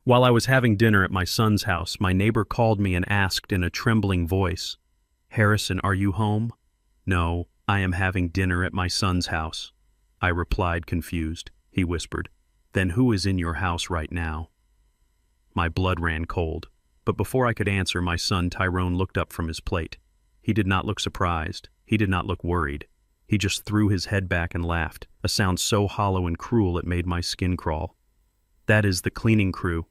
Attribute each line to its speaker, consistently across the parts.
Speaker 1: While I was having dinner at my son's house, my neighbor called me and asked in a trembling voice, "Harrison, are you home?" "No, I am having dinner at my son's house," I replied, confused. He whispered, "Then who is in your house right now?" My blood ran cold, but before I could answer, my son Tyrone looked up from his plate. He did not look surprised. He did not look worried. He just threw his head back and laughed, a sound so hollow and cruel it made my skin crawl. "That is the cleaning crew."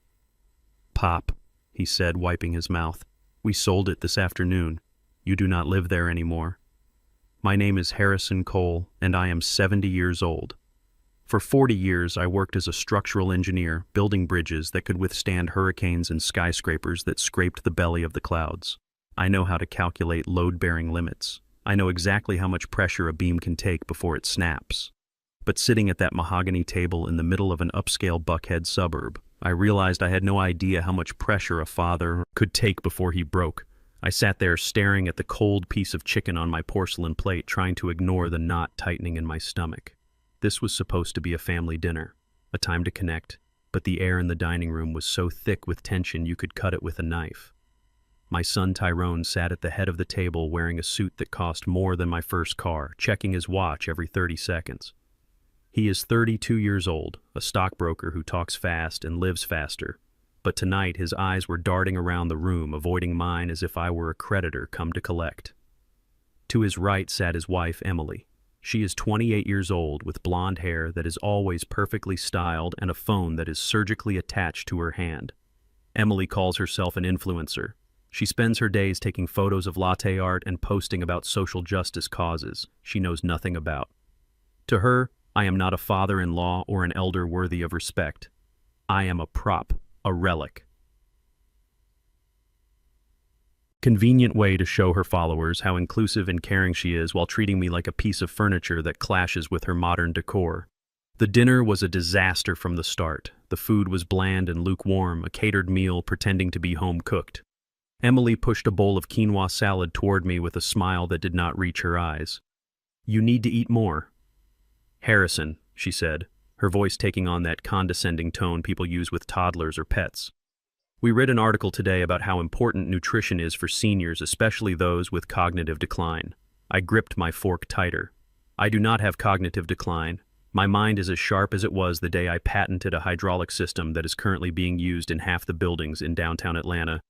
Speaker 1: "Pop," he said, wiping his mouth. "We sold it this afternoon. You do not live there anymore." My name is Harrison Cole, and I am 70 years old. For 40 years, I worked as a structural engineer, building bridges that could withstand hurricanes and skyscrapers that scraped the belly of the clouds. I know how to calculate load-bearing limits. I know exactly how much pressure a beam can take before it snaps. But sitting at that mahogany table in the middle of an upscale Buckhead suburb, I realized I had no idea how much pressure a father could take before he broke. I sat there staring at the cold piece of chicken on my porcelain plate, trying to ignore the knot tightening in my stomach. This was supposed to be a family dinner, a time to connect, but the air in the dining room was so thick with tension you could cut it with a knife. My son Tyrone sat at the head of the table wearing a suit that cost more than my first car, checking his watch every 30 seconds. He is 32 years old, a stockbroker who talks fast and lives faster. But tonight his eyes were darting around the room, avoiding mine as if I were a creditor come to collect. To his right sat his wife, Emily. She is 28 years old, with blonde hair that is always perfectly styled and a phone that is surgically attached to her hand. Emily calls herself an influencer. She spends her days taking photos of latte art and posting about social justice causes she knows nothing about. To her, I am not a father-in-law or an elder worthy of respect. I am a prop, a relic. Convenient way to show her followers how inclusive and caring she is while treating me like a piece of furniture that clashes with her modern decor. The dinner was a disaster from the start. The food was bland and lukewarm, a catered meal pretending to be home-cooked. Emily pushed a bowl of quinoa salad toward me with a smile that did not reach her eyes. "You need to eat more." "Harrison," she said, her voice taking on that condescending tone people use with toddlers or pets. "We read an article today about how important nutrition is for seniors, especially those with cognitive decline." I gripped my fork tighter. "I do not have cognitive decline. My mind is as sharp as it was the day I patented a hydraulic system that is currently being used in half the buildings in downtown Atlanta.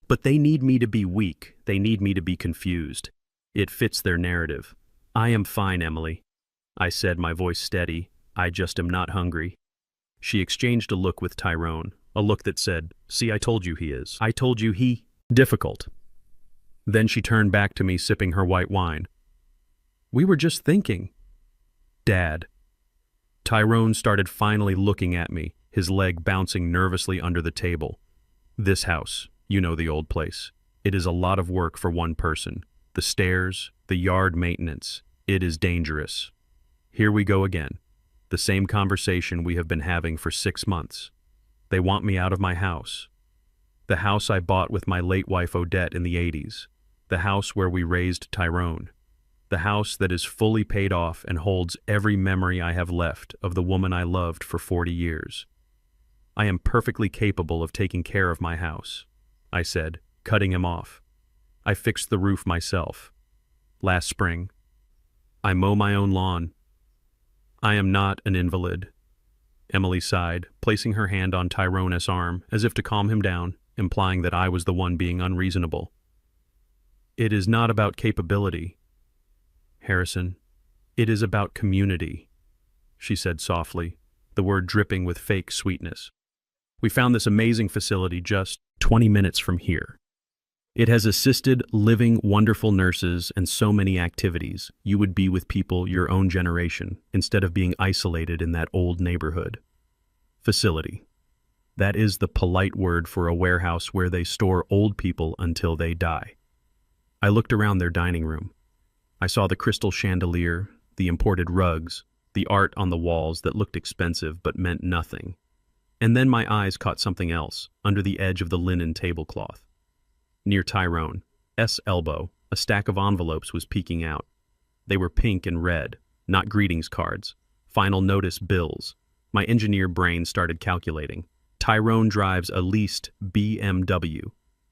Speaker 1: But they need me to be weak. They need me to be confused. It fits their narrative." "I am fine, Emily," I said, my voice steady. "I just am not hungry." She exchanged a look with Tyrone, a look that said, "See, I told you he is. I told you he..." Difficult. Then she turned back to me, sipping her white wine. "We were just thinking." "Dad." Tyrone started finally looking at me, his leg bouncing nervously under the table. "This house, you know the old place. It is a lot of work for one person. The stairs, the yard maintenance. It is dangerous. Here we go again. The same conversation we have been having for 6 months. They want me out of my house. The house I bought with my late wife Odette in the 80s. The house where we raised Tyrone. The house that is fully paid off and holds every memory I have left of the woman I loved for 40 years. I am perfectly capable of taking care of my house," I said, cutting him off. "I fixed the roof myself. Last spring. I mow my own lawn. I am not an invalid." Emily sighed, placing her hand on Tyrone's arm as if to calm him down, implying that I was the one being unreasonable. "It is not about capability, Harrison. It is about community," she said softly, the word dripping with fake sweetness. "We found this amazing facility just 20 minutes from here. It has assisted living, wonderful nurses and so many activities. You would be with people your own generation instead of being isolated in that old neighborhood. Facility. That is the polite word for a warehouse where they store old people until they die." I looked around their dining room. I saw the crystal chandelier, the imported rugs, the art on the walls that looked expensive but meant nothing. And then my eyes caught something else, under the edge of the linen tablecloth. Near Tyrone's elbow, a stack of envelopes was peeking out. They were pink and red, not greetings cards, final notice bills. My engineer brain started calculating. Tyrone drives a leased BMW.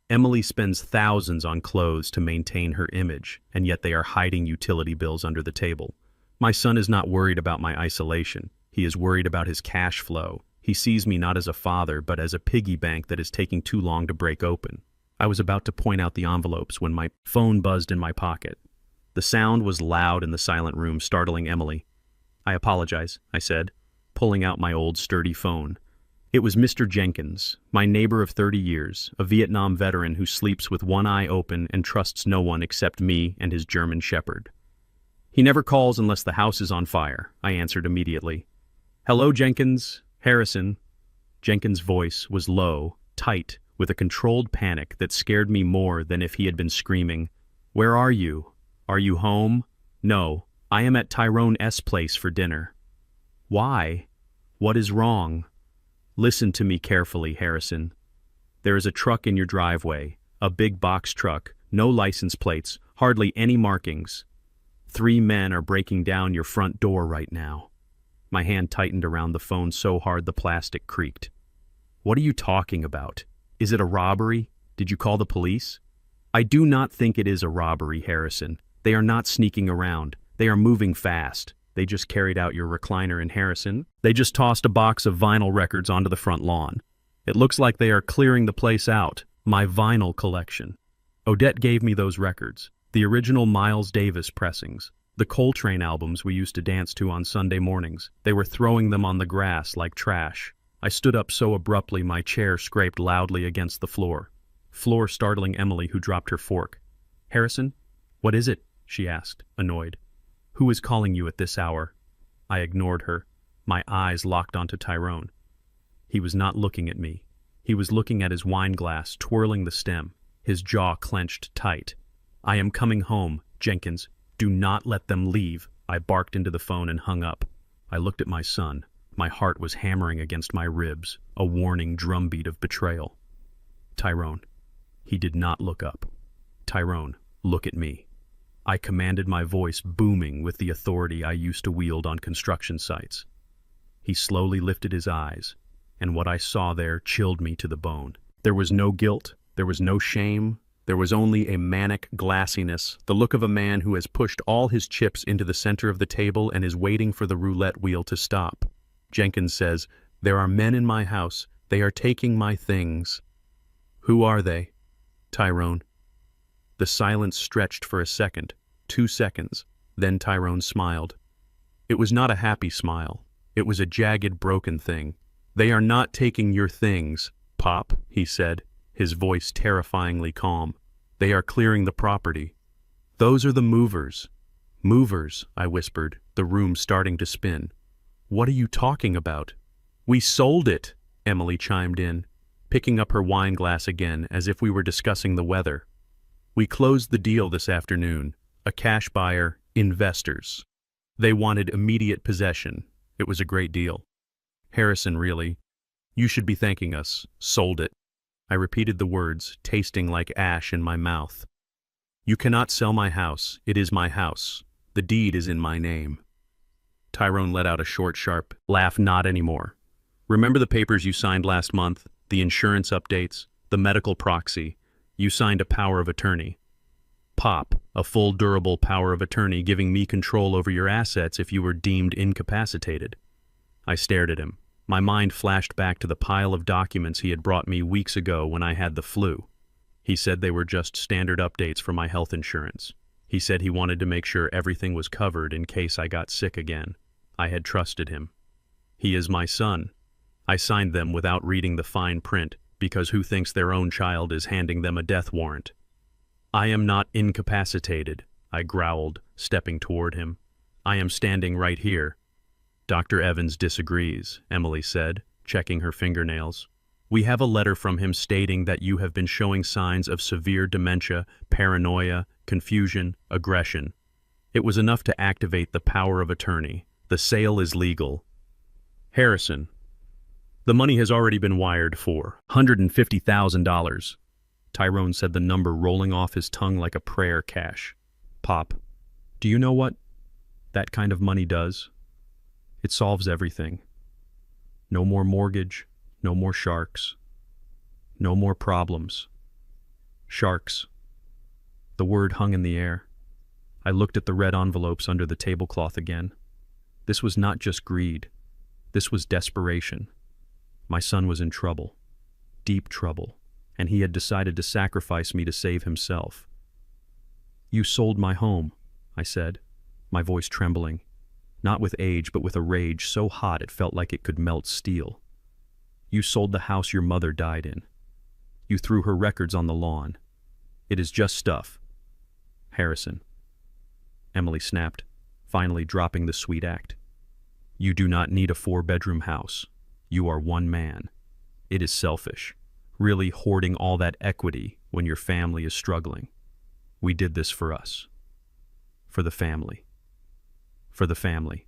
Speaker 1: Emily spends thousands on clothes to maintain her image, and yet they are hiding utility bills under the table. My son is not worried about my isolation. He is worried about his cash flow. He sees me not as a father, but as a piggy bank that is taking too long to break open. I was about to point out the envelopes when my phone buzzed in my pocket. The sound was loud in the silent room, startling Emily. "I apologize," I said, pulling out my old sturdy phone. It was Mr. Jenkins, my neighbor of 30 years, a Vietnam veteran who sleeps with one eye open and trusts no one except me and his German shepherd. "He never calls unless the house is on fire," I answered immediately. "Hello, Jenkins. Harrison." Jenkins' voice was low, tight, with a controlled panic that scared me more than if he had been screaming. "Where are you? Are you home?" "No, I am at Tyrone S. place for dinner." "Why? What is wrong?" "Listen to me carefully, Harrison. There is a truck in your driveway, a big box truck, no license plates, hardly any markings. 3 men are breaking down your front door right now." My hand tightened around the phone so hard the plastic creaked. "What are you talking about? Is it a robbery? Did you call the police?" "I do not think it is a robbery, Harrison. They are not sneaking around. They are moving fast. They just carried out your recliner in Harrison. They just tossed a box of vinyl records onto the front lawn. It looks like they are clearing the place out. My vinyl collection. Odette gave me those records. The original Miles Davis pressings. The Coltrane albums we used to dance to on Sunday mornings. They were throwing them on the grass like trash." I stood up so abruptly my chair scraped loudly against the floor. Floor startling Emily, who dropped her fork. "Harrison, what is it?" she asked, annoyed. "Who is calling you at this hour?" I ignored her. My eyes locked onto Tyrone. He was not looking at me. He was looking at his wine glass, twirling the stem, his jaw clenched tight. "I am coming home, Jenkins. Do not let them leave." I barked into the phone and hung up. I looked at my son. My heart was hammering against my ribs, a warning drumbeat of betrayal. "Tyrone." He did not look up. "Tyrone, look at me." I commanded, my voice booming with the authority I used to wield on construction sites. He slowly lifted his eyes, and what I saw there chilled me to the bone. There was no guilt, there was no shame, there was only a manic glassiness, the look of a man who has pushed all his chips into the center of the table and is waiting for the roulette wheel to stop. Jenkins says, "There are men in my house. They are taking my things." "Who are they?" "Tyrone." The silence stretched for a second, 2 seconds, then Tyrone smiled. It was not a happy smile. It was a jagged, broken thing. "They are not taking your things, Pop," he said, his voice terrifyingly calm. "They are clearing the property. Those are the movers." "Movers," I whispered, the room starting to spin. "What are you talking about?" "We sold it," Emily chimed in, picking up her wine glass again as if we were discussing the weather. "We closed the deal this afternoon. A cash buyer, investors. They wanted immediate possession. It was a great deal." "Harrison, really? You should be thanking us. Sold it." I repeated the words, tasting like ash in my mouth. "You cannot sell my house. It is my house. The deed is in my name." Tyrone let out a short, sharp laugh. "Not anymore. Remember the papers you signed last month? The insurance updates? The medical proxy? You signed a power of attorney. Pop, a full durable power of attorney giving me control over your assets if you were deemed incapacitated." I stared at him. My mind flashed back to the pile of documents he had brought me weeks ago when I had the flu. He said they were just standard updates for my health insurance. He said he wanted to make sure everything was covered in case I got sick again. I had trusted him. He is my son. I signed them without reading the fine print, because who thinks their own child is handing them a death warrant? "I am not incapacitated," I growled, stepping toward him. "I am standing right here." "Dr. Evans disagrees," Emily said, checking her fingernails. "We have a letter from him stating that you have been showing signs of severe dementia, paranoia, confusion, aggression. It was enough to activate the power of attorney. The sale is legal." "Harrison, the money has already been wired for $150,000. Tyrone said the number rolling off his tongue like a prayer cash. "Pop, do you know what that kind of money does? It solves everything. No more mortgage, No more sharks. No more problems. Sharks. The word hung in the air. I looked at the red envelopes under the tablecloth again. This was not just greed. This was desperation. My son was in trouble. Deep trouble. And he had decided to sacrifice me to save himself. "You sold my home," I said, my voice trembling, not with age but with a rage so hot it felt like it could melt steel. "You sold the house your mother died in. You threw her records on the lawn. It is just stuff." "Harrison," Emily snapped, finally dropping the sweet act. "You do not need a 4-bedroom house. You are one man. It is selfish, really hoarding all that equity when your family is struggling. We did this for us. For the family. For the family."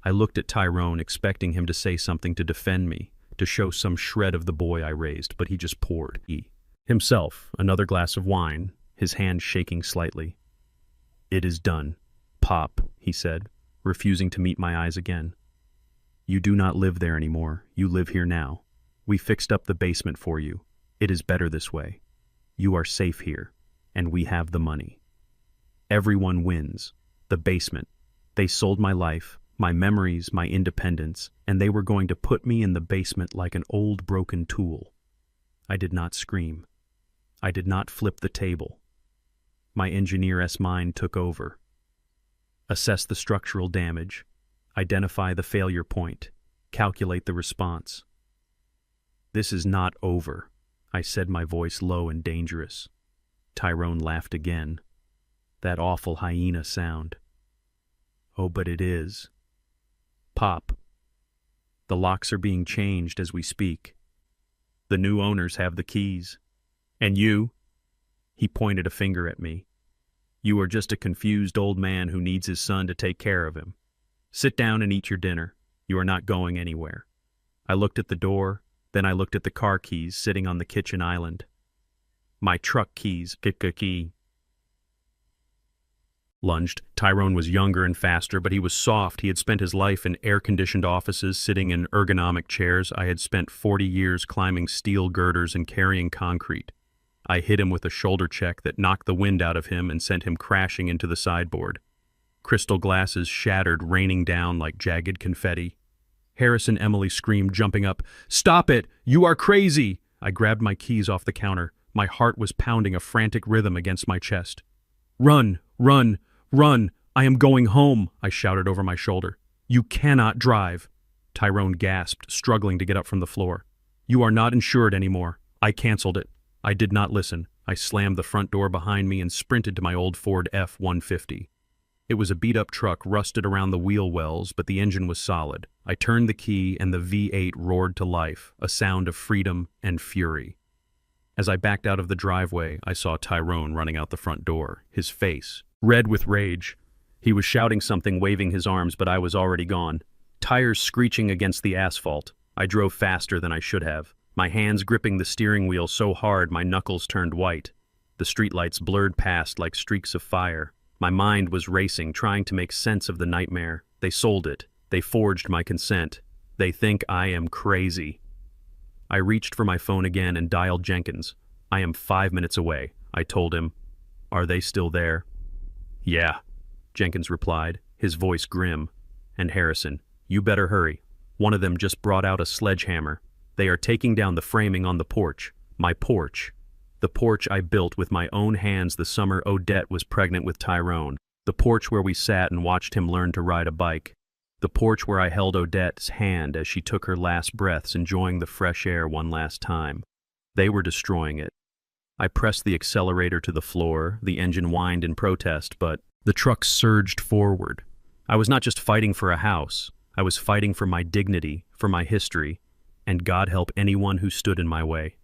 Speaker 1: I looked at Tyrone, expecting him to say something to defend me, to show some shred of the boy I raised, but he just poured himself another glass of wine, his hand shaking slightly. "It is done, Pop," he said, refusing to meet my eyes again. "You do not live there anymore. You live here now. We fixed up the basement for you. It is better this way. You are safe here, and we have the money. Everyone wins. The basement. They sold my life, my memories, my independence, and they were going to put me in the basement like an old broken tool." I did not scream. I did not flip the table. My engineer's mind took over. Assess the structural damage, identify the failure point, calculate the response. "This is not over," I said, my voice low and dangerous. Tyrone laughed again. That awful hyena sound. "Oh, but it is. Pop, the locks are being changed as we speak. The new owners have the keys. And you," he pointed a finger at me, "you are just a confused old man who needs his son to take care of him. Sit down and eat your dinner. You are not going anywhere." I looked at the door, then I looked at the car keys sitting on the kitchen island. "My truck keys, key." Lunged. Tyrone was younger and faster, but he was soft. He had spent his life in air-conditioned offices, sitting in ergonomic chairs. I had spent 40 years climbing steel girders and carrying concrete. I hit him with a shoulder check that knocked the wind out of him and sent him crashing into the sideboard. Crystal glasses shattered, raining down like jagged confetti. Harris and Emily screamed, jumping up. "Stop it! You are crazy!" I grabbed my keys off the counter. My heart was pounding a frantic rhythm against my chest. "Run! Run! Run! I am going home!" I shouted over my shoulder. "You cannot drive!" Tyrone gasped, struggling to get up from the floor. "You are not insured anymore. I canceled it." I did not listen. I slammed the front door behind me and sprinted to my old Ford F-150. It was a beat-up truck, rusted around the wheel wells, but the engine was solid. I turned the key and the V8 roared to life, a sound of freedom and fury. As I backed out of the driveway, I saw Tyrone running out the front door, his face red with rage. He was shouting something, waving his arms, but I was already gone. Tires screeching against the asphalt. I drove faster than I should have, my hands gripping the steering wheel so hard my knuckles turned white. The streetlights blurred past like streaks of fire. My mind was racing, trying to make sense of the nightmare. They sold it. They forged my consent. They think I am crazy. I reached for my phone again and dialed Jenkins. "I am 5 minutes away," I told him. "Are they still there?" "Yeah," Jenkins replied, his voice grim. "And Harrison, you better hurry. One of them just brought out a sledgehammer. They are taking down the framing on the porch. My porch. The porch I built with my own hands the summer Odette was pregnant with Tyrone. The porch where we sat and watched him learn to ride a bike. The porch where I held Odette's hand as she took her last breaths, enjoying the fresh air one last time. They were destroying it. I pressed the accelerator to the floor, the engine whined in protest, but the truck surged forward. I was not just fighting for a house. I was fighting for my dignity, for my history, and God help anyone who stood in my way.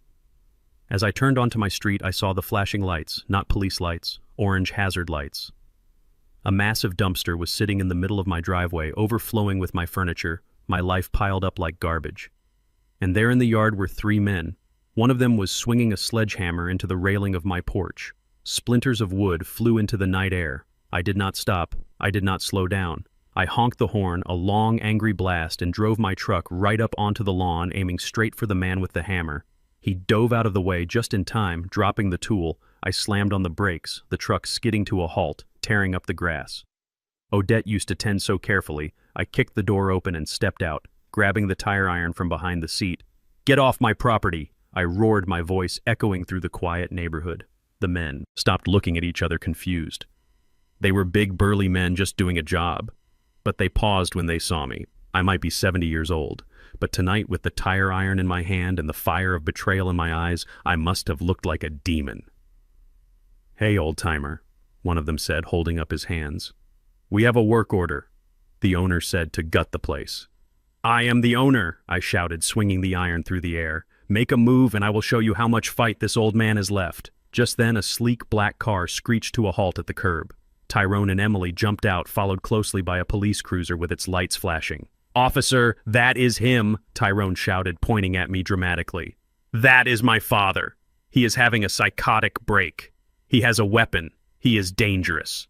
Speaker 1: As I turned onto my street, I saw the flashing lights, not police lights, orange hazard lights. A massive dumpster was sitting in the middle of my driveway, overflowing with my furniture, my life piled up like garbage. And there in the yard were 3 men. One of them was swinging a sledgehammer into the railing of my porch. Splinters of wood flew into the night air. I did not stop. I did not slow down. I honked the horn, a long, angry blast, and drove my truck right up onto the lawn, aiming straight for the man with the hammer. He dove out of the way just in time, dropping the tool. I slammed on the brakes, the truck skidding to a halt, tearing up the grass. Odette used to tend so carefully. I kicked the door open and stepped out, grabbing the tire iron from behind the seat. "Get off my property!" I roared, my voice echoing through the quiet neighborhood. The men stopped looking at each other confused. They were big, burly men just doing a job. But they paused when they saw me. I might be 70 years old, but tonight, with the tire iron in my hand and the fire of betrayal in my eyes, I must have looked like a demon. "Hey, old-timer," one of them said, holding up his hands. "We have a work order," the owner said, to gut the place. "I am the owner," I shouted, swinging the iron through the air. "Make a move and I will show you how much fight this old man has left." Just then, a sleek black car screeched to a halt at the curb. Tyrone and Emily jumped out, followed closely by a police cruiser with its lights flashing. "Officer, that is him," Tyrone shouted, pointing at me dramatically. "That is my father. He is having a psychotic break. He has a weapon. He is dangerous."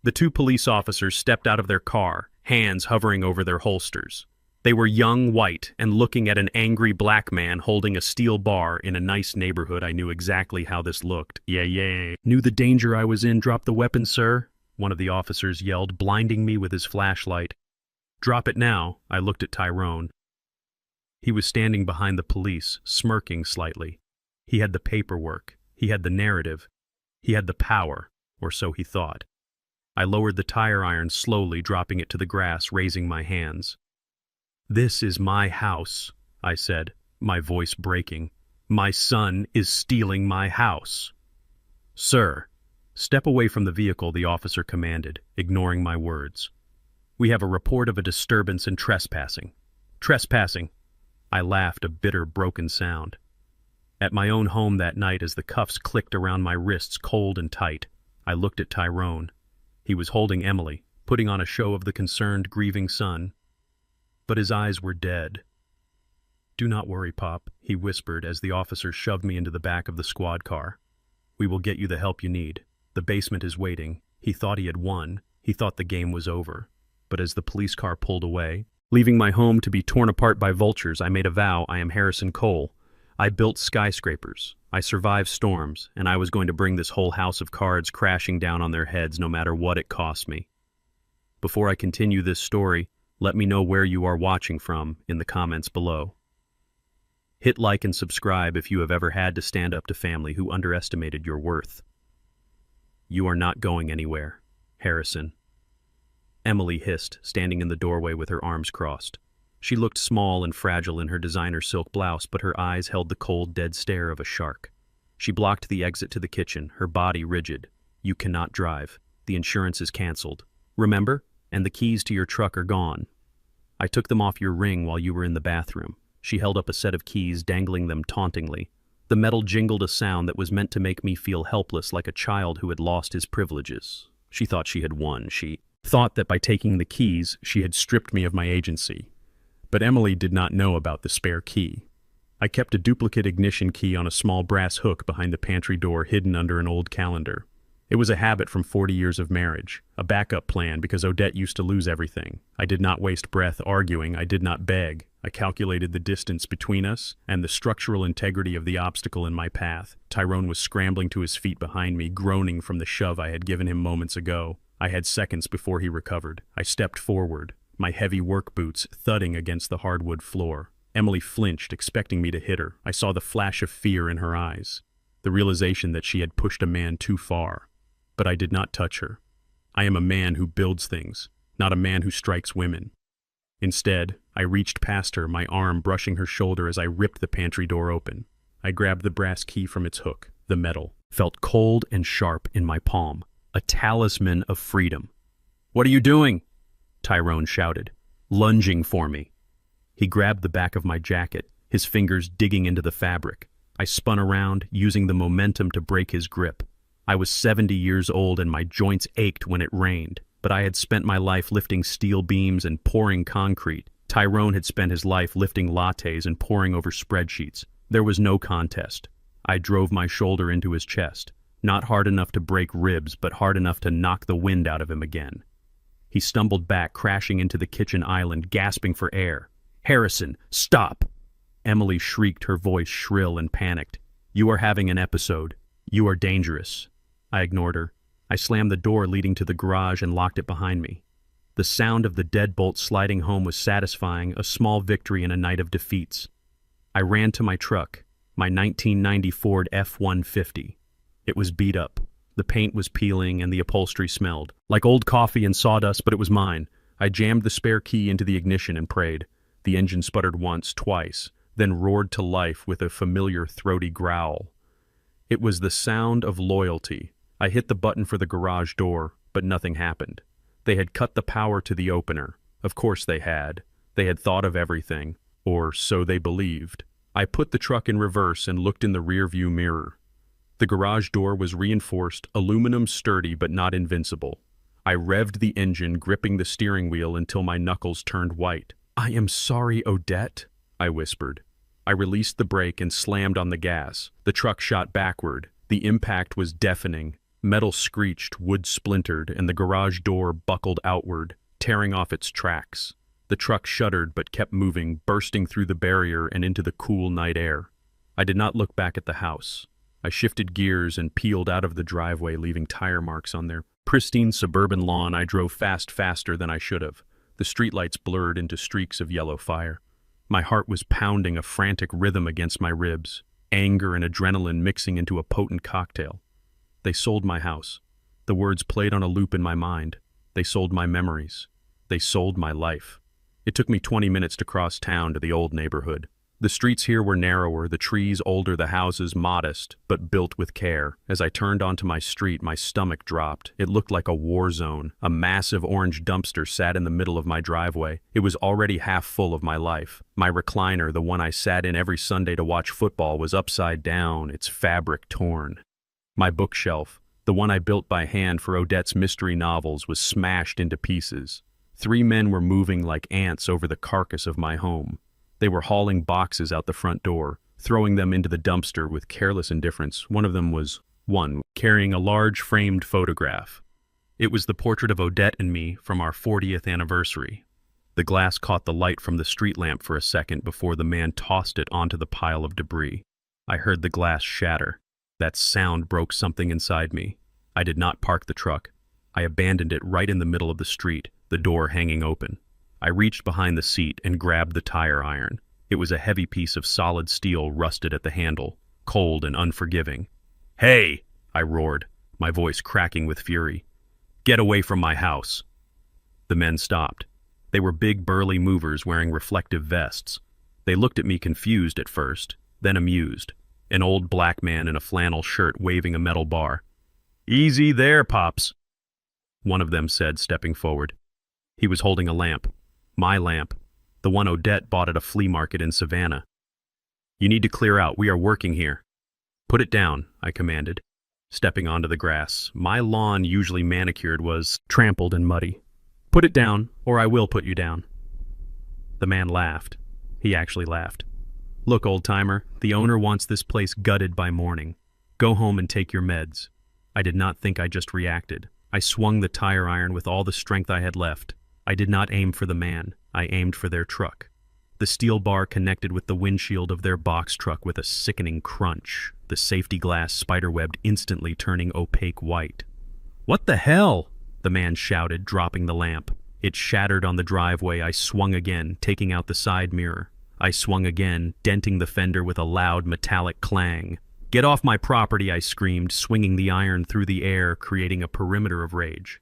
Speaker 1: The two police officers stepped out of their car, hands hovering over their holsters. They were young, white, and looking at an angry black man holding a steel bar in a nice neighborhood. I knew exactly how this looked. Yeah. "Knew the danger I was in. Drop the weapon, sir," one of the officers yelled, blinding me with his flashlight. "Drop it now," I looked at Tyrone. He was standing behind the police, smirking slightly. He had the paperwork. He had the narrative. He had the power, or so he thought. I lowered the tire iron slowly, dropping it to the grass, raising my hands. "This is my house," I said, my voice breaking. "My son is stealing my house." "Sir." "Step away from the vehicle," the officer commanded, ignoring my words. "We have a report of a disturbance and trespassing." "Trespassing?" I laughed, a bitter, broken sound. At my own home that night, as the cuffs clicked around my wrists cold and tight, I looked at Tyrone. He was holding Emily, putting on a show of the concerned, grieving son. But his eyes were dead. "Do not worry, Pop," he whispered as the officer shoved me into the back of the squad car. "We will get you the help you need. The basement is waiting." He thought he had won. He thought the game was over. But as the police car pulled away, leaving my home to be torn apart by vultures, I made a vow. I am Harrison Cole. I built skyscrapers. I survived storms, and I was going to bring this whole house of cards crashing down on their heads no matter what it cost me. Before I continue this story, let me know where you are watching from in the comments below. Hit like and subscribe if you have ever had to stand up to family who underestimated your worth. You are not going anywhere, Harrison. Emily hissed, standing in the doorway with her arms crossed. She looked small and fragile in her designer silk blouse, but her eyes held the cold, dead stare of a shark. She blocked the exit to the kitchen, her body rigid. "You cannot drive. The insurance is canceled. Remember? And the keys to your truck are gone. I took them off your ring while you were in the bathroom." She held up a set of keys, dangling them tauntingly. The metal jingled a sound that was meant to make me feel helpless, like a child who had lost his privileges. She thought she had won. She thought that by taking the keys, she had stripped me of my agency. But Emily did not know about the spare key. I kept a duplicate ignition key on a small brass hook behind the pantry door, hidden under an old calendar. It was a habit from 40 years of marriage, a backup plan because Odette used to lose everything. I did not waste breath arguing. I did not beg. I calculated the distance between us and the structural integrity of the obstacle in my path. Tyrone was scrambling to his feet behind me, groaning from the shove I had given him moments ago. I had seconds before he recovered. I stepped forward, my heavy work boots thudding against the hardwood floor. Emily flinched, expecting me to hit her. I saw the flash of fear in her eyes, the realization that she had pushed a man too far. But I did not touch her. I am a man who builds things, not a man who strikes women. Instead, I reached past her, my arm brushing her shoulder as I ripped the pantry door open. I grabbed the brass key from its hook. The metal felt cold and sharp in my palm, a talisman of freedom. "What are you doing?" Tyrone shouted, lunging for me. He grabbed the back of my jacket, his fingers digging into the fabric. I spun around, using the momentum to break his grip. I was 70 years old and my joints ached when it rained, but I had spent my life lifting steel beams and pouring concrete. Tyrone had spent his life lifting lattes and poring over spreadsheets. There was no contest. I drove my shoulder into his chest, not hard enough to break ribs, but hard enough to knock the wind out of him again. He stumbled back, crashing into the kitchen island, gasping for air. "Harrison, stop!" Emily shrieked, her voice shrill and panicked. "You are having an episode. You are dangerous." I ignored her. I slammed the door leading to the garage and locked it behind me. The sound of the deadbolt sliding home was satisfying, a small victory in a night of defeats. I ran to my truck, my 1990 Ford F-150. It was beat up. The paint was peeling and the upholstery smelled like old coffee and sawdust, but it was mine. I jammed the spare key into the ignition and prayed. The engine sputtered once, twice, then roared to life with a familiar throaty growl. It was the sound of loyalty. I hit the button for the garage door, but nothing happened. They had cut the power to the opener. Of course they had. They had thought of everything, or so they believed. I put the truck in reverse and looked in the rearview mirror. The garage door was reinforced, aluminum sturdy but not invincible. I revved the engine, gripping the steering wheel until my knuckles turned white. "I am sorry, Odette," I whispered. I released the brake and slammed on the gas. The truck shot backward. The impact was deafening. Metal screeched, wood splintered, and the garage door buckled outward, tearing off its tracks. The truck shuddered but kept moving, bursting through the barrier and into the cool night air. I did not look back at the house. I shifted gears and peeled out of the driveway, leaving tire marks on their pristine suburban lawn. I drove faster than I should have. The streetlights blurred into streaks of yellow fire. My heart was pounding a frantic rhythm against my ribs, anger and adrenaline mixing into a potent cocktail. They sold my house. The words played on a loop in my mind. They sold my memories. They sold my life. It took me 20 minutes to cross town to the old neighborhood. The streets here were narrower, the trees older, the houses modest, but built with care. As I turned onto my street, my stomach dropped. It looked like a war zone. A massive orange dumpster sat in the middle of my driveway. It was already half full of my life. My recliner, the one I sat in every Sunday to watch football, was upside down, its fabric torn. My bookshelf, the one I built by hand for Odette's mystery novels, was smashed into pieces. 3 men were moving like ants over the carcass of my home. They were hauling boxes out the front door, throwing them into the dumpster with careless indifference. One of them was carrying a large framed photograph. It was the portrait of Odette and me from our 40th anniversary. The glass caught the light from the street lamp for a second before the man tossed it onto the pile of debris. I heard the glass shatter. That sound broke something inside me. I did not park the truck. I abandoned it right in the middle of the street, the door hanging open. I reached behind the seat and grabbed the tire iron. It was a heavy piece of solid steel rusted at the handle, cold and unforgiving. "Hey!" I roared, my voice cracking with fury. "Get away from my house!" The men stopped. They were big, burly movers wearing reflective vests. They looked at me confused at first, then amused. An old black man in a flannel shirt waving a metal bar. "Easy there, Pops," one of them said, stepping forward. He was holding a lamp. My lamp, the one Odette bought at a flea market in Savannah. "You need to clear out. We are working here." "Put it down," I commanded, stepping onto the grass. My lawn, usually manicured, was trampled and muddy. "Put it down, or I will put you down." The man laughed. He actually laughed. "Look, old-timer, the owner wants this place gutted by morning. Go home and take your meds." I did not think I just reacted. I swung the tire iron with all the strength I had left. I did not aim for the man. I aimed for their truck. The steel bar connected with the windshield of their box truck with a sickening crunch, the safety glass spiderwebbed, instantly turning opaque white. "What the hell?" the man shouted, dropping the lamp. It shattered on the driveway. I swung again, taking out the side mirror. I swung again, denting the fender with a loud metallic clang. "Get off my property," I screamed, swinging the iron through the air, creating a perimeter of rage.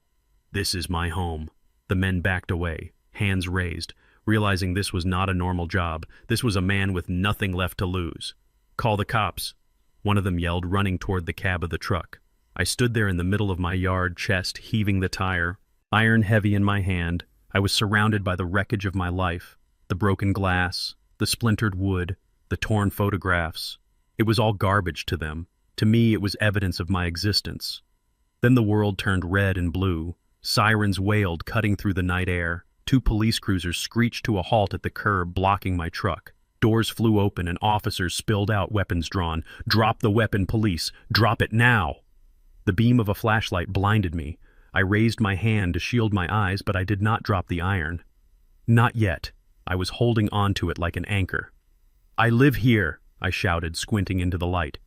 Speaker 1: "This is my home." The men backed away, hands raised, realizing this was not a normal job. This was a man with nothing left to lose. "Call the cops," one of them yelled, running toward the cab of the truck. I stood there in the middle of my yard, chest heaving the tire, iron heavy in my hand. I was surrounded by the wreckage of my life, the broken glass, the splintered wood, the torn photographs. It was all garbage to them. To me, it was evidence of my existence. Then the world turned red and blue. Sirens wailed, cutting through the night air. 2 police cruisers screeched to a halt at the curb, blocking my truck. Doors flew open and officers spilled out, weapons drawn. "Drop the weapon, police! Drop it now!" The beam of a flashlight blinded me. I raised my hand to shield my eyes, but I did not drop the iron. Not yet. I was holding on to it like an anchor. "I live here," I shouted, squinting into the light.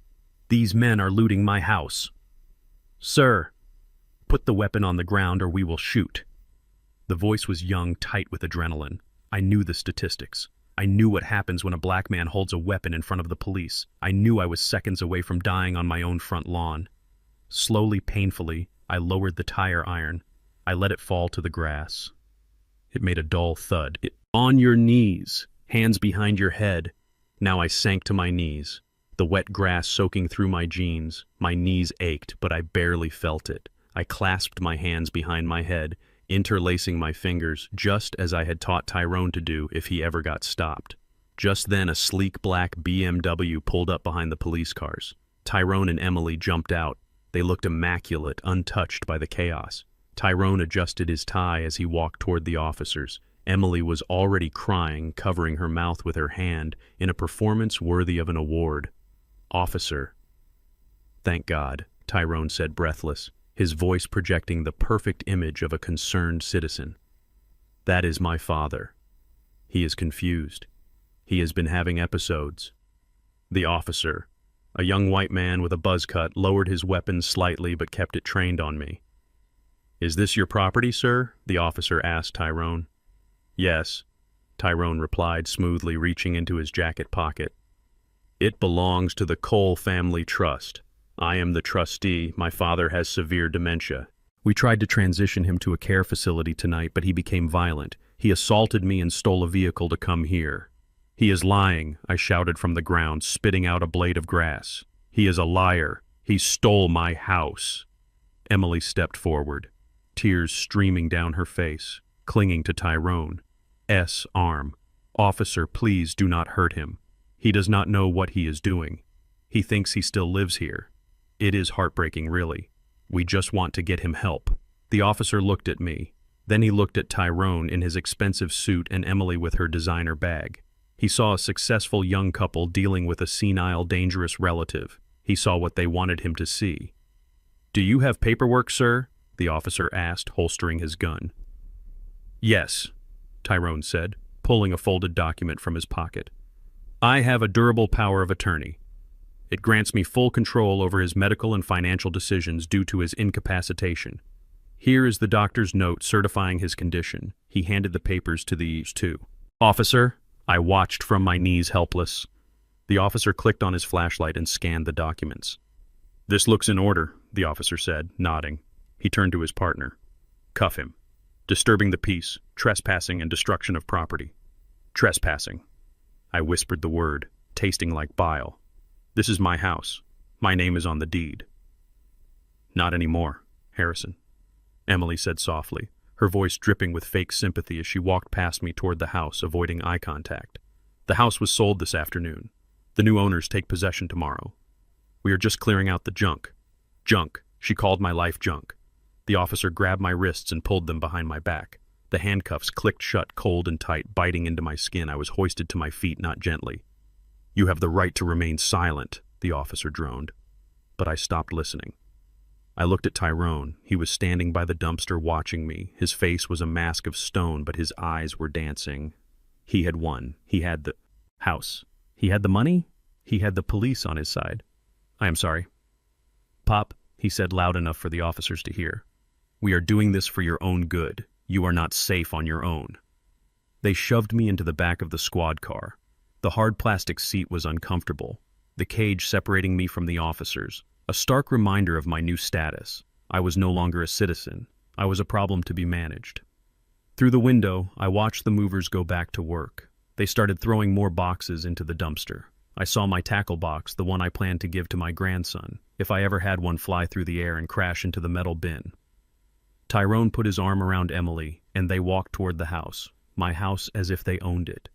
Speaker 1: "These men are looting my house." "Sir, put the weapon on the ground or we will shoot." The voice was young, tight with adrenaline. I knew the statistics. I knew what happens when a black man holds a weapon in front of the police. I knew I was seconds away from dying on my own front lawn. Slowly, painfully, I lowered the tire iron. I let it fall to the grass. It made a dull thud. "On your knees, hands behind your head." Now I sank to my knees, the wet grass soaking through my jeans. My knees ached, but I barely felt it. I clasped my hands behind my head, interlacing my fingers, just as I had taught Tyrone to do if he ever got stopped. Just then, a sleek black BMW pulled up behind the police cars. Tyrone and Emily jumped out. They looked immaculate, untouched by the chaos. Tyrone adjusted his tie as he walked toward the officers. Emily was already crying, covering her mouth with her hand, in a performance worthy of an award. "Officer." "Thank God," Tyrone said, breathless, his voice projecting the perfect image of a concerned citizen. "That is my father. He is confused. He has been having episodes." The officer, a young white man with a buzz cut, lowered his weapon slightly but kept it trained on me. "Is this your property, sir?" the officer asked Tyrone. "Yes," Tyrone replied smoothly, reaching into his jacket pocket. "It belongs to the Cole Family Trust. I am the trustee. My father has severe dementia." We tried to transition him to a care facility tonight, but he became violent. He assaulted me and stole a vehicle to come here. "He is lying," I shouted from the ground, spitting out a blade of grass. "He is a liar. He stole my house." Emily stepped forward, tears streaming down her face, clinging to Tyrone's arm. "Officer, please do not hurt him. He does not know what he is doing. He thinks he still lives here. It is heartbreaking, really. We just want to get him help." The officer looked at me. Then he looked at Tyrone in his expensive suit and Emily with her designer bag. He saw a successful young couple dealing with a senile, dangerous relative. He saw what they wanted him to see. "Do you have paperwork, sir?" the officer asked, holstering his gun. "Yes," Tyrone said, pulling a folded document from his pocket. "I have a durable power of attorney. It grants me full control over his medical and financial decisions due to his incapacitation. Here is the doctor's note certifying his condition." He handed the papers to these two. "Officer," I watched from my knees, helpless. The officer clicked on his flashlight and scanned the documents. "This looks in order," the officer said, nodding. He turned to his partner. "Cuff him. Disturbing the peace, trespassing, and destruction of property." "Trespassing." I whispered the word, tasting like bile. "This is my house. My name is on the deed." "Not anymore, Harrison," Emily said softly, her voice dripping with fake sympathy as she walked past me toward the house, avoiding eye contact. "The house was sold this afternoon. The new owners take possession tomorrow. We are just clearing out the junk." "Junk," she called my life junk. The officer grabbed my wrists and pulled them behind my back. The handcuffs clicked shut, cold and tight, biting into my skin. I was hoisted to my feet, not gently. "You have the right to remain silent," the officer droned. But I stopped listening. I looked at Tyrone. He was standing by the dumpster watching me. His face was a mask of stone, but his eyes were dancing. He had won. He had the house. He had the money. He had the police on his side. "I am sorry." "Pop," he said loud enough for the officers to hear. "We are doing this for your own good. You are not safe on your own." They shoved me into the back of the squad car. The hard plastic seat was uncomfortable, the cage separating me from the officers, a stark reminder of my new status. I was no longer a citizen. I was a problem to be managed. Through the window, I watched the movers go back to work. They started throwing more boxes into the dumpster. I saw my tackle box, the one I planned to give to my grandson, if I ever had one fly through the air and crash into the metal bin. Tyrone put his arm around Emily, and they walked toward the house, my house as if they owned it.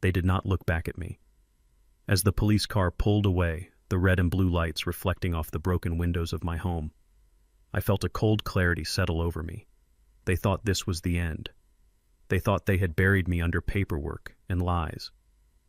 Speaker 1: They did not look back at me. As the police car pulled away, the red and blue lights reflecting off the broken windows of my home, I felt a cold clarity settle over me. They thought this was the end. They thought they had buried me under paperwork and lies.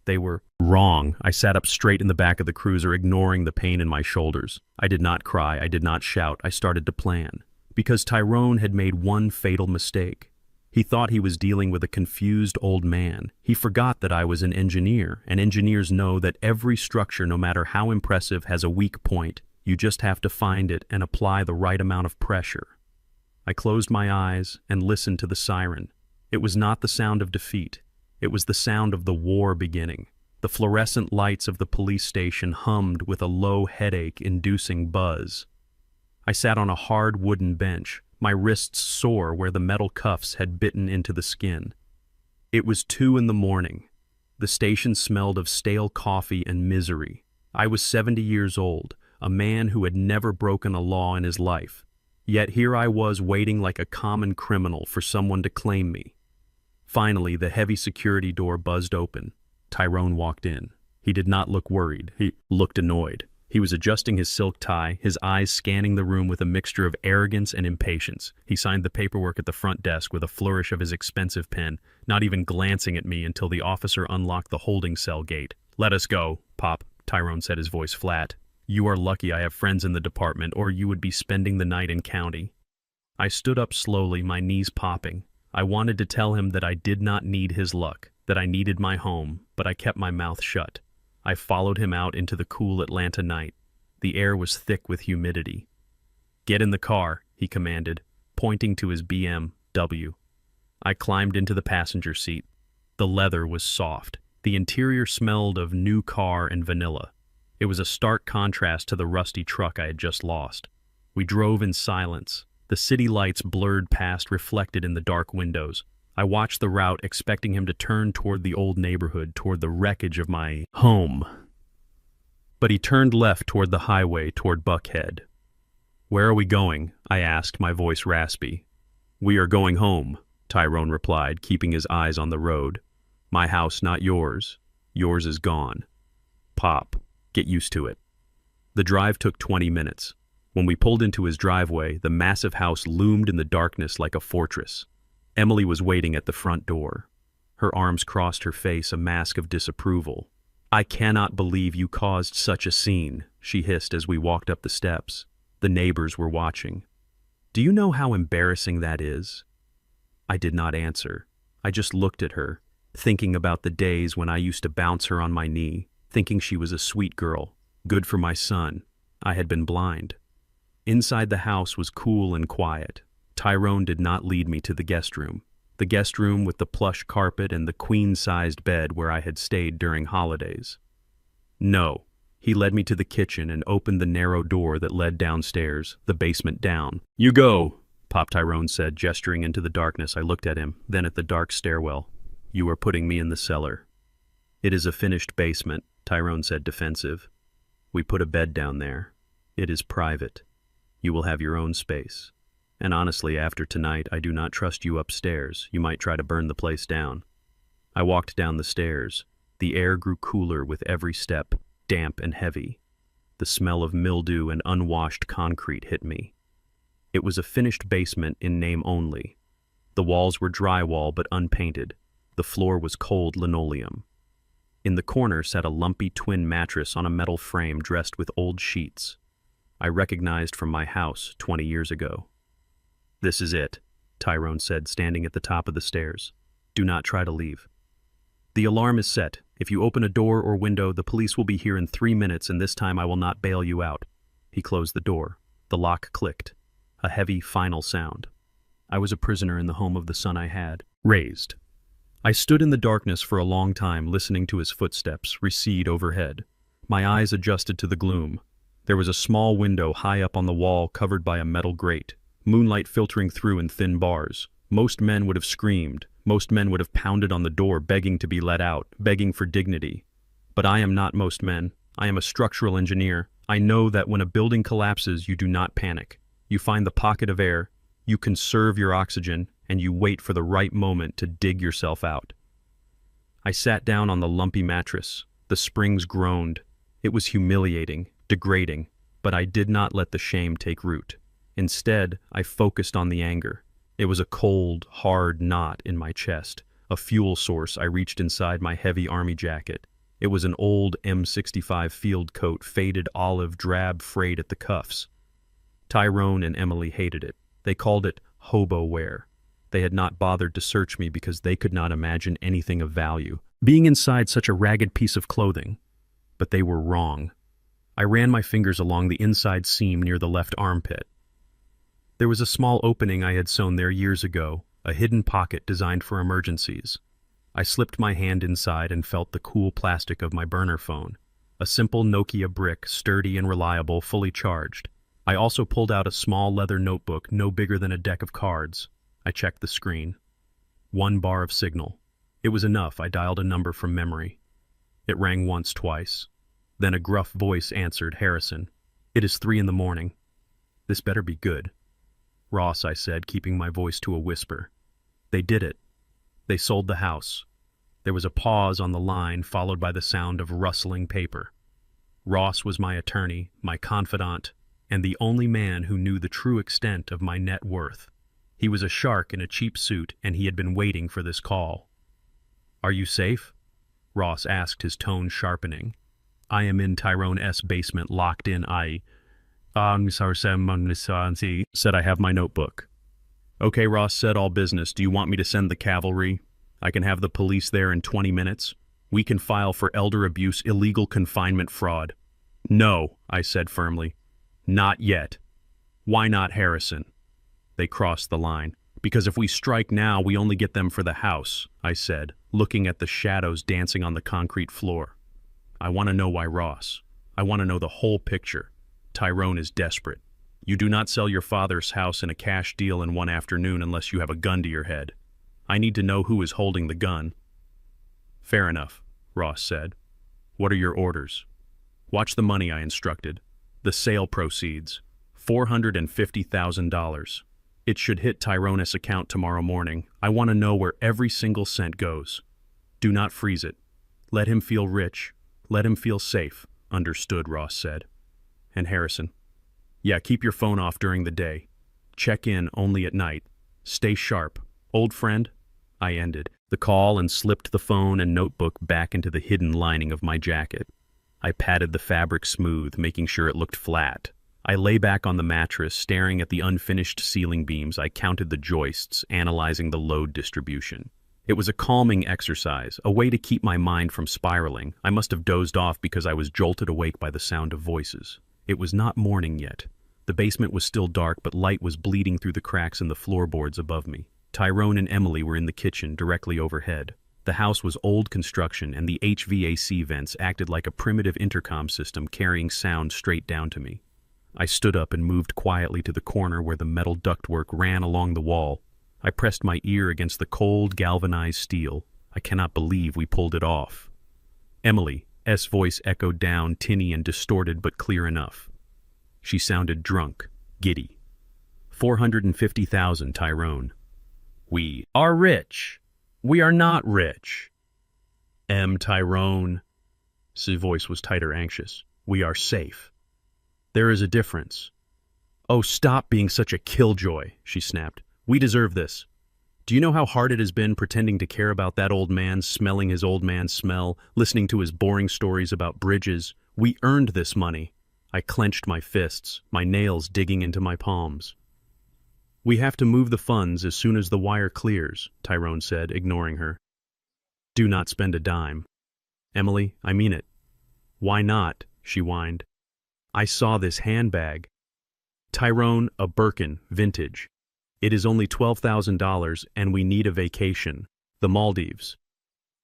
Speaker 1: They were wrong. I sat up straight in the back of the cruiser, ignoring the pain in my shoulders. I did not cry. I did not shout. I started to plan. Because Tyrone had made one fatal mistake. He thought he was dealing with a confused old man. He forgot that I was an engineer, and engineers know that every structure, no matter how impressive, has a weak point. You just have to find it and apply the right amount of pressure. I closed my eyes and listened to the siren. It was not the sound of defeat. It was the sound of the war beginning. The fluorescent lights of the police station hummed with a low headache-inducing buzz. I sat on a hard wooden bench, my wrists sore where the metal cuffs had bitten into the skin. It was 2 a.m. The station smelled of stale coffee and misery. I was 70 years old, a man who had never broken a law in his life. Yet here I was waiting like a common criminal for someone to claim me. Finally, the heavy security door buzzed open. Tyrone walked in. He did not look worried. He looked annoyed. He was adjusting his silk tie, his eyes scanning the room with a mixture of arrogance and impatience. He signed the paperwork at the front desk with a flourish of his expensive pen, not even glancing at me until the officer unlocked the holding cell gate. "Let us go, Pop," Tyrone said, his voice flat. "You are lucky I have friends in the department, or you would be spending the night in county." I stood up slowly, my knees popping. I wanted to tell him that I did not need his luck, that I needed my home, but I kept my mouth shut. I followed him out into the cool Atlanta night. The air was thick with humidity. "Get in the car," he commanded, pointing to his BMW. I climbed into the passenger seat. The leather was soft. The interior smelled of new car and vanilla. It was a stark contrast to the rusty truck I had just lost. We drove in silence. The city lights blurred past, reflected in the dark windows. I watched the route, expecting him to turn toward the old neighborhood, toward the wreckage of my home. But he turned left toward the highway, toward Buckhead. "Where are we going?" I asked, my voice raspy. "We are going home," Tyrone replied, keeping his eyes on the road. "My house, not yours. Yours is gone. Pop, get used to it." The drive took 20 minutes. When we pulled into his driveway, the massive house loomed in the darkness like a fortress. Emily was waiting at the front door. Her arms crossed her face, a mask of disapproval. "I cannot believe you caused such a scene," she hissed as we walked up the steps. The neighbors were watching. "Do you know how embarrassing that is?" I did not answer. I just looked at her, thinking about the days when I used to bounce her on my knee, thinking she was a sweet girl, good for my son. I had been blind. Inside the house was cool and quiet. Tyrone did not lead me to the guest room with the plush carpet and the queen-sized bed where I had stayed during holidays. No, he led me to the kitchen and opened the narrow door that led downstairs, the basement down. "You go," Pop Tyrone said, gesturing into the darkness. I looked at him, then at the dark stairwell. "You are putting me in the cellar." "It is a finished basement," Tyrone said, defensive. "We put a bed down there. It is private. You will have your own space. And honestly, after tonight, I do not trust you upstairs. You might try to burn the place down." I walked down the stairs. The air grew cooler with every step, damp and heavy. The smell of mildew and unwashed concrete hit me. It was a finished basement in name only. The walls were drywall but unpainted. The floor was cold linoleum. In the corner sat a lumpy twin mattress on a metal frame dressed with old sheets. I recognized from my house 20 years ago. "This is it," Tyrone said, standing at the top of the stairs. "Do not try to leave. The alarm is set. If you open a door or window, the police will be here in 3 minutes, and this time I will not bail you out." He closed the door. The lock clicked. A heavy, final sound. I was a prisoner in the home of the son I had raised. I stood in the darkness for a long time, listening to his footsteps recede overhead. My eyes adjusted to the gloom. There was a small window high up on the wall covered by a metal grate, moonlight filtering through in thin bars. Most men would have screamed. Most men would have pounded on the door, begging to be let out, begging for dignity. But I am not most men. I am a structural engineer. I know that when a building collapses, you do not panic. You find the pocket of air, you conserve your oxygen, and you wait for the right moment to dig yourself out. I sat down on the lumpy mattress. The springs groaned. It was humiliating, degrading, but I did not let the shame take root. Instead, I focused on the anger. It was a cold, hard knot in my chest, a fuel source I reached inside my heavy army jacket. It was an old M65 field coat, faded olive drab frayed at the cuffs. Tyrone and Emily hated it. They called it hobo-ware. They had not bothered to search me because they could not imagine anything of value, being inside such a ragged piece of clothing. But they were wrong. I ran my fingers along the inside seam near the left armpit. There was a small opening I had sewn there years ago, a hidden pocket designed for emergencies. I slipped my hand inside and felt the cool plastic of my burner phone. A simple Nokia brick, sturdy and reliable, fully charged. I also pulled out a small leather notebook no bigger than a deck of cards. I checked the screen. 1 bar of signal. It was enough. I dialed a number from memory. It rang once, twice. Then a gruff voice answered, "Harrison. It is 3 a.m. This better be good." "Ross," I said, keeping my voice to a whisper. "They did it. They sold the house." There was a pause on the line, followed by the sound of rustling paper. Ross was my attorney, my confidant, and the only man who knew the true extent of my net worth. He was a shark in a cheap suit, and he had been waiting for this call. "Are you safe?" Ross asked, his tone sharpening. "I am in Tyrone S. basement, locked in. Said I have my notebook. "Okay," Ross said, all business. "Do you want me to send the cavalry? I can have the police there in 20 minutes. We can file for elder abuse, illegal confinement, fraud." "No," I said firmly. "Not yet." "Why not, Harrison?" They crossed the line. "Because if we strike now, we only get them for the house," I said, looking at the shadows dancing on the concrete floor. "I want to know why, Ross. I want to know the whole picture. Tyrone is desperate. You do not sell your father's house in a cash deal in one afternoon unless you have a gun to your head. I need to know who is holding the gun." "Fair enough," Ross said. "What are your orders?" "Watch the money," I instructed. "The sale proceeds. $450,000. It should hit Tyrone's account tomorrow morning. I want to know where every single cent goes. Do not freeze it. Let him feel rich. Let him feel safe." "Understood," Ross said. "And Harrison?" "Yeah, keep your phone off during the day. Check in only at night. Stay sharp. Old friend?" I ended the call and slipped the phone and notebook back into the hidden lining of my jacket. I patted the fabric smooth, making sure it looked flat. I lay back on the mattress, staring at the unfinished ceiling beams. I counted the joists, analyzing the load distribution. It was a calming exercise, a way to keep my mind from spiraling. I must have dozed off because I was jolted awake by the sound of voices. It was not morning yet. The basement was still dark, but light was bleeding through the cracks in the floorboards above me. Tyrone and Emily were in the kitchen, directly overhead. The house was old construction, and the HVAC vents acted like a primitive intercom system carrying sound straight down to me. I stood up and moved quietly to the corner where the metal ductwork ran along the wall. I pressed my ear against the cold, galvanized steel. I cannot believe we pulled it off. Emily's voice echoed down, tinny and distorted but clear enough. She sounded drunk, giddy. 450,000, Tyrone. We are rich. We are not rich. Tyrone. His voice was tighter, anxious. We are safe. There is a difference. Oh, stop being such a killjoy, she snapped. We deserve this. Do you know how hard it has been pretending to care about that old man, smelling his old man smell, listening to his boring stories about bridges? We earned this money. I clenched my fists, my nails digging into my palms. We have to move the funds as soon as the wire clears, Tyrone said, ignoring her. Do not spend a dime. Emily, I mean it. Why not? She whined. I saw this handbag. Tyrone, a Birkin, vintage. It is only $12,000 and we need a vacation. The Maldives.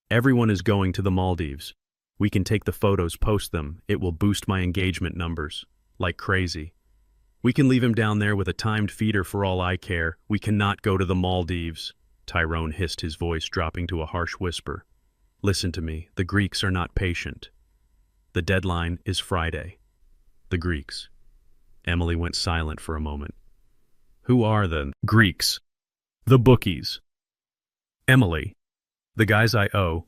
Speaker 1: Everyone is going to the Maldives. We can take the photos, post them. It will boost my engagement numbers. Like crazy. We can leave him down there with a timed feeder for all I care. We cannot go to the Maldives. Tyrone hissed, his voice dropping to a harsh whisper. Listen to me. The Greeks are not patient. The deadline is Friday. The Greeks. Emily went silent for a moment. Who are the Greeks? The bookies. Emily. The guys I owe.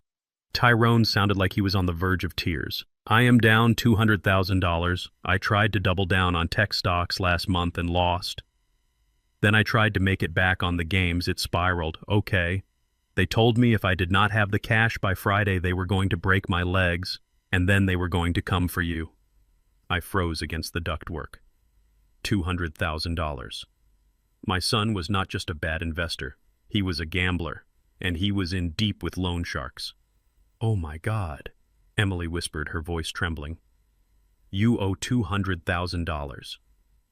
Speaker 1: Tyrone sounded like he was on the verge of tears. I am down $200,000. I tried to double down on tech stocks last month and lost. Then I tried to make it back on the games. It spiraled. Okay. They told me if I did not have the cash by Friday, they were going to break my legs, and then they were going to come for you. I froze against the ductwork. $200,000. My son was not just a bad investor. He was a gambler, and he was in deep with loan sharks. "Oh my God," Emily whispered, her voice trembling. "You owe $200,000.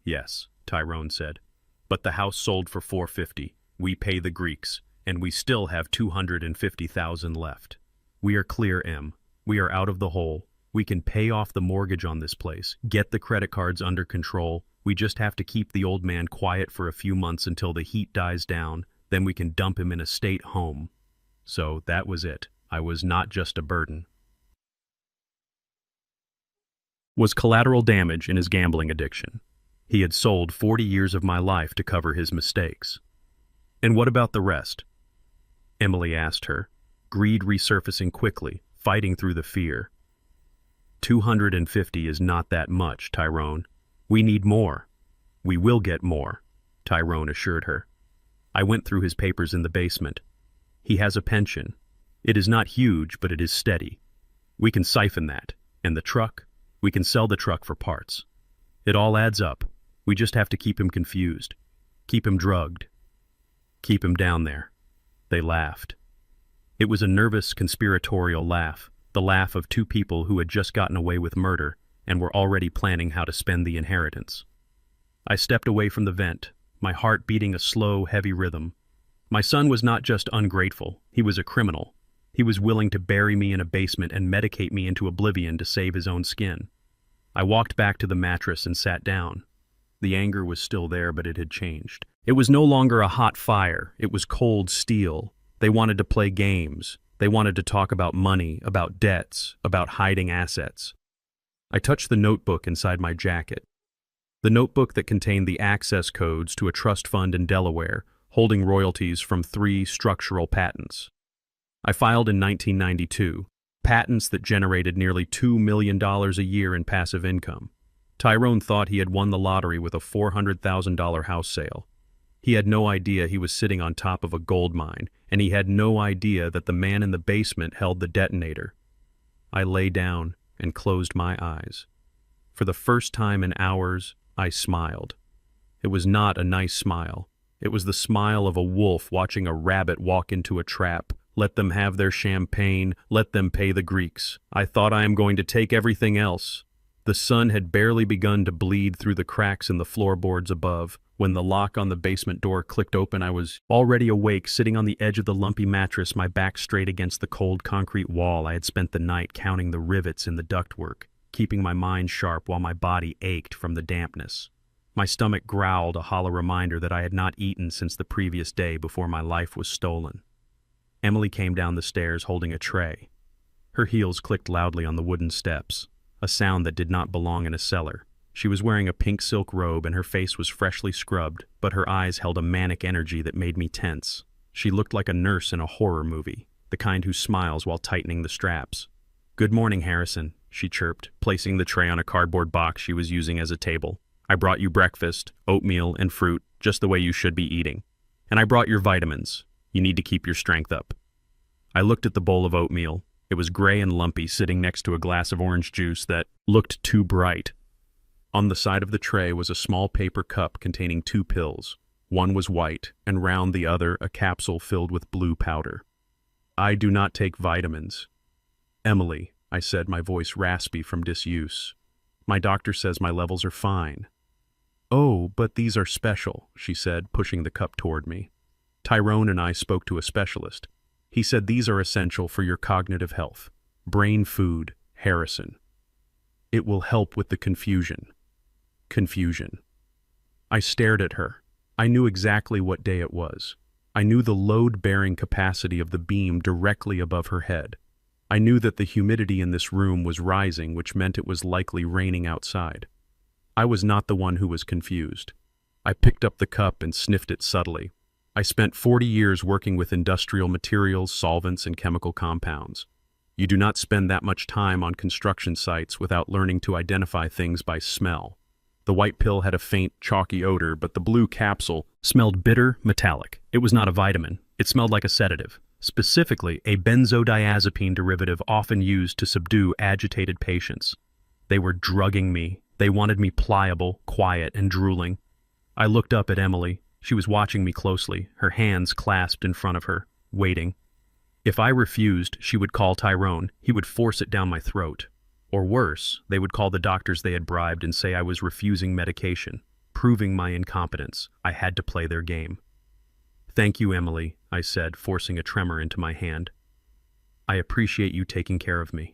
Speaker 1: "Yes," Tyrone said. "But the house sold for $450. We pay the Greeks, and we still have $250,000 left. We are clear, Em. We are out of the hole. We can pay off the mortgage on this place, get the credit cards under control. We just have to keep the old man quiet for a few months until the heat dies down. Then we can dump him in a state home." So that was it. I was not just a burden. Was collateral damage in his gambling addiction. He had sold 40 years of my life to cover his mistakes. "And what about the rest?" Emily asked her, greed resurfacing quickly, fighting through the fear. 250 is not that much, Tyrone. We need more. We will get more, Tyrone assured her. I went through his papers in the basement. He has a pension. It is not huge, but it is steady. We can siphon that. And the truck? We can sell the truck for parts. It all adds up. We just have to keep him confused. Keep him drugged. Keep him down there. They laughed. It was a nervous, conspiratorial laugh, the laugh of two people who had just gotten away with murder and were already planning how to spend the inheritance. I stepped away from the vent, my heart beating a slow, heavy rhythm. My son was not just ungrateful, he was a criminal. He was willing to bury me in a basement and medicate me into oblivion to save his own skin. I walked back to the mattress and sat down. The anger was still there, but it had changed. It was no longer a hot fire, it was cold steel. They wanted to play games. They wanted to talk about money, about debts, about hiding assets. I touched the notebook inside my jacket. The notebook that contained the access codes to a trust fund in Delaware, holding royalties from 3 structural patents. I filed in 1992, patents that generated nearly $2 million a year in passive income. Tyrone thought he had won the lottery with a $400,000 house sale. He had no idea he was sitting on top of a gold mine, and he had no idea that the man in the basement held the detonator. I lay down and closed my eyes. For the first time in hours, I smiled. It was not a nice smile. It was the smile of a wolf watching a rabbit walk into a trap. Let them have their champagne, let them pay the Greeks. I thought I am going to take everything else. The sun had barely begun to bleed through the cracks in the floorboards above. When the lock on the basement door clicked open, I was already awake, sitting on the edge of the lumpy mattress, my back straight against the cold concrete wall. I had spent the night counting the rivets in the ductwork, keeping my mind sharp while my body ached from the dampness. My stomach growled, a hollow reminder that I had not eaten since the previous day before my life was stolen. Emily came down the stairs holding a tray. Her heels clicked loudly on the wooden steps, a sound that did not belong in a cellar. She was wearing a pink silk robe and her face was freshly scrubbed, but her eyes held a manic energy that made me tense. She looked like a nurse in a horror movie, the kind who smiles while tightening the straps. "Good morning, Harrison," she chirped, placing the tray on a cardboard box she was using as a table. "I brought you breakfast, oatmeal, and fruit, just the way you should be eating. And I brought your vitamins. You need to keep your strength up." I looked at the bowl of oatmeal. It was gray and lumpy, sitting next to a glass of orange juice that looked too bright. On the side of the tray was a small paper cup containing 2 pills. One was white, and round the other a capsule filled with blue powder. "I do not take vitamins." "Emily," I said, my voice raspy from disuse. "My doctor says my levels are fine." "Oh, but these are special," she said, pushing the cup toward me. "Tyrone and I spoke to a specialist. He said these are essential for your cognitive health. Brain food, Harrison. It will help with the confusion." Confusion. I stared at her. I knew exactly what day it was. I knew the load-bearing capacity of the beam directly above her head. I knew that the humidity in this room was rising, which meant it was likely raining outside. I was not the one who was confused. I picked up the cup and sniffed it subtly. I spent 40 years working with industrial materials, solvents, and chemical compounds. You do not spend that much time on construction sites without learning to identify things by smell. The white pill had a faint, chalky odor, but the blue capsule smelled bitter, metallic. It was not a vitamin. It smelled like a sedative, specifically a benzodiazepine derivative often used to subdue agitated patients. They were drugging me. They wanted me pliable, quiet, and drooling. I looked up at Emily. She was watching me closely, her hands clasped in front of her, waiting. If I refused, she would call Tyrone. He would force it down my throat. Or worse, they would call the doctors they had bribed and say I was refusing medication, proving my incompetence. I had to play their game. "Thank you, Emily," I said, forcing a tremor into my hand. "I appreciate you taking care of me."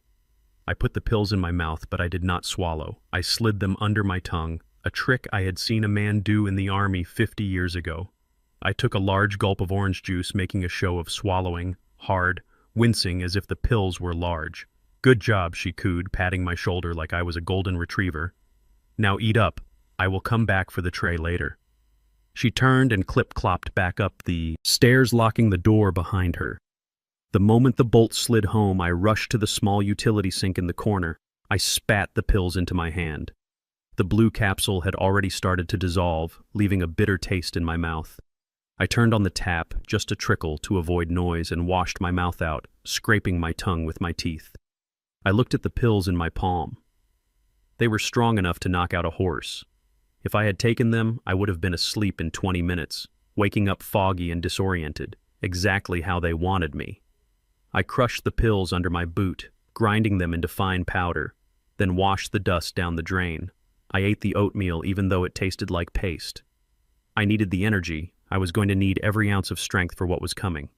Speaker 1: I put the pills in my mouth, but I did not swallow. I slid them under my tongue, a trick I had seen a man do in the army 50 years ago. I took a large gulp of orange juice, making a show of swallowing, hard, wincing as if the pills were large. "Good job," she cooed, patting my shoulder like I was a golden retriever. "Now eat up. I will come back for the tray later." She turned and clip-clopped back up the stairs, locking the door behind her. The moment the bolt slid home, I rushed to the small utility sink in the corner. I spat the pills into my hand. The blue capsule had already started to dissolve, leaving a bitter taste in my mouth. I turned on the tap, just a trickle to avoid noise, and washed my mouth out, scraping my tongue with my teeth. I looked at the pills in my palm. They were strong enough to knock out a horse. If I had taken them, I would have been asleep in 20 minutes, waking up foggy and disoriented, exactly how they wanted me. I crushed the pills under my boot, grinding them into fine powder, then washed the dust down the drain. I ate the oatmeal even though it tasted like paste. I needed the energy. I was going to need every ounce of strength for what was coming.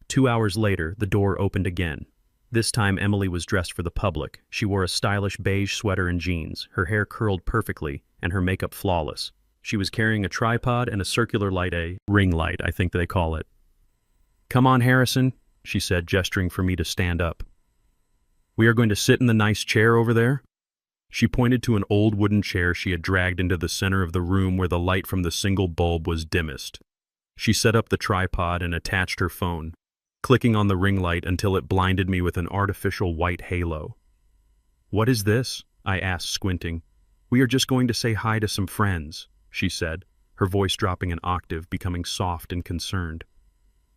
Speaker 1: 2 hours later, the door opened again. This time Emily was dressed for the public. She wore a stylish beige sweater and jeans, her hair curled perfectly, and her makeup flawless. She was carrying a tripod and a circular light, a ring light, I think they call it. "Come on, Harrison," she said, gesturing for me to stand up. "We are going to sit in the nice chair over there." She pointed to an old wooden chair she had dragged into the center of the room where the light from the single bulb was dimmest. She set up the tripod and attached her phone, clicking on the ring light until it blinded me with an artificial white halo. "What is this?" I asked, squinting. "We are just going to say hi to some friends," she said, her voice dropping an octave, becoming soft and concerned.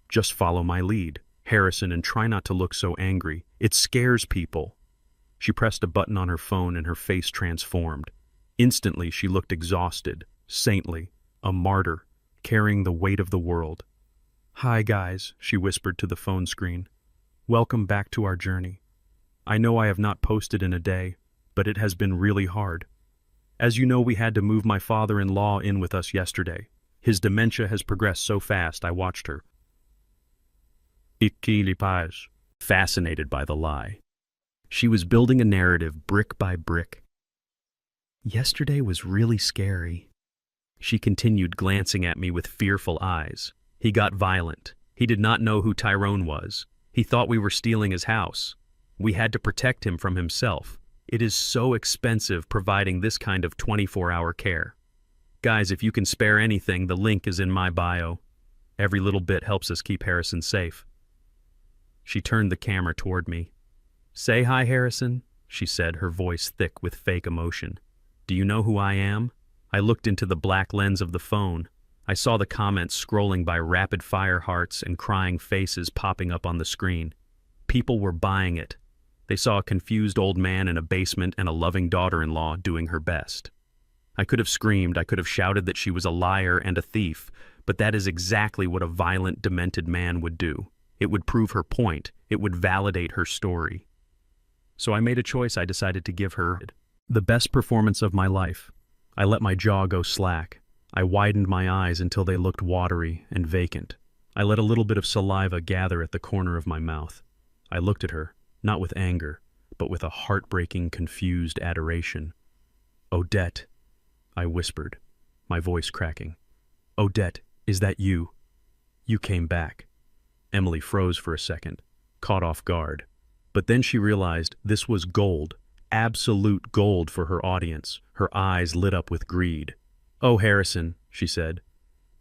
Speaker 1: "Just follow my lead, Harrison, and try not to look so angry. It scares people." She pressed a button on her phone and her face transformed. Instantly, she looked exhausted, saintly, a martyr, carrying the weight of the world. "Hi, guys," she whispered to the phone screen. "Welcome back to our journey. I know I have not posted in a day, but it has been really hard. As you know, we had to move my father-in-law in with us yesterday. His dementia has progressed so fast, I watched her. Fascinated by the lie. She was building a narrative brick by brick. Yesterday was really scary. She continued, glancing at me with fearful eyes. He got violent. He did not know who Tyrone was. He thought we were stealing his house. We had to protect him from himself. It is so expensive providing this kind of 24-hour care. Guys, if you can spare anything, the link is in my bio. Every little bit helps us keep Harrison safe." She turned the camera toward me. "Say hi, Harrison," she said, her voice thick with fake emotion. "Do you know who I am?" I looked into the black lens of the phone. I saw the comments scrolling by, rapid-fire hearts and crying faces popping up on the screen. People were buying it. They saw a confused old man in a basement and a loving daughter-in-law doing her best. I could have screamed, I could have shouted that she was a liar and a thief, but that is exactly what a violent, demented man would do. It would prove her point. It would validate her story. So I made a choice. I decided to give her the best performance of my life. I let my jaw go slack. I widened my eyes until they looked watery and vacant. I let a little bit of saliva gather at the corner of my mouth. I looked at her, not with anger, but with a heartbreaking, confused adoration. "Odette," I whispered, my voice cracking. "Odette, is that you? You came back." Emily froze for a second, caught off guard. But then she realized this was gold, absolute gold for her audience. Her eyes lit up with greed. "Oh, Harrison," she said,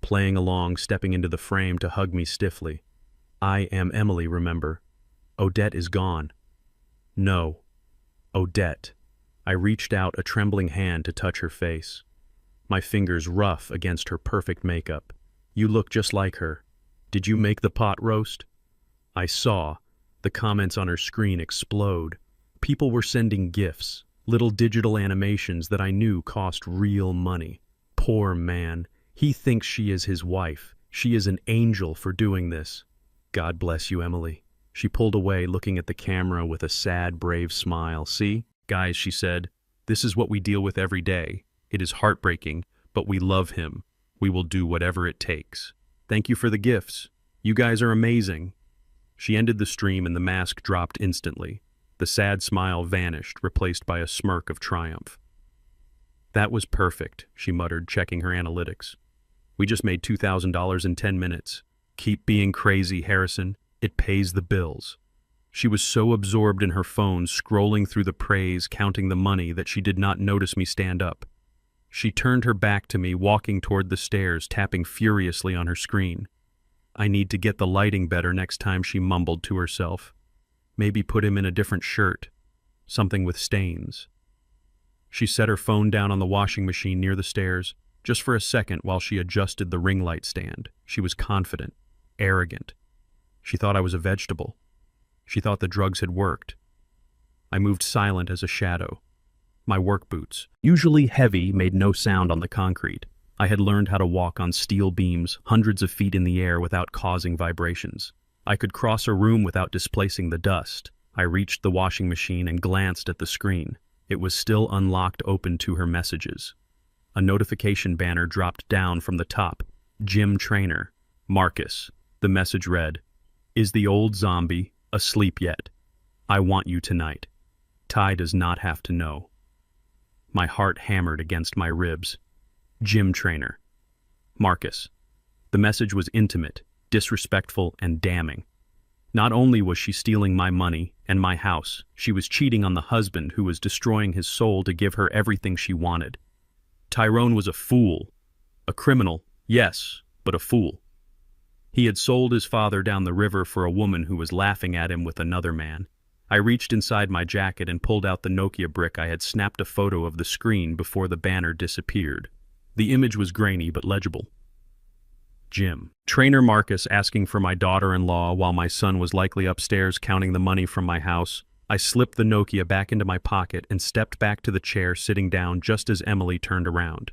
Speaker 1: playing along, stepping into the frame to hug me stiffly. "I am Emily, remember? Odette is gone." "No. Odette." I reached out a trembling hand to touch her face, my fingers rough against her perfect makeup. "You look just like her. Did you make the pot roast?" I saw the comments on her screen explode. People were sending gifs, little digital animations that I knew cost real money. Poor man. He thinks she is his wife. She is an angel for doing this. God bless you, Emily. She pulled away, looking at the camera with a sad, brave smile. See, guys, she said, this is what we deal with every day. It is heartbreaking, but we love him. We will do whatever it takes. Thank you for the gifts. You guys are amazing. She ended the stream and the mask dropped instantly. The sad smile vanished, replaced by a smirk of triumph. That was perfect, she muttered, checking her analytics. We just made $2,000 in 10 minutes. Keep being crazy, Harrison. It pays the bills. She was so absorbed in her phone, scrolling through the praise, counting the money, that she did not notice me stand up. She turned her back to me, walking toward the stairs, tapping furiously on her screen. I need to get the lighting better next time, she mumbled to herself. Maybe put him in a different shirt. Something with stains. She set her phone down on the washing machine near the stairs, just for a second while she adjusted the ring light stand. She was confident, arrogant. She thought I was a vegetable. She thought the drugs had worked. I moved silent as a shadow. My work boots, usually heavy, made no sound on the concrete. I had learned how to walk on steel beams, hundreds of feet in the air without causing vibrations. I could cross a room without displacing the dust. I reached the washing machine and glanced at the screen. It was still unlocked, open to her messages. A notification banner dropped down from the top. Gym trainer. Marcus. The message read, "Is the old zombie asleep yet? I want you tonight. Ty does not have to know." My heart hammered against my ribs. Gym trainer. Marcus. The message was intimate, disrespectful, and damning. Not only was she stealing my money and my house, she was cheating on the husband who was destroying his soul to give her everything she wanted. Tyrone was a fool. A criminal, yes, but a fool. He had sold his father down the river for a woman who was laughing at him with another man. I reached inside my jacket and pulled out the Nokia brick. I had snapped a photo of the screen before the banner disappeared. The image was grainy but legible. Jim. Trainer Marcus asking for my daughter-in-law while my son was likely upstairs counting the money from my house. I slipped the Nokia back into my pocket and stepped back to the chair, sitting down just as Emily turned around.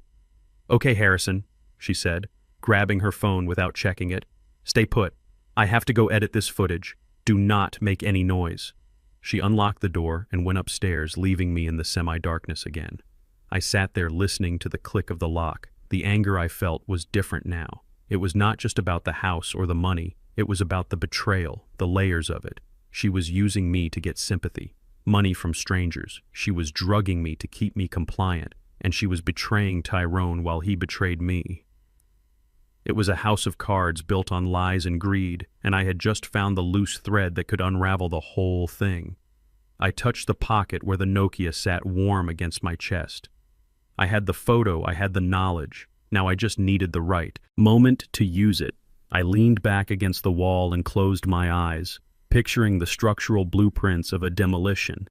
Speaker 1: "Okay, Harrison," she said, grabbing her phone without checking it. "Stay put. I have to go edit this footage. Do not make any noise." She unlocked the door and went upstairs, leaving me in the semi-darkness again. I sat there listening to the click of the lock. The anger I felt was different now. It was not just about the house or the money. It was about the betrayal, the layers of it. She was using me to get sympathy, money from strangers. She was drugging me to keep me compliant, and she was betraying Tyrone while he betrayed me. It was a house of cards built on lies and greed, and I had just found the loose thread that could unravel the whole thing. I touched the pocket where the Nokia sat warm against my chest. I had the photo, I had the knowledge. Now I just needed the right moment to use it. I leaned back against the wall and closed my eyes, picturing the structural blueprints of a demolition.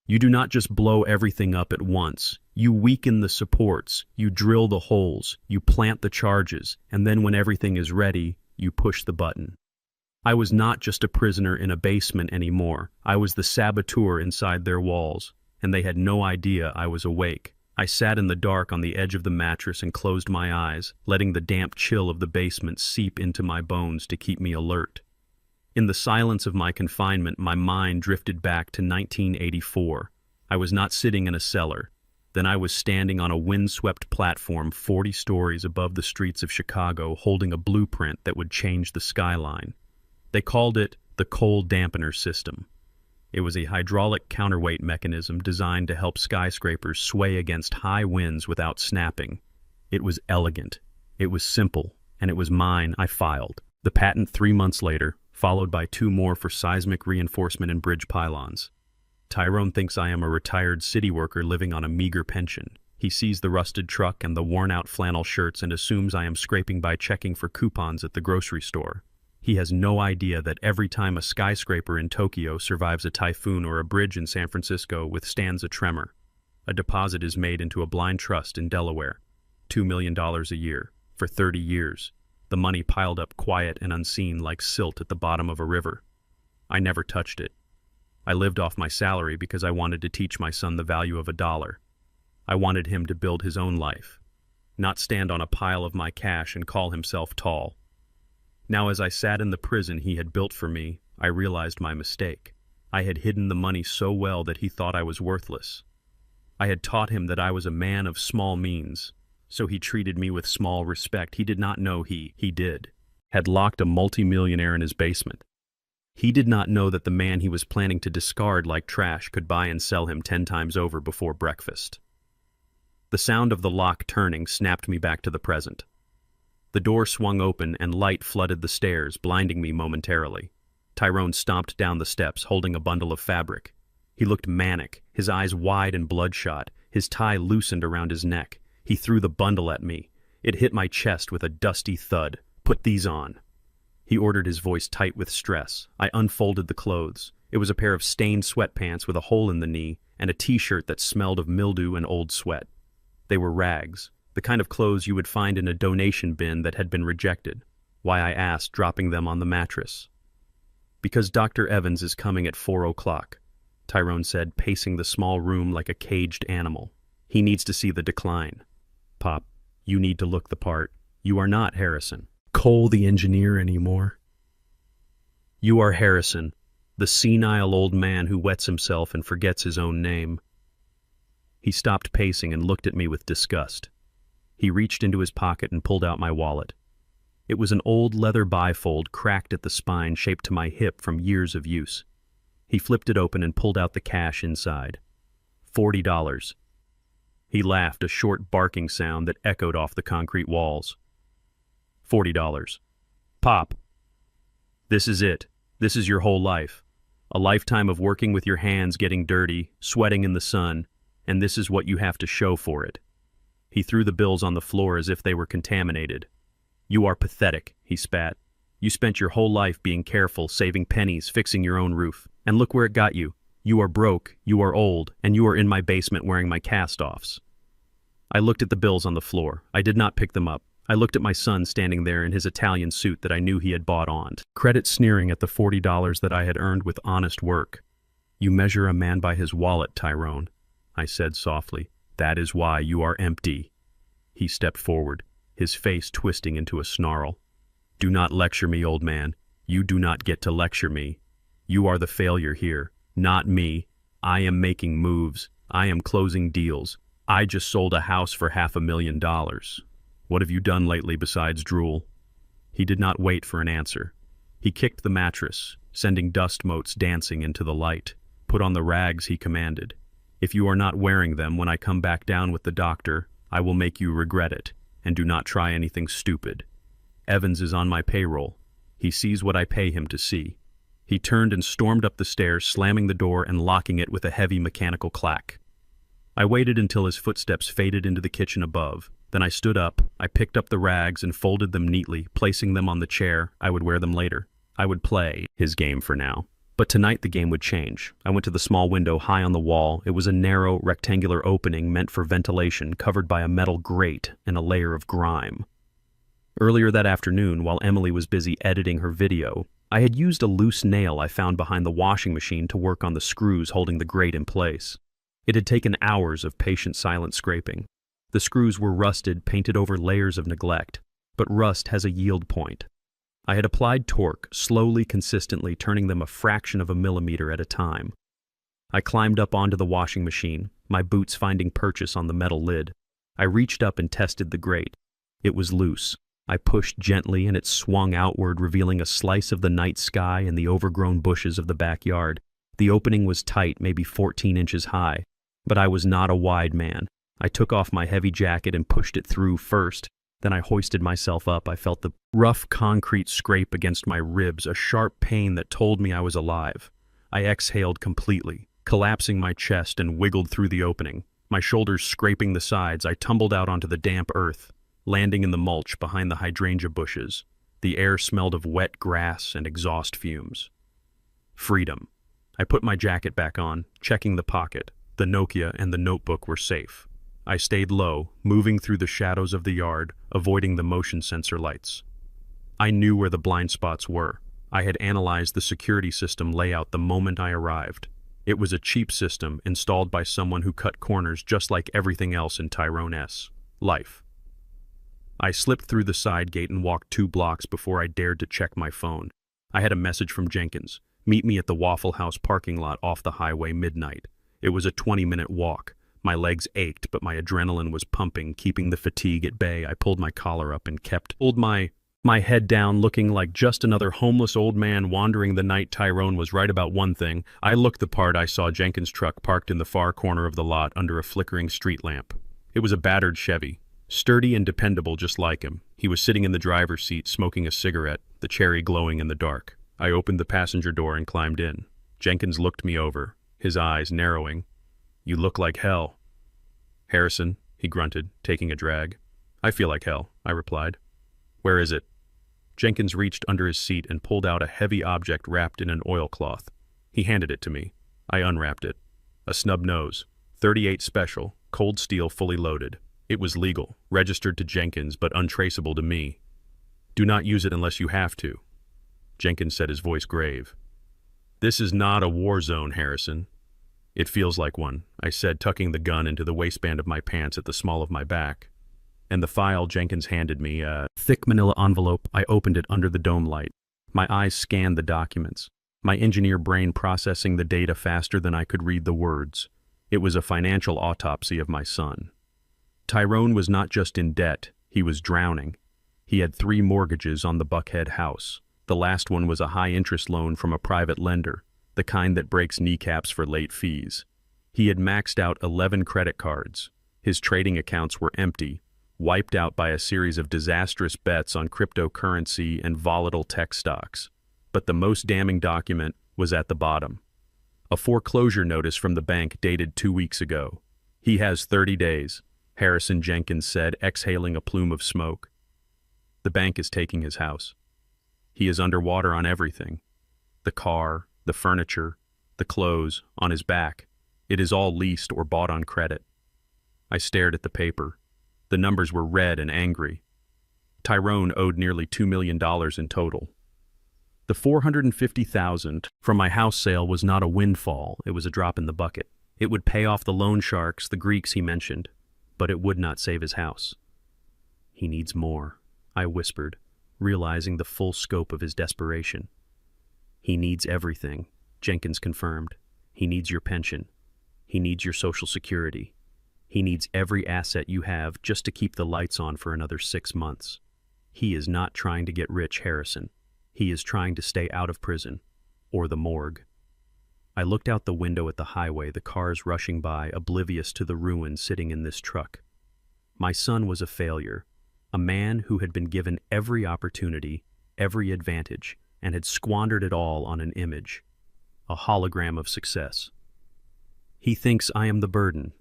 Speaker 1: You do not just blow everything up at once. You weaken the supports, you drill the holes, you plant the charges, and then when everything is ready, you push the button. I was not just a prisoner in a basement anymore. I was the saboteur inside their walls, and they had no idea I was awake. I sat in the dark on the edge of the mattress and closed my eyes, letting the damp chill of the basement seep into my bones to keep me alert. In the silence of my confinement, my mind drifted back to 1984. I was not sitting in a cellar. Then I was standing on a windswept platform 40 stories above the streets of Chicago, holding a blueprint that would change the skyline. They called it the coal dampener system. It was a hydraulic counterweight mechanism designed to help skyscrapers sway against high winds without snapping. It was elegant, it was simple, and it was mine. I filed the patent 3 months later, followed by 2 more for seismic reinforcement and bridge pylons. Tyrone thinks I am a retired city worker living on a meager pension. He sees the rusted truck and the worn-out flannel shirts and assumes I am scraping by checking for coupons at the grocery store. He has no idea that every time a skyscraper in Tokyo survives a typhoon or a bridge in San Francisco withstands a tremor, a deposit is made into a blind trust in Delaware, $2 million a year, for 30 years. The money piled up quiet and unseen like silt at the bottom of a river. I never touched it. I lived off my salary because I wanted to teach my son the value of $1. I wanted him to build his own life. not stand on a pile of my cash and call himself tall. Now, as I sat in the prison he had built for me, I realized my mistake. I had hidden the money so well that he thought I was worthless. I had taught him that I was a man of small means, so he treated me with small respect. He did not know he had locked a multimillionaire in his basement. He did not know that the man he was planning to discard like trash could buy and sell him 10 times over before breakfast. The sound of the lock turning snapped me back to the present. The door swung open and light flooded the stairs, blinding me momentarily. Tyrone stomped down the steps, holding a bundle of fabric. He looked manic, his eyes wide and bloodshot, his tie loosened around his neck. He threw the bundle at me. It hit my chest with a dusty thud. "Put these on," he ordered, his voice tight with stress. I unfolded the clothes. It was a pair of stained sweatpants with a hole in the knee and a t-shirt that smelled of mildew and old sweat. They were rags, the kind of clothes you would find in a donation bin that had been rejected. Why, I asked, dropping them on the mattress. "Because Dr. Evans is coming at 4 o'clock, Tyrone said, pacing the small room like a caged animal. "He needs to see the decline. Pop, you need to look the part. You are not Harrison, Cole the engineer, anymore. You are Harrison, the senile old man who wets himself and forgets his own name." He stopped pacing and looked at me with disgust. He reached into his pocket and pulled out my wallet. It was an old leather bifold cracked at the spine, shaped to my hip from years of use. He flipped it open and pulled out the cash inside. $40. He laughed, a short barking sound that echoed off the concrete walls. $40. Pop. This is it. This is your whole life. A lifetime of working with your hands getting dirty, sweating in the sun, and this is what you have to show for it. He threw the bills on the floor as if they were contaminated. "You are pathetic," he spat. "You spent your whole life being careful, saving pennies, fixing your own roof. And look where it got you. You are broke, you are old, and you are in my basement wearing my cast-offs." I looked at the bills on the floor. I did not pick them up. I looked at my son standing there in his Italian suit that I knew he had bought on. Credit sneering at the $40 that I had earned with honest work. "You measure a man by his wallet, Tyrone," I said softly. "That is why you are empty." He stepped forward, his face twisting into a snarl. "Do not lecture me, old man. You do not get to lecture me. You are the failure here, not me. I am making moves. I am closing deals. I just sold a house for $500,000. What have you done lately besides drool?" He did not wait for an answer. He kicked the mattress, sending dust motes dancing into the light. "Put on the rags," he commanded. "If you are not wearing them when I come back down with the doctor, I will make you regret it, and do not try anything stupid. Evans is on my payroll. He sees what I pay him to see." He turned and stormed up the stairs, slamming the door and locking it with a heavy mechanical clack. I waited until his footsteps faded into the kitchen above. Then I stood up, I picked up the rags and folded them neatly, placing them on the chair. I would wear them later. I would play his game for now. But tonight the game would change. I went to the small window high on the wall. It was a narrow, rectangular opening meant for ventilation, covered by a metal grate and a layer of grime. Earlier that afternoon, while Emily was busy editing her video, I had used a loose nail I found behind the washing machine to work on the screws holding the grate in place. It had taken hours of patient, silent scraping. The screws were rusted, painted over layers of neglect, but rust has a yield point. I had applied torque, slowly, consistently, turning them a fraction of a millimeter at a time. I climbed up onto the washing machine, my boots finding purchase on the metal lid. I reached up and tested the grate. It was loose. I pushed gently and it swung outward, revealing a slice of the night sky and the overgrown bushes of the backyard. The opening was tight, maybe 14 inches high, but I was not a wide man. I took off my heavy jacket and pushed it through first. Then I hoisted myself up. I felt the rough concrete scrape against my ribs, a sharp pain that told me I was alive. I exhaled completely, collapsing my chest and wiggled through the opening. My shoulders scraping the sides, I tumbled out onto the damp earth, landing in the mulch behind the hydrangea bushes. The air smelled of wet grass and exhaust fumes. Freedom. I put my jacket back on, checking the pocket. The Nokia and the notebook were safe. I stayed low, moving through the shadows of the yard, avoiding the motion sensor lights. I knew where the blind spots were. I had analyzed the security system layout the moment I arrived. It was a cheap system installed by someone who cut corners just like everything else in Tyrone's life. I slipped through the side gate and walked 2 blocks before I dared to check my phone. I had a message from Jenkins. Meet me at the Waffle House parking lot off the highway midnight. It was a 20-minute walk. My legs ached, but my adrenaline was pumping, keeping the fatigue at bay. I pulled my collar up and pulled my head down, looking like just another homeless old man wandering the night. Tyrone was right about one thing. I looked the part. I saw Jenkins' truck parked in the far corner of the lot under a flickering street lamp. It was a battered Chevy, sturdy and dependable just like him. He was sitting in the driver's seat, smoking a cigarette, the cherry glowing in the dark. I opened the passenger door and climbed in. Jenkins looked me over, his eyes narrowing. "You look like hell." "Harrison," he grunted, taking a drag. "I feel like hell," I replied. "Where is it?" Jenkins reached under his seat and pulled out a heavy object wrapped in an oilcloth. He handed it to me. I unwrapped it. A snub nose, .38 special, cold steel fully loaded. It was legal, registered to Jenkins, but untraceable to me. "Do not use it unless you have to." Jenkins said, his voice grave. "This is not a war zone, Harrison." "It feels like one," I said, tucking the gun into the waistband of my pants at the small of my back. And the file Jenkins handed me, a thick manila envelope. I opened it under the dome light. My eyes scanned the documents, my engineer brain processing the data faster than I could read the words. It was a financial autopsy of my son. Tyrone was not just in debt, he was drowning. He had 3 mortgages on the Buckhead house. The last one was a high-interest loan from a private lender, the kind that breaks kneecaps for late fees. He had maxed out 11 credit cards. His trading accounts were empty, wiped out by a series of disastrous bets on cryptocurrency and volatile tech stocks. But the most damning document was at the bottom. A foreclosure notice from the bank dated 2 weeks ago. "He has 30 days, Harrison Jenkins said, exhaling a plume of smoke. "The bank is taking his house. He is underwater on everything. The car, the furniture, the clothes, on his back. It is all leased or bought on credit." I stared at the paper. The numbers were red and angry. Tyrone owed nearly $2 million in total. The $450,000 from my house sale was not a windfall, it was a drop in the bucket. It would pay off the loan sharks, the Greeks he mentioned, but it would not save his house. "He needs more," I whispered, realizing the full scope of his desperation. "He needs everything," Jenkins confirmed. "He needs your pension. He needs your Social Security. He needs every asset you have just to keep the lights on for another 6 months. He is not trying to get rich, Harrison. He is trying to stay out of prison, or the morgue." I looked out the window at the highway, the cars rushing by, oblivious to the ruin sitting in this truck. My son was a failure, a man who had been given every opportunity, every advantage, and had squandered it all on an image, a hologram of success. "He thinks I am the burden,"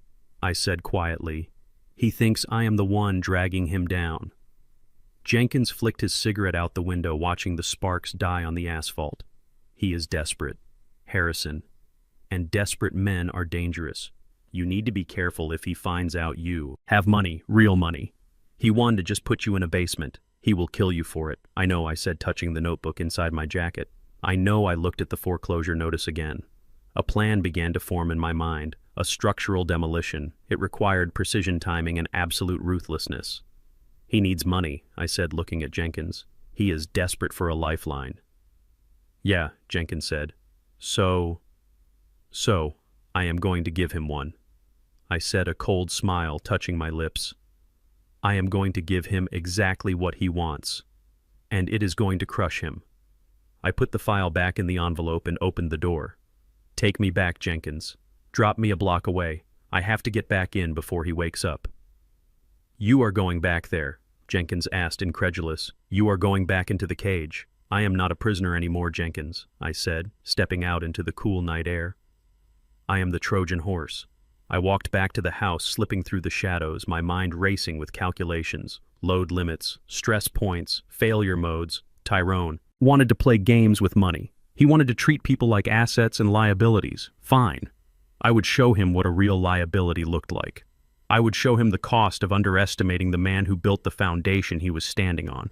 Speaker 1: I said quietly. "He thinks I am the one dragging him down." Jenkins flicked his cigarette out the window, watching the sparks die on the asphalt. "He is desperate, Harrison, and desperate men are dangerous. You need to be careful if he finds out you have money, real money. He wanted to just put you in a basement. He will kill you for it." "I know," I said, touching the notebook inside my jacket. "I know." I looked at the foreclosure notice again. A plan began to form in my mind, a structural demolition. It required precision timing and absolute ruthlessness. "He needs money," I said, looking at Jenkins. "He is desperate for a lifeline." "Yeah," Jenkins said. So, I am going to give him one." I said, a cold smile touching my lips. "I am going to give him exactly what he wants, and it is going to crush him." I put the file back in the envelope and opened the door. "Take me back, Jenkins. Drop me a block away. I have to get back in before he wakes up." "You are going back there?" Jenkins asked, incredulous. "You are going back into the cage?" "I am not a prisoner anymore, Jenkins," I said, stepping out into the cool night air. "I am the Trojan horse." I walked back to the house, slipping through the shadows, my mind racing with calculations, load limits, stress points, failure modes. Tyrone wanted to play games with money. He wanted to treat people like assets and liabilities. Fine. I would show him what a real liability looked like. I would show him the cost of underestimating the man who built the foundation he was standing on.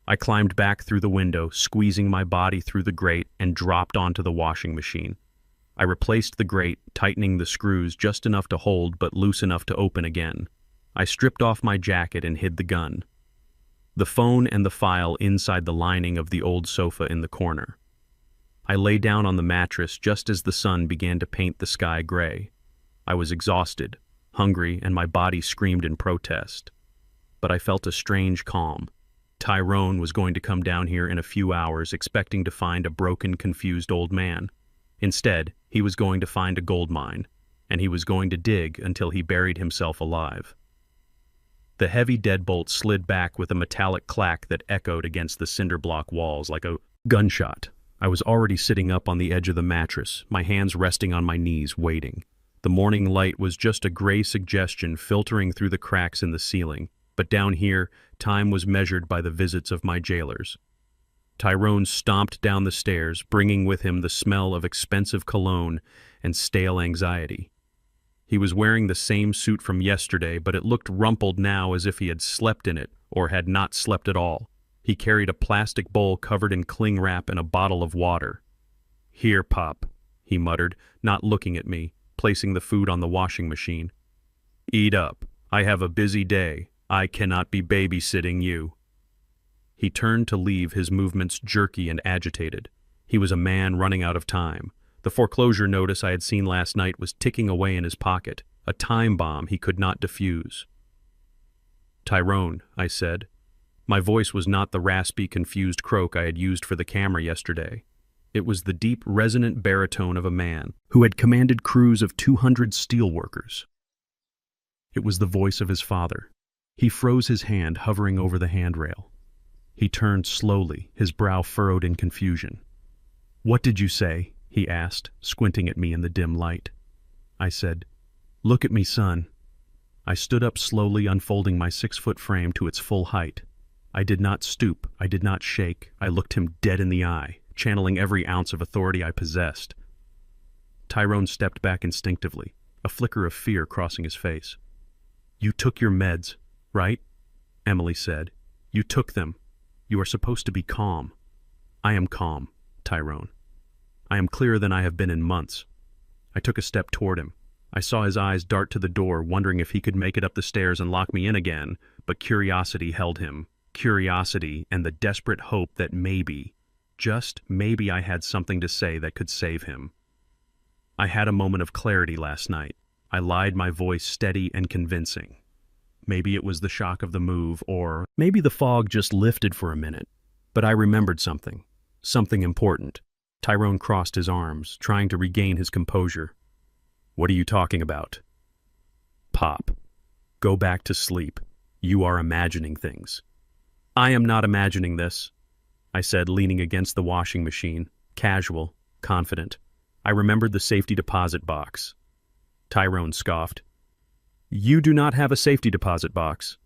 Speaker 1: I climbed back through the window, squeezing my body through the grate, and dropped onto the washing machine. I replaced the grate, tightening the screws just enough to hold but loose enough to open again. I stripped off my jacket and hid the gun. the phone and the file inside the lining of the old sofa in the corner. I lay down on the mattress just as the sun began to paint the sky gray. I was exhausted, hungry, and my body screamed in protest. But I felt a strange calm. Tyrone was going to come down here in a few hours expecting to find a broken, confused old man. Instead, he was going to find a gold mine, and he was going to dig until he buried himself alive. The heavy deadbolt slid back with a metallic clack that echoed against the cinder block walls like a gunshot. I was already sitting up on the edge of the mattress, my hands resting on my knees, waiting. The morning light was just a gray suggestion filtering through the cracks in the ceiling, but down here, time was measured by the visits of my jailers. Tyrone stomped down the stairs, bringing with him the smell of expensive cologne and stale anxiety. He was wearing the same suit from yesterday, but it looked rumpled now as if he had slept in it, or had not slept at all. He carried a plastic bowl covered in cling wrap and a bottle of water. "Here, Pop," he muttered, not looking at me, placing the food on the washing machine. "Eat up. I have a busy day. I cannot be babysitting you." He turned to leave, his movements jerky and agitated. He was a man running out of time. The foreclosure notice I had seen last night was ticking away in his pocket, a time bomb he could not defuse. "Tyrone," I said. My voice was not the raspy, confused croak I had used for the camera yesterday. It was the deep, resonant baritone of a man who had commanded crews of 200 steelworkers. It was the voice of his father. He froze his hand, hovering over the handrail. He turned slowly, his brow furrowed in confusion. "What did you say?" he asked, squinting at me in the dim light. I said, "Look at me, son." I stood up slowly, unfolding my 6-foot frame to its full height. I did not stoop, I did not shake, I looked him dead in the eye, channeling every ounce of authority I possessed. Tyrone stepped back instinctively, a flicker of fear crossing his face. "You took your meds, right?" Emily said. "You took them. You are supposed to be calm." "I am calm, Tyrone. I am clearer than I have been in months." I took a step toward him. I saw his eyes dart to the door, wondering if he could make it up the stairs and lock me in again, but curiosity held him. Curiosity and the desperate hope that maybe, just maybe, I had something to say that could save him. I had a moment of clarity last night. I lied, my voice steady and convincing. Maybe it was the shock of the move, or maybe the fog just lifted for a minute. But I remembered something. Something important. Tyrone crossed his arms, trying to regain his composure. "What are you talking about?" "Pop, go back to sleep. You are imagining things." "I am not imagining this," I said, leaning against the washing machine, casual, confident. I remembered the safety deposit box. Tyrone scoffed. "You do not have a safety deposit box."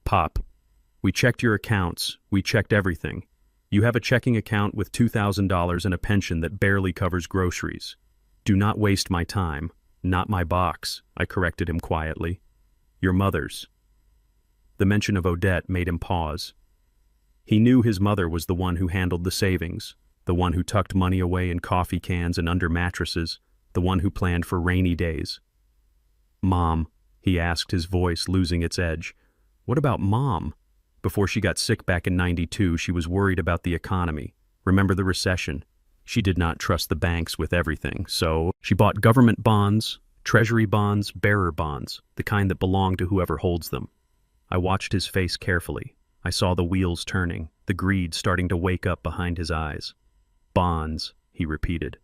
Speaker 1: "Pop, we checked your accounts. We checked everything. You have a checking account with $2,000 and a pension that barely covers groceries. Do not waste my time. Not my box," I corrected him quietly. "Your mother's." The mention of Odette made him pause. He knew his mother was the one who handled the savings, the one who tucked money away in coffee cans and under mattresses, the one who planned for rainy days. "Mom," he asked, his voice losing its edge. "What about Mom? Before she got sick back in '92, she was worried about the economy. Remember the recession? She did not trust the banks with everything, so she bought government bonds, treasury bonds, bearer bonds, the kind that belong to whoever holds them." I watched his face carefully. I saw the wheels turning, the greed starting to wake up behind his eyes. "Bonds," he repeated.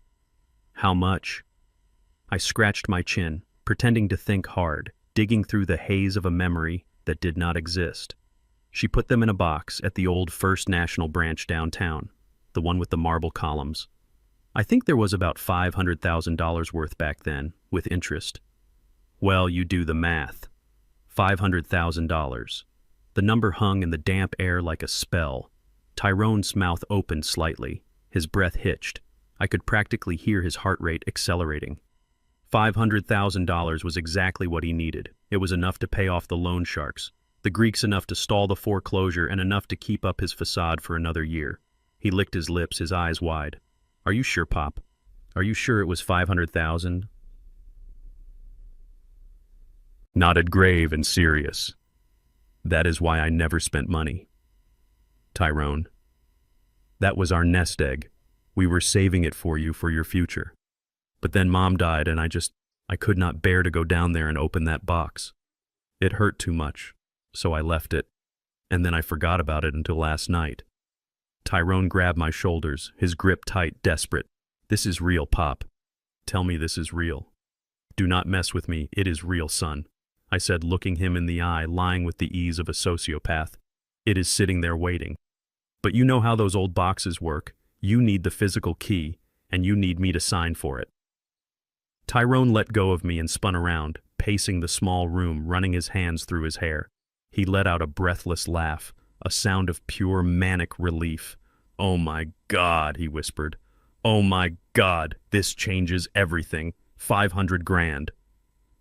Speaker 1: "How much?" I scratched my chin, pretending to think hard, digging through the haze of a memory that did not exist. She put them in a box at the old First National branch downtown, the one with the marble columns. I think there was about $500,000 worth back then, with interest. Well, you do the math. $500,000. The number hung in the damp air like a spell. Tyrone's mouth opened slightly. His breath hitched. I could practically hear his heart rate accelerating. $500,000 was exactly what he needed. It was enough to pay off the loan sharks, the Greeks enough to stall the foreclosure, and enough to keep up his facade for another year. He licked his lips, his eyes wide. "Are you sure, Pop? Are you sure it was 500,000? Nodded, grave and serious. "That is why I never spent money. Tyrone. That was our nest egg. We were saving it for you for your future. But then Mom died and I could not bear to go down there and open that box. It hurt too much, so I left it, and then I forgot about it until last night. Tyrone grabbed my shoulders, his grip tight, desperate. This is real, Pop. Tell me this is real. Do not mess with me, it is real, son. I said, looking him in the eye, lying with the ease of a sociopath. It is sitting there waiting. But you know how those old boxes work. You need the physical key, and you need me to sign for it. Tyrone let go of me and spun around, pacing the small room, running his hands through his hair. He let out a breathless laugh, a sound of pure manic relief. Oh my God, he whispered. Oh my God, this changes everything. 500 grand.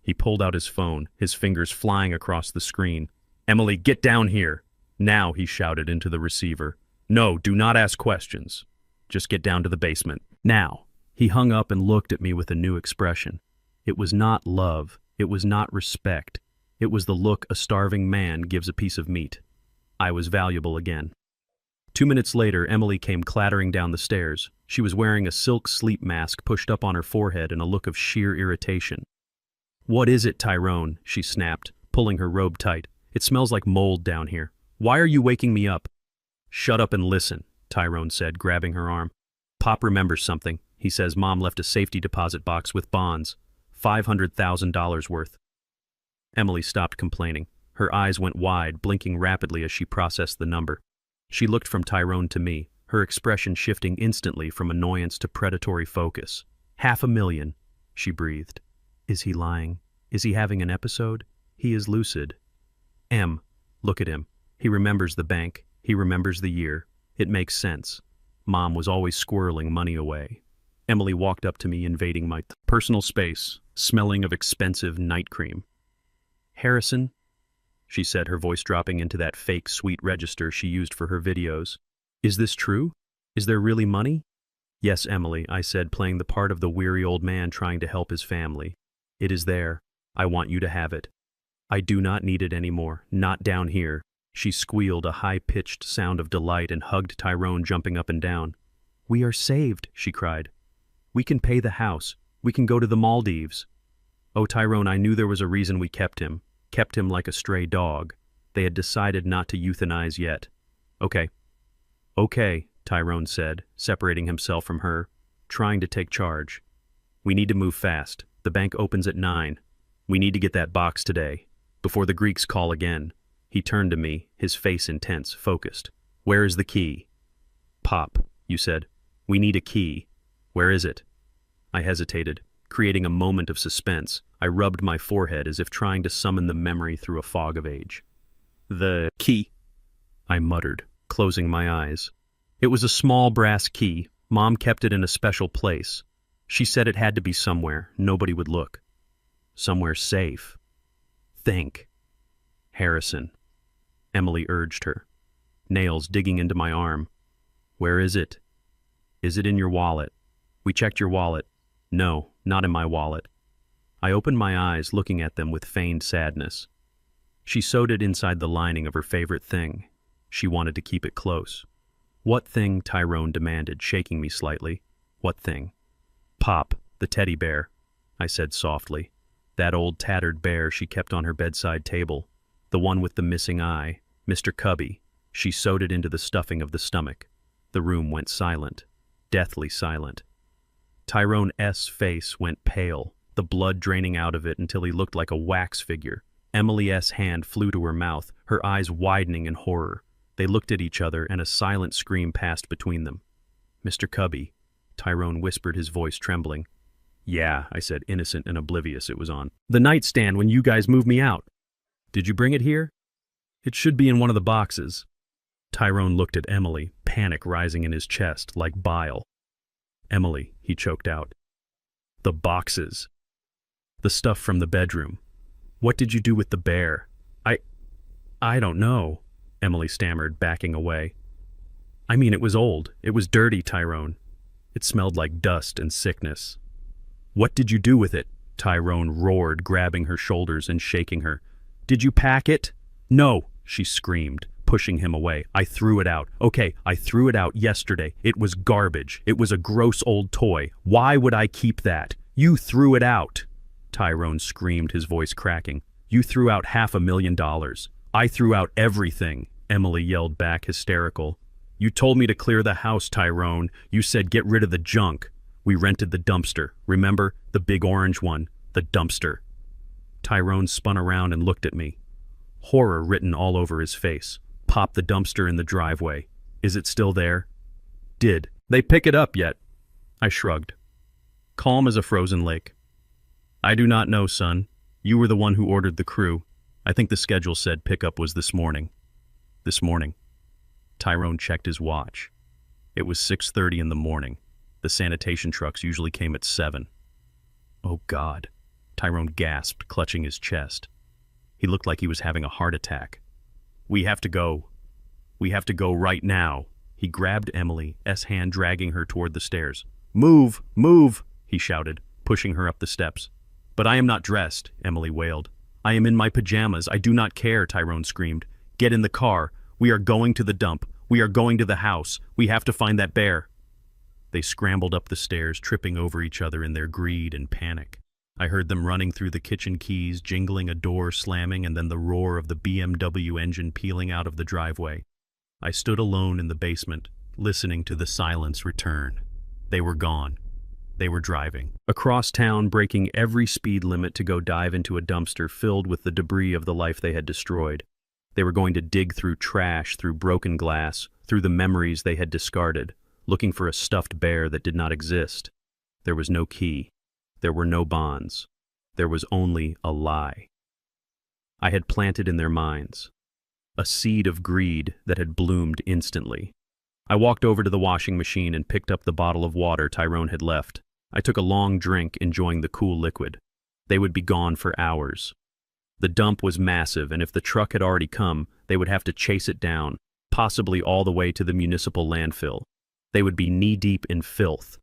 Speaker 1: He pulled out his phone, his fingers flying across the screen. Emily, get down here. Now, he shouted into the receiver. No, do not ask questions. Just get down to the basement. Now. He hung up and looked at me with a new expression. It was not love. It was not respect. It was the look a starving man gives a piece of meat. I was valuable again. 2 minutes later, Emily came clattering down the stairs. She was wearing a silk sleep mask pushed up on her forehead and a look of sheer irritation. What is it, Tyrone? She snapped, pulling her robe tight. It smells like mold down here. Why are you waking me up? Shut up and listen, Tyrone said, grabbing her arm. Pop remembers something. He says Mom left a safety deposit box with bonds, $500,000 worth. Emily stopped complaining. Her eyes went wide, blinking rapidly as she processed the number. She looked from Tyrone to me, her expression shifting instantly from annoyance to predatory focus. $500,000, she breathed. Is he lying? Is he having an episode? He is lucid. Look at him. He remembers the bank. He remembers the year. It makes sense. Mom was always squirreling money away. Emily walked up to me, invading my personal space, smelling of expensive night cream. Harrison, she said, her voice dropping into that fake sweet register she used for her videos. Is this true? Is there really money? Yes, Emily, I said, playing the part of the weary old man trying to help his family. It is there. I want you to have it. I do not need it anymore. Not down here. She squealed, a high-pitched sound of delight, and hugged Tyrone, jumping up and down. We are saved, she cried. We can pay the house. We can go to the Maldives. Oh, Tyrone, I knew there was a reason we kept him like a stray dog. They had decided not to euthanize yet. Okay, Tyrone said, separating himself from her, trying to take charge. We need to move fast. The bank opens at 9. We need to get that box today, before the Greeks call again. He turned to me, his face intense, focused. Where is the key? Pop, you said. We need a key. Where is it? I hesitated, creating a moment of suspense. I rubbed my forehead as if trying to summon the memory through a fog of age. The key, I muttered, closing my eyes. It was a small brass key. Mom kept it in a special place. She said it had to be somewhere nobody would look. Somewhere safe. Think. Harrison. Emily urged her, nails digging into my arm. Where is it? Is it in your wallet? We checked your wallet. No, not in my wallet. I opened my eyes, looking at them with feigned sadness. She sewed it inside the lining of her favorite thing. She wanted to keep it close. What thing? Tyrone demanded, shaking me slightly. What thing? Pop, the teddy bear, I said softly. That old tattered bear she kept on her bedside table. The one with the missing eye. Mr. Cubby. She sewed it into the stuffing of the stomach. The room went silent. Deathly silent. Tyrone's face went pale, the blood draining out of it until he looked like a wax figure. Emily's hand flew to her mouth, her eyes widening in horror. They looked at each other, and a silent scream passed between them. Mr. Cubby, Tyrone whispered, his voice trembling. Yeah, I said, innocent and oblivious it was on. The nightstand when you guys moved me out. Did you bring it here? It should be in one of the boxes. Tyrone looked at Emily, panic rising in his chest like bile. Emily, he choked out. The boxes. The stuff from the bedroom. What did you do with the bear? I don't know, Emily stammered, backing away. I mean, it was old. It was dirty, Tyrone. It smelled like dust and sickness. What did you do with it? Tyrone roared, grabbing her shoulders and shaking her. Did you pack it? No, she screamed, pushing him away. I threw it out. Okay, I threw it out yesterday. It was garbage. It was a gross old toy. Why would I keep that? You threw it out, Tyrone screamed, his voice cracking. You threw out $500,000. I threw out everything, Emily yelled back, hysterical. You told me to clear the house, Tyrone. You said get rid of the junk. We rented the dumpster. Remember? The big orange one. The dumpster. Tyrone spun around and looked at me. Horror written all over his face. Pop the dumpster in the driveway. Is it still there? Did they pick it up yet? I shrugged. Calm as a frozen lake. I do not know, son. You were the one who ordered the crew. I think the schedule said pickup was this morning. This morning. Tyrone checked his watch. It was 6:30 in the morning. The sanitation trucks usually came at 7. Oh, God. Tyrone gasped, clutching his chest. He looked like he was having a heart attack. We have to go. We have to go right now. He grabbed Emily's hand, dragging her toward the stairs. Move! Move! He shouted, pushing her up the steps. But I am not dressed, Emily wailed. I am in my pajamas. I do not care, Tyrone screamed. Get in the car. We are going to the dump. We are going to the house. We have to find that bear. They scrambled up the stairs, tripping over each other in their greed and panic. I heard them running through the kitchen keys, jingling, a door slamming, and then the roar of the BMW engine peeling out of the driveway. I stood alone in the basement, listening to the silence return. They were gone. They were driving across town, breaking every speed limit to go dive into a dumpster filled with the debris of the life they had destroyed. They were going to dig through trash, through broken glass, through the memories they had discarded, looking for a stuffed bear that did not exist. There was no key. There were no bonds. There was only a lie. I had planted in their minds a seed of greed that had bloomed instantly. I walked over to the washing machine and picked up the bottle of water Tyrone had left. I took a long drink, enjoying the cool liquid. They would be gone for hours. The dump was massive, and if the truck had already come, they would have to chase it down, possibly all the way to the municipal landfill. They would be knee-deep in filth,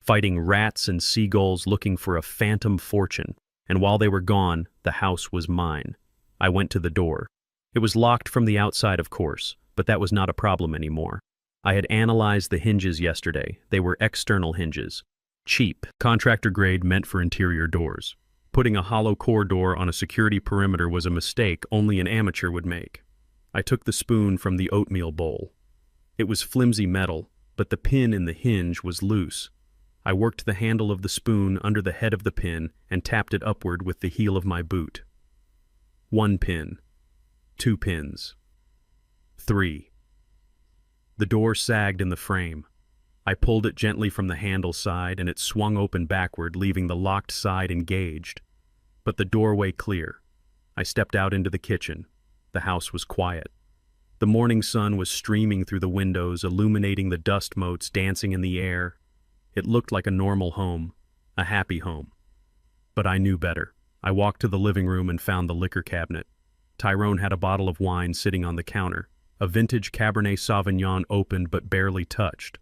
Speaker 1: fighting rats and seagulls, looking for a phantom fortune. And while they were gone, the house was mine. I went to the door. It was locked from the outside, of course, but that was not a problem anymore. I had analyzed the hinges yesterday. They were external hinges. Cheap, contractor grade, meant for interior doors. Putting a hollow core door on a security perimeter was a mistake only an amateur would make. I took the spoon from the oatmeal bowl. It was flimsy metal, but the pin in the hinge was loose. I worked the handle of the spoon under the head of the pin and tapped it upward with the heel of my boot. 1 pin. 2 pins. 3. The door sagged in the frame. I pulled it gently from the handle side and it swung open backward, leaving the locked side engaged. But the doorway clear. I stepped out into the kitchen. The house was quiet. The morning sun was streaming through the windows, illuminating the dust motes dancing in the air. It looked like a normal home, a happy home. But I knew better. I walked to the living room and found the liquor cabinet. Tyrone had a bottle of wine sitting on the counter, a vintage Cabernet Sauvignon opened but barely touched,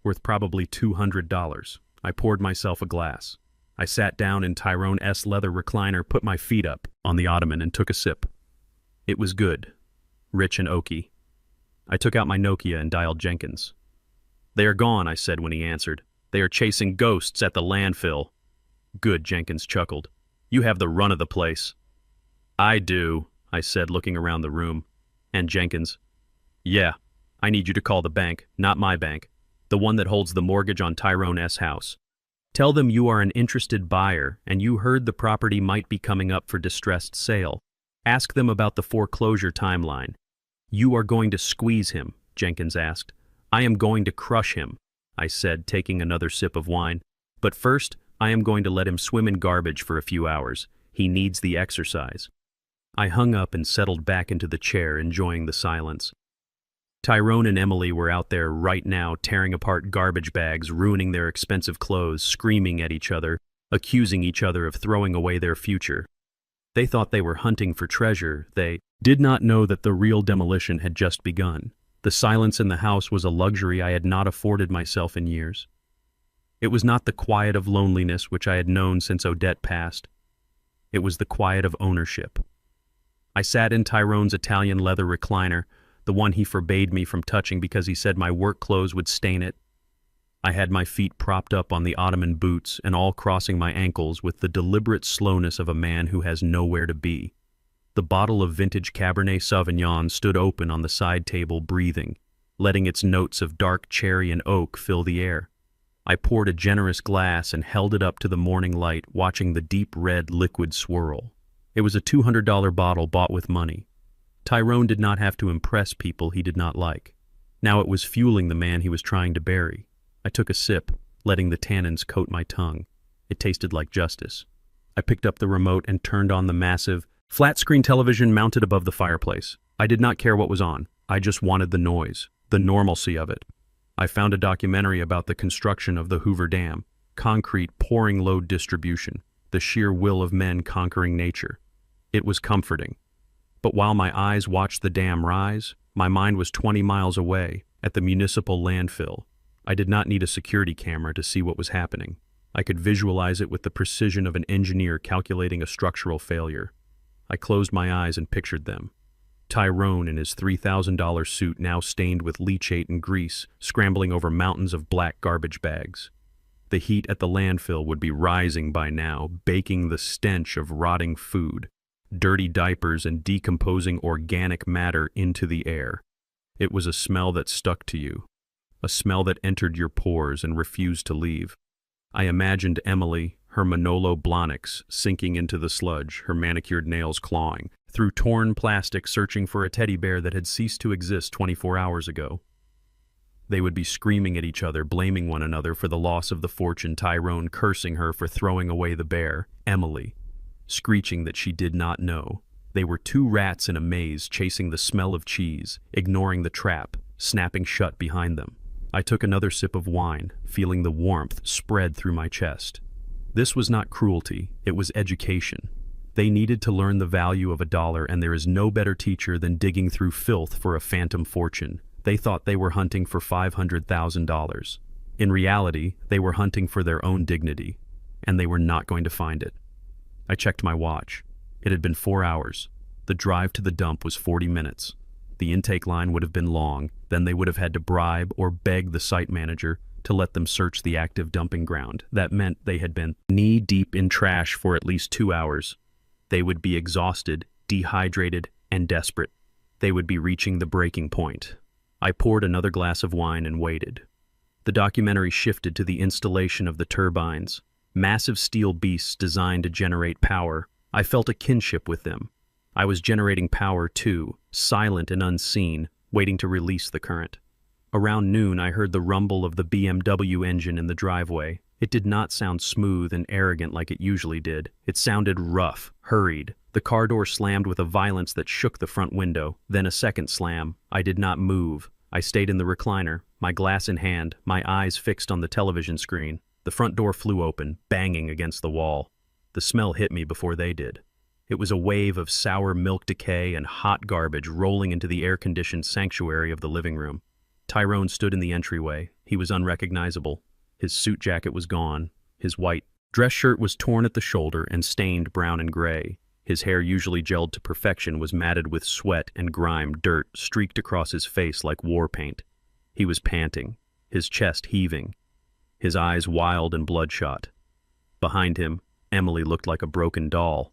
Speaker 1: worth probably $200. I poured myself a glass. I sat down in Tyrone's leather recliner, put my feet up on the ottoman, and took a sip. It was good, rich and oaky. I took out my Nokia and dialed Jenkins. They are gone, I said when he answered. They are chasing ghosts at the landfill. Good, Jenkins chuckled. You have the run of the place. I do, I said, looking around the room. And Jenkins, yeah, I need you to call the bank, not my bank, the one that holds the mortgage on Tyrone's house. Tell them you are an interested buyer and you heard the property might be coming up for distressed sale. Ask them about the foreclosure timeline. You are going to squeeze him, Jenkins asked. I am going to crush him, I said, taking another sip of wine. But first, I am going to let him swim in garbage for a few hours. He needs the exercise. I hung up and settled back into the chair, enjoying the silence. Tyrone and Emily were out there right now, tearing apart garbage bags, ruining their expensive clothes, screaming at each other, accusing each other of throwing away their future. They thought they were hunting for treasure. They did not know that the real demolition had just begun. The silence in the house was a luxury I had not afforded myself in years. It was not the quiet of loneliness which I had known since Odette passed. It was the quiet of ownership. I sat in Tyrone's Italian leather recliner, the one he forbade me from touching because he said my work clothes would stain it. I had my feet propped up on the ottoman boots and all crossing my ankles with the deliberate slowness of a man who has nowhere to be. The bottle of vintage Cabernet Sauvignon stood open on the side table, breathing, letting its notes of dark cherry and oak fill the air. I poured a generous glass and held it up to the morning light, watching the deep red liquid swirl. It was a $200 bottle bought with money. Tyrone did not have to impress people he did not like. Now it was fueling the man he was trying to bury. I took a sip, letting the tannins coat my tongue. It tasted like justice. I picked up the remote and turned on the massive, flat-screen television mounted above the fireplace. I did not care what was on. I just wanted the noise, the normalcy of it. I found a documentary about the construction of the Hoover Dam, concrete pouring load distribution, the sheer will of men conquering nature. It was comforting. But while my eyes watched the dam rise, my mind was 20 miles away, at the municipal landfill. I did not need a security camera to see what was happening. I could visualize it with the precision of an engineer calculating a structural failure. I closed my eyes and pictured them. Tyrone in his $3,000 suit, now stained with leachate and grease, scrambling over mountains of black garbage bags. The heat at the landfill would be rising by now, baking the stench of rotting food, dirty diapers and decomposing organic matter into the air. It was a smell that stuck to you, a smell that entered your pores and refused to leave. I imagined Emily, her Manolo Blahniks, sinking into the sludge, her manicured nails clawing, through torn plastic searching for a teddy bear that had ceased to exist 24 hours ago. They would be screaming at each other, blaming one another for the loss of the fortune, Tyrone cursing her for throwing away the bear, Emily screeching that she did not know. They were two rats in a maze chasing the smell of cheese, ignoring the trap, snapping shut behind them. I took another sip of wine, feeling the warmth spread through my chest. This was not cruelty, it was education. They needed to learn the value of $1, and there is no better teacher than digging through filth for a phantom fortune. They thought they were hunting for $500,000. In reality, they were hunting for their own dignity, and they were not going to find it. I checked my watch. It had been 4 hours. The drive to the dump was 40 minutes. The intake line would have been long, then they would have had to bribe or beg the site manager to let them search the active dumping ground. That meant they had been knee-deep in trash for at least 2 hours. They would be exhausted, dehydrated, and desperate. They would be reaching the breaking point. I poured another glass of wine and waited. The documentary shifted to the installation of the turbines, massive steel beasts designed to generate power. I felt a kinship with them. I was generating power too, silent and unseen, waiting to release the current. Around noon, I heard the rumble of the BMW engine in the driveway. It did not sound smooth and arrogant like it usually did. It sounded rough, hurried. The car door slammed with a violence that shook the front window. Then a second slam. I did not move. I stayed in the recliner, my glass in hand, my eyes fixed on the television screen. The front door flew open, banging against the wall. The smell hit me before they did. It was a wave of sour milk decay and hot garbage rolling into the air-conditioned sanctuary of the living room. Tyrone stood in the entryway. He was unrecognizable. His suit jacket was gone. His white dress shirt was torn at the shoulder and stained brown and gray. His hair, usually gelled to perfection, was matted with sweat and grime. Dirt streaked across his face like war paint. He was panting, his chest heaving, his eyes wild and bloodshot. Behind him, Emily looked like a broken doll.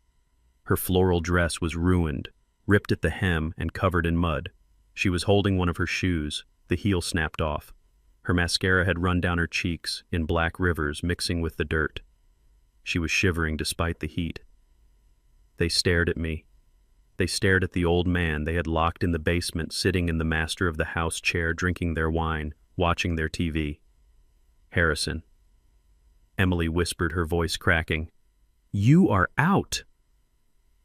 Speaker 1: Her floral dress was ruined, ripped at the hem and covered in mud. She was holding one of her shoes. The heel snapped off. Her mascara had run down her cheeks in black rivers mixing with the dirt. She was shivering despite the heat. They stared at me. They stared at the old man they had locked in the basement, sitting in the master of the house chair, drinking their wine, watching their TV. Harrison. Emily whispered, her voice cracking. "You are out!"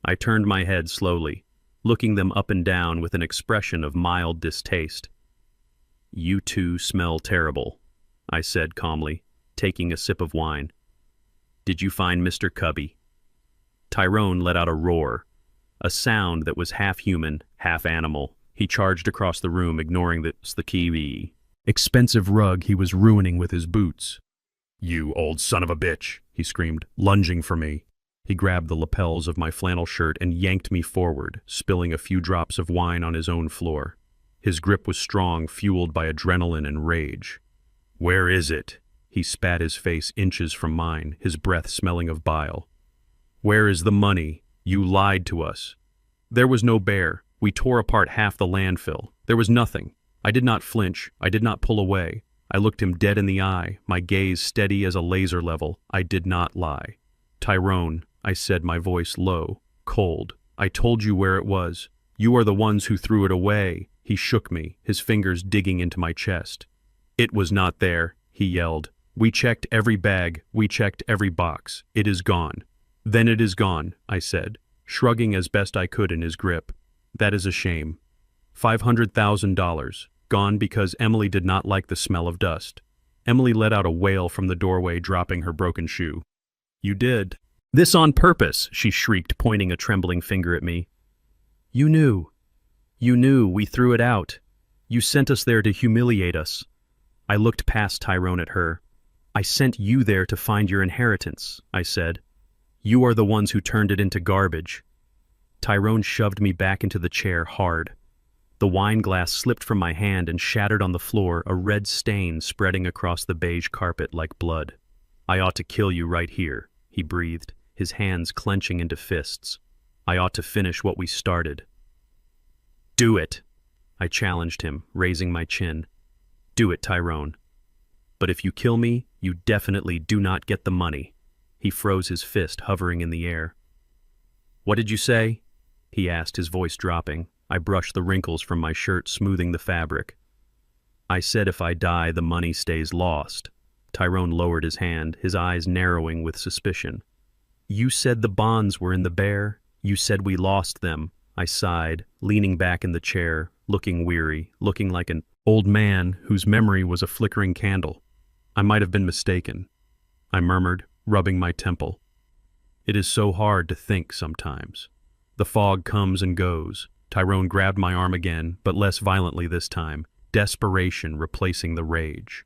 Speaker 1: I turned my head slowly, looking them up and down with an expression of mild distaste. "You two smell terrible," I said calmly, taking a sip of wine. "Did you find Mr. Cubby?" Tyrone let out a roar, a sound that was half human, half animal. He charged across the room, ignoring the kiwi expensive rug he was ruining with his boots. "You old son of a bitch," he screamed, lunging for me. He grabbed the lapels of my flannel shirt and yanked me forward, spilling a few drops of wine on his own floor. His grip was strong, fueled by adrenaline and rage. "Where is it?" He spat, his face inches from mine, his breath smelling of bile. "Where is the money? You lied to us." There was no bear. We tore apart half the landfill. There was nothing. I did not flinch. I did not pull away. I looked him dead in the eye, my gaze steady as a laser level. I did not lie. "Tyrone," I said, my voice low, cold. "I told you where it was. You are the ones who threw it away." He shook me, his fingers digging into my chest. "It was not there," he yelled. "We checked every bag. We checked every box. It is gone." "Then it is gone," I said, shrugging as best I could in his grip. "That is a shame. $500,000, gone because Emily did not like the smell of dust." Emily let out a wail from the doorway, dropping her broken shoe. "You did this on purpose," she shrieked, pointing a trembling finger at me. You knew. You knew we threw it out. You sent us there to humiliate us." I looked past Tyrone at her. "I sent you there to find your inheritance," I said. "You are the ones who turned it into garbage." Tyrone shoved me back into the chair hard. The wine glass slipped from my hand and shattered on the floor, a red stain spreading across the beige carpet like blood. "I ought to kill you right here," he breathed, his hands clenching into fists. "I ought to finish what we started." "Do it," I challenged him, raising my chin. "Do it, Tyrone. But if you kill me, you definitely do not get the money." He froze, his fist hovering in the air. "What did you say?" he asked, his voice dropping. I brushed the wrinkles from my shirt, smoothing the fabric. "I said if I die, the money stays lost." Tyrone lowered his hand, his eyes narrowing with suspicion. "You said the bonds were in the bear. You said we lost them." I sighed, leaning back in the chair, looking weary, looking like an old man whose memory was a flickering candle. "I might have been mistaken," I murmured, rubbing my temple. "It is so hard to think sometimes." The fog comes and goes. Tyrone grabbed my arm again, but less violently this time, desperation replacing the rage.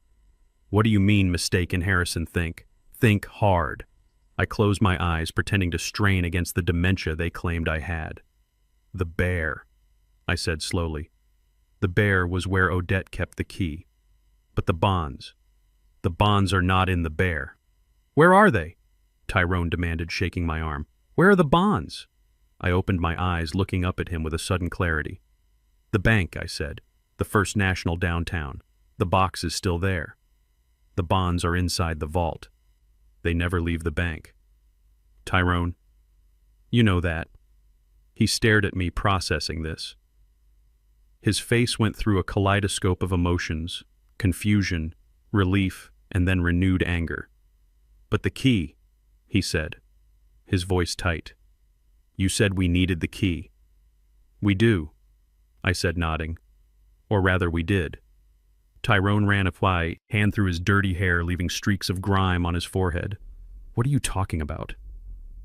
Speaker 1: "What do you mean, mistaken, Harrison? Think. Think hard." I closed my eyes, pretending to strain against the dementia they claimed I had. "The bear," I said slowly. "The bear was where Odette kept the key. But the bonds are not in the bear." "Where are they?" Tyrone demanded, shaking my arm. "Where are the bonds?" I opened my eyes, looking up at him with a sudden clarity. "The bank," I said. "The First National downtown. The box is still there. The bonds are inside the vault. They never leave the bank." "Tyrone, you know that." He stared at me, processing this. His face went through a kaleidoscope of emotions, confusion, relief, and then renewed anger. "But the key," he said, his voice tight. "You said we needed the key." "We do," I said, nodding. "Or rather, we did." Tyrone ran a hand through his dirty hair, leaving streaks of grime on his forehead. "What are you talking about?"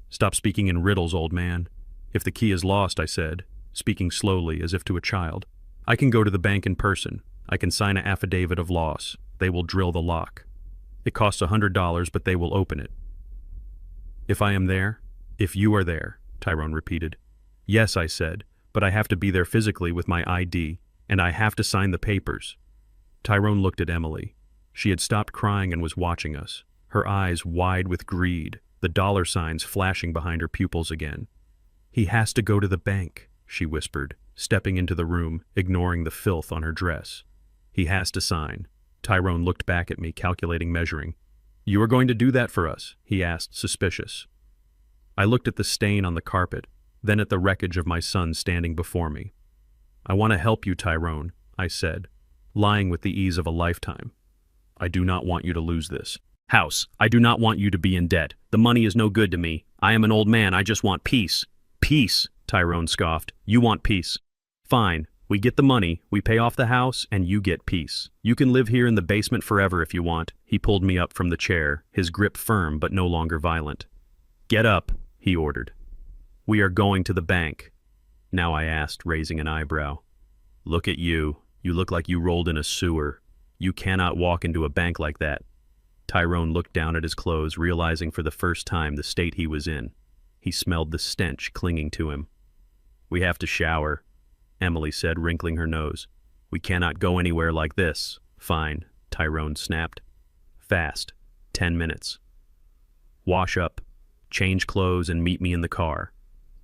Speaker 1: "Stop speaking in riddles, old man. If the key is lost," I said, speaking slowly as if to a child, "I can go to the bank in person. I can sign an affidavit of loss. They will drill the lock. It costs $100, but they will open it." "If I am there?" "If you are there," Tyrone repeated. "Yes," I said, "but I have to be there physically with my ID, and I have to sign the papers." Tyrone looked at Emily. She had stopped crying and was watching us, her eyes wide with greed, the dollar signs flashing behind her pupils again. "He has to go to the bank," she whispered, stepping into the room, ignoring the filth on her dress. "He has to sign." Tyrone looked back at me, calculating, measuring. "You are going to do that for us?" he asked, suspicious. I looked at the stain on the carpet, then at the wreckage of my son standing before me. "I want to help you, Tyrone," I said, lying with the ease of a lifetime. "I do not want you to lose this house. I do not want you to be in debt. The money is no good to me. I am an old man. I just want peace." "Peace," Tyrone scoffed. "You want peace. Fine. We get the money, we pay off the house, and you get peace. You can live here in the basement forever if you want." He pulled me up from the chair, his grip firm but no longer violent. "Get up," he ordered. "We are going to the bank." Now I asked, raising an eyebrow. "Look at you. You look like you rolled in a sewer. You cannot walk into a bank like that." Tyrone looked down at his clothes, realizing for the first time the state he was in. He smelled the stench clinging to him. "We have to shower," Emily said, wrinkling her nose. We cannot go anywhere like this. Fine, Tyrone snapped. Fast. 10 minutes. Wash up, change clothes, and meet me in the car.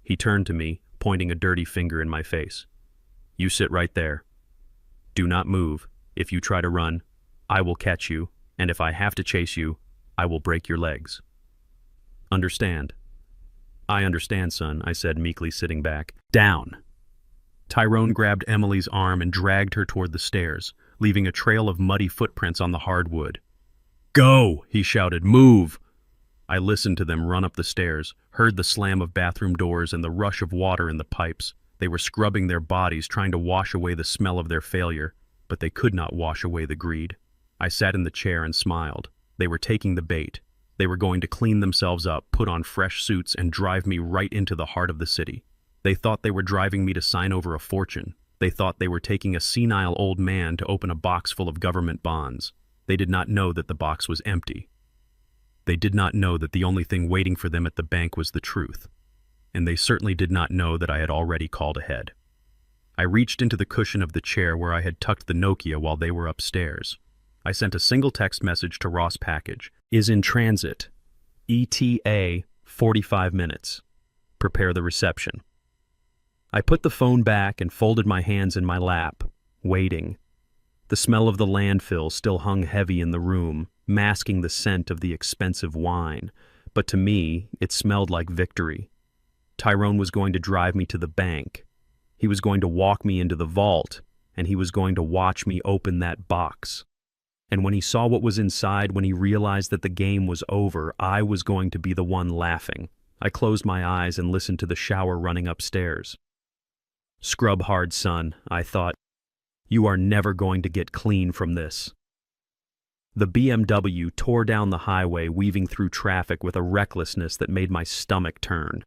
Speaker 1: He turned to me, pointing a dirty finger in my face. You sit right there. Do not move. If you try to run, I will catch you, and if I have to chase you, I will break your legs. Understand? I understand, son, I said, meekly sitting back. Down. Tyrone grabbed Emily's arm and dragged her toward the stairs, leaving a trail of muddy footprints on the hardwood. Go, he shouted. Move. I listened to them run up the stairs, heard the slam of bathroom doors and the rush of water in the pipes. They were scrubbing their bodies, trying to wash away the smell of their failure, but they could not wash away the greed. I sat in the chair and smiled. They were taking the bait. They were going to clean themselves up, put on fresh suits, and drive me right into the heart of the city. They thought they were driving me to sign over a fortune. They thought they were taking a senile old man to open a box full of government bonds. They did not know that the box was empty. They did not know that the only thing waiting for them at the bank was the truth. And they certainly did not know that I had already called ahead. I reached into the cushion of the chair where I had tucked the Nokia while they were upstairs. I sent a single text message to Ross Package. Is in transit. ETA 45 minutes. Prepare the reception. I put the phone back and folded my hands in my lap, waiting. The smell of the landfill still hung heavy in the room, masking the scent of the expensive wine, but to me, it smelled like victory. Tyrone was going to drive me to the bank. He was going to walk me into the vault, and he was going to watch me open that box. And when he saw what was inside, when he realized that the game was over, I was going to be the one laughing. I closed my eyes and listened to the shower running upstairs. Scrub hard, son, I thought. You are never going to get clean from this. The BMW tore down the highway, weaving through traffic with a recklessness that made my stomach turn.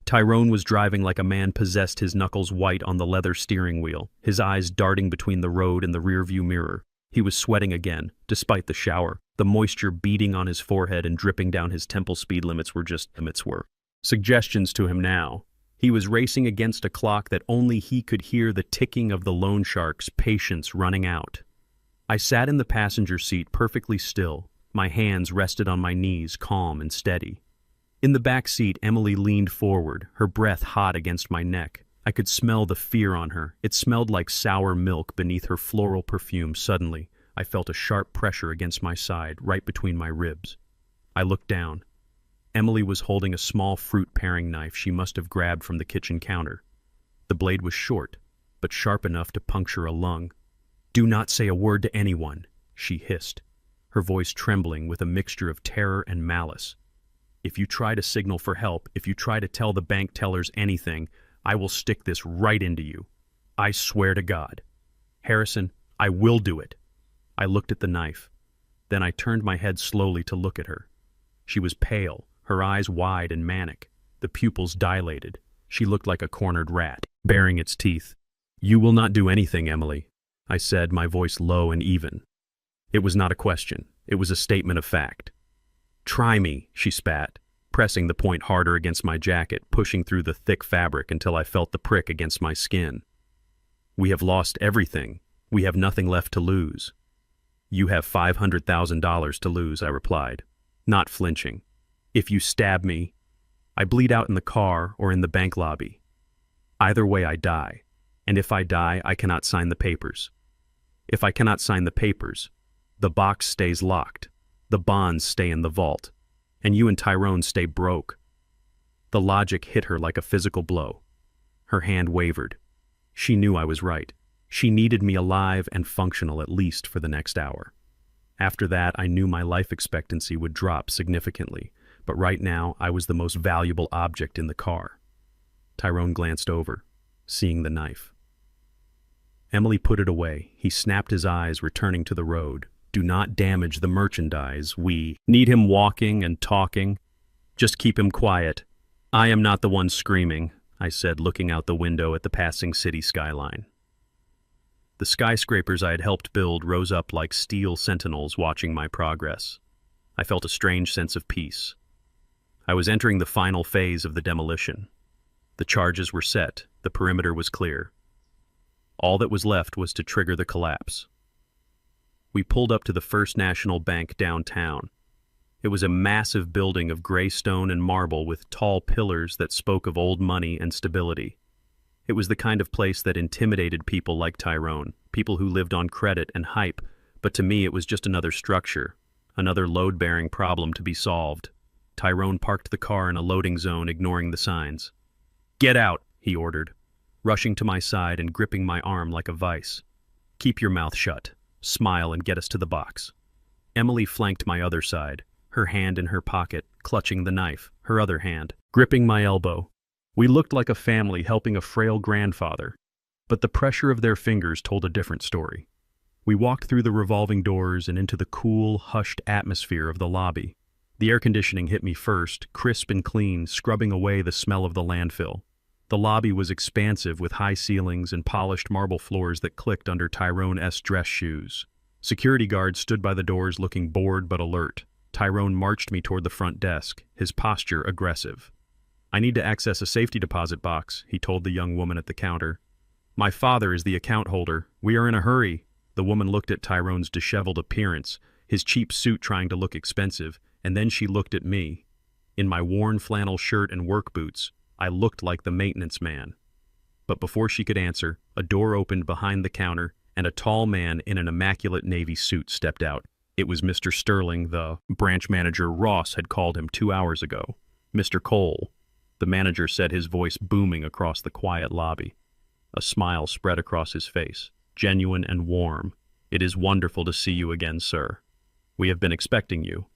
Speaker 1: Tyrone was driving like a man possessed, his knuckles white on the leather steering wheel, his eyes darting between the road and the rearview mirror. He was sweating again, despite the shower. The moisture beading on his forehead and dripping down his temple. Speed limits were just suggestions to him now. He was racing against a clock that only he could hear the ticking of the loan shark's patience running out. I sat in the passenger seat perfectly still. My hands rested on my knees, calm and steady. In the back seat, Emily leaned forward, her breath hot against my neck. I could smell the fear on her. It smelled like sour milk beneath her floral perfume. Suddenly, I felt a sharp pressure against my side, right between my ribs. I looked down. Emily was holding a small fruit paring knife she must have grabbed from the kitchen counter. The blade was short, but sharp enough to puncture a lung. "Do not say a word to anyone," she hissed, her voice trembling with a mixture of terror and malice. "If you try to signal for help, if you try to tell the bank tellers anything, I will stick this right into you. I swear to God. Harrison, I will do it." I looked at the knife. Then I turned my head slowly to look at her. She was pale, her eyes wide and manic, the pupils dilated. She looked like a cornered rat, baring its teeth. "You will not do anything, Emily," I said, my voice low and even. It was not a question. It was a statement of fact. "Try me," she spat, pressing the point harder against my jacket, pushing through the thick fabric until I felt the prick against my skin. "We have lost everything. We have nothing left to lose." "You have $500,000 to lose," I replied, not flinching. "If you stab me, I bleed out in the car or in the bank lobby. Either way I die, and if I die, I cannot sign the papers. If I cannot sign the papers, the box stays locked, the bonds stay in the vault, and you and Tyrone stay broke." The logic hit her like a physical blow. Her hand wavered. She knew I was right. She needed me alive and functional at least for the next hour. After that, I knew my life expectancy would drop significantly, but right now I was the most valuable object in the car. Tyrone glanced over, seeing the knife. Emily put it away. He snapped his eyes, returning to the road. "Do not damage the merchandise. We need him walking and talking. Just keep him quiet." "I am not the one screaming," I said, looking out the window at the passing city skyline. The skyscrapers I had helped build rose up like steel sentinels watching my progress. I felt a strange sense of peace. I was entering the final phase of the demolition. The charges were set. The perimeter was clear. All that was left was to trigger the collapse. We pulled up to the First National Bank downtown. It was a massive building of gray stone and marble with tall pillars that spoke of old money and stability. It was the kind of place that intimidated people like Tyrone, people who lived on credit and hype, but to me it was just another structure, another load-bearing problem to be solved. Tyrone parked the car in a loading zone, ignoring the signs. "Get out," he ordered, rushing to my side and gripping my arm like a vice. "Keep your mouth shut, smile and get us to the box." Emily flanked my other side, her hand in her pocket, clutching the knife, her other hand gripping my elbow. We looked like a family helping a frail grandfather, but the pressure of their fingers told a different story. We walked through the revolving doors and into the cool, hushed atmosphere of the lobby. The air conditioning hit me first, crisp and clean, scrubbing away the smell of the landfill. The lobby was expansive with high ceilings and polished marble floors that clicked under Tyrone's dress shoes. Security guards stood by the doors looking bored but alert. Tyrone marched me toward the front desk, his posture aggressive. "I need to access a safety deposit box," he told the young woman at the counter. "My father is the account holder. We are in a hurry." The woman looked at Tyrone's disheveled appearance, his cheap suit trying to look expensive, and then she looked at me. In my worn flannel shirt and work boots, I looked like the maintenance man. But before she could answer, a door opened behind the counter, and a tall man in an immaculate navy suit stepped out. It was Mr. Sterling, the branch manager Ross had called him 2 hours ago. "Mr. Cole," the manager said, his voice booming across the quiet lobby. A smile spread across his face, genuine and warm. "It is wonderful to see you again, sir. We have been expecting you."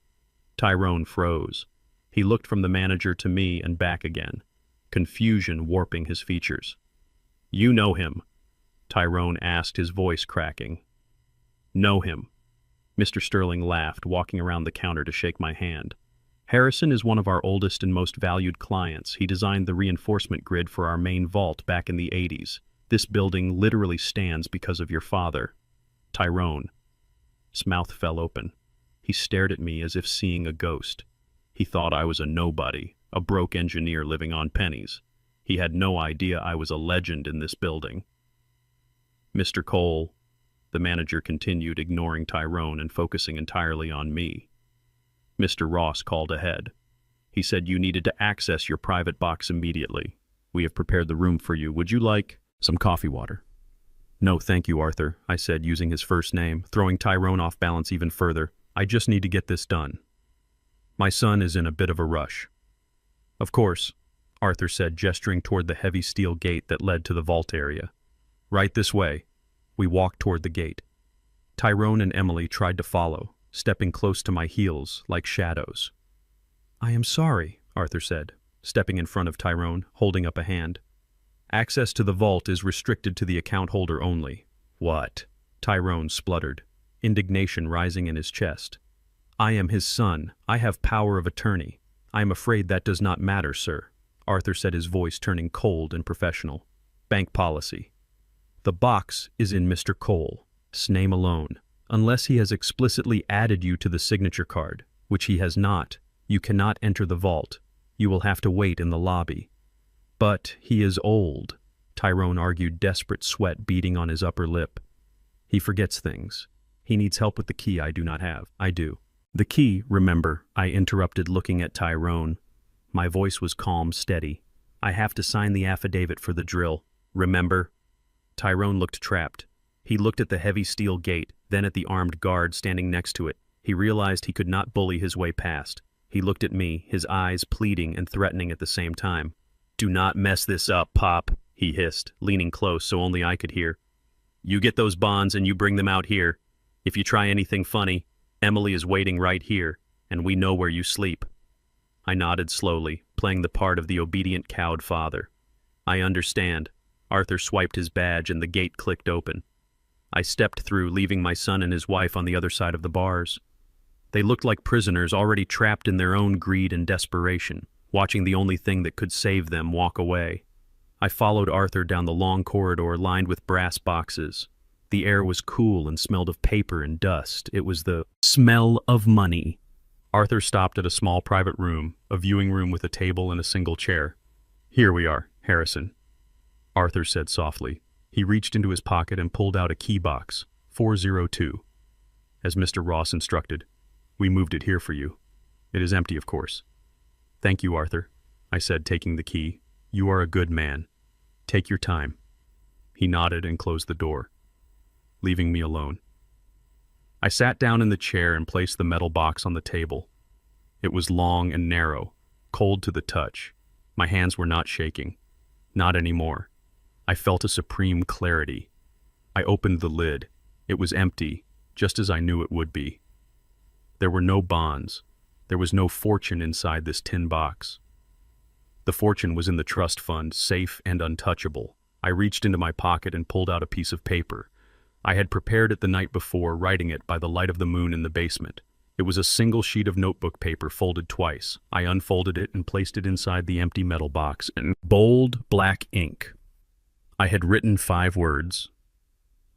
Speaker 1: Tyrone froze. He looked from the manager to me and back again, confusion warping his features. "You know him?" Tyrone asked, his voice cracking. "Know him." Mr. Sterling laughed, walking around the counter to shake my hand. "Harrison is one of our oldest and most valued clients. He designed the reinforcement grid for our main vault back in the 80s. This building literally stands because of your father." Tyrone. His mouth fell open. He stared at me as if seeing a ghost. He thought I was a nobody, a broke engineer living on pennies. He had no idea I was a legend in this building. "Mr. Cole," the manager continued, ignoring Tyrone and focusing entirely on me. Mr. Ross called ahead. He said you needed to access your private box immediately. "We have prepared the room for you. Would you like some coffee water?" "No, thank you, Arthur," I said, using his first name, throwing Tyrone off balance even further. "I just need to get this done. My son is in a bit of a rush." "Of course," Arthur said, gesturing toward the heavy steel gate that led to the vault area. "Right this way." We walked toward the gate. Tyrone and Emily tried to follow, stepping close to my heels like shadows. "I am sorry," Arthur said, stepping in front of Tyrone, holding up a hand. "Access to the vault is restricted to the account holder only." "What?" Tyrone spluttered, indignation rising in his chest. "I am his son. I have power of attorney. I am afraid that does not matter, sir," Arthur said, his voice turning cold and professional. "Bank policy. The box is in Mr. Cole's name alone. Unless he has explicitly added you to the signature card, which he has not, you cannot enter the vault. You will have to wait in the lobby." "But he is old," Tyrone argued, desperate sweat beading on his upper lip. "He forgets things. He needs help with the key I do not have." "I do." "The key, remember," I interrupted, looking at Tyrone. My voice was calm, steady. "I have to sign the affidavit for the drill. Remember?" Tyrone looked trapped. He looked at the heavy steel gate, then at the armed guard standing next to it. He realized he could not bully his way past. He looked at me, his eyes pleading and threatening at the same time. "Do not mess this up, Pop," he hissed, leaning close so only I could hear. "You get those bonds and you bring them out here. If you try anything funny, Emily is waiting right here, and we know where you sleep." I nodded slowly, playing the part of the obedient cowed father. "I understand." Arthur swiped his badge and the gate clicked open. I stepped through, leaving my son and his wife on the other side of the bars. They looked like prisoners already trapped in their own greed and desperation, watching the only thing that could save them walk away. I followed Arthur down the long corridor lined with brass boxes. The air was cool and smelled of paper and dust. It was the smell of money. Arthur stopped at a small private room, a viewing room with a table and a single chair. "Here we are, Harrison," Arthur said softly. He reached into his pocket and pulled out a key box, 402. As Mr. Ross instructed, we moved it here for you. It is empty, of course. Thank you, Arthur, I said, taking the key. You are a good man. Take your time. He nodded and closed the door, leaving me alone. I sat down in the chair and placed the metal box on the table. It was long and narrow, cold to the touch. My hands were not shaking. Not anymore. I felt a supreme clarity. I opened the lid. It was empty, just as I knew it would be. There were no bonds. There was no fortune inside this tin box. The fortune was in the trust fund, safe and untouchable. I reached into my pocket and pulled out a piece of paper. I had prepared it the night before, writing it by the light of the moon in the basement. It was a single sheet of notebook paper folded twice. I unfolded it and placed it inside the empty metal box in bold black ink. I had written 5 words.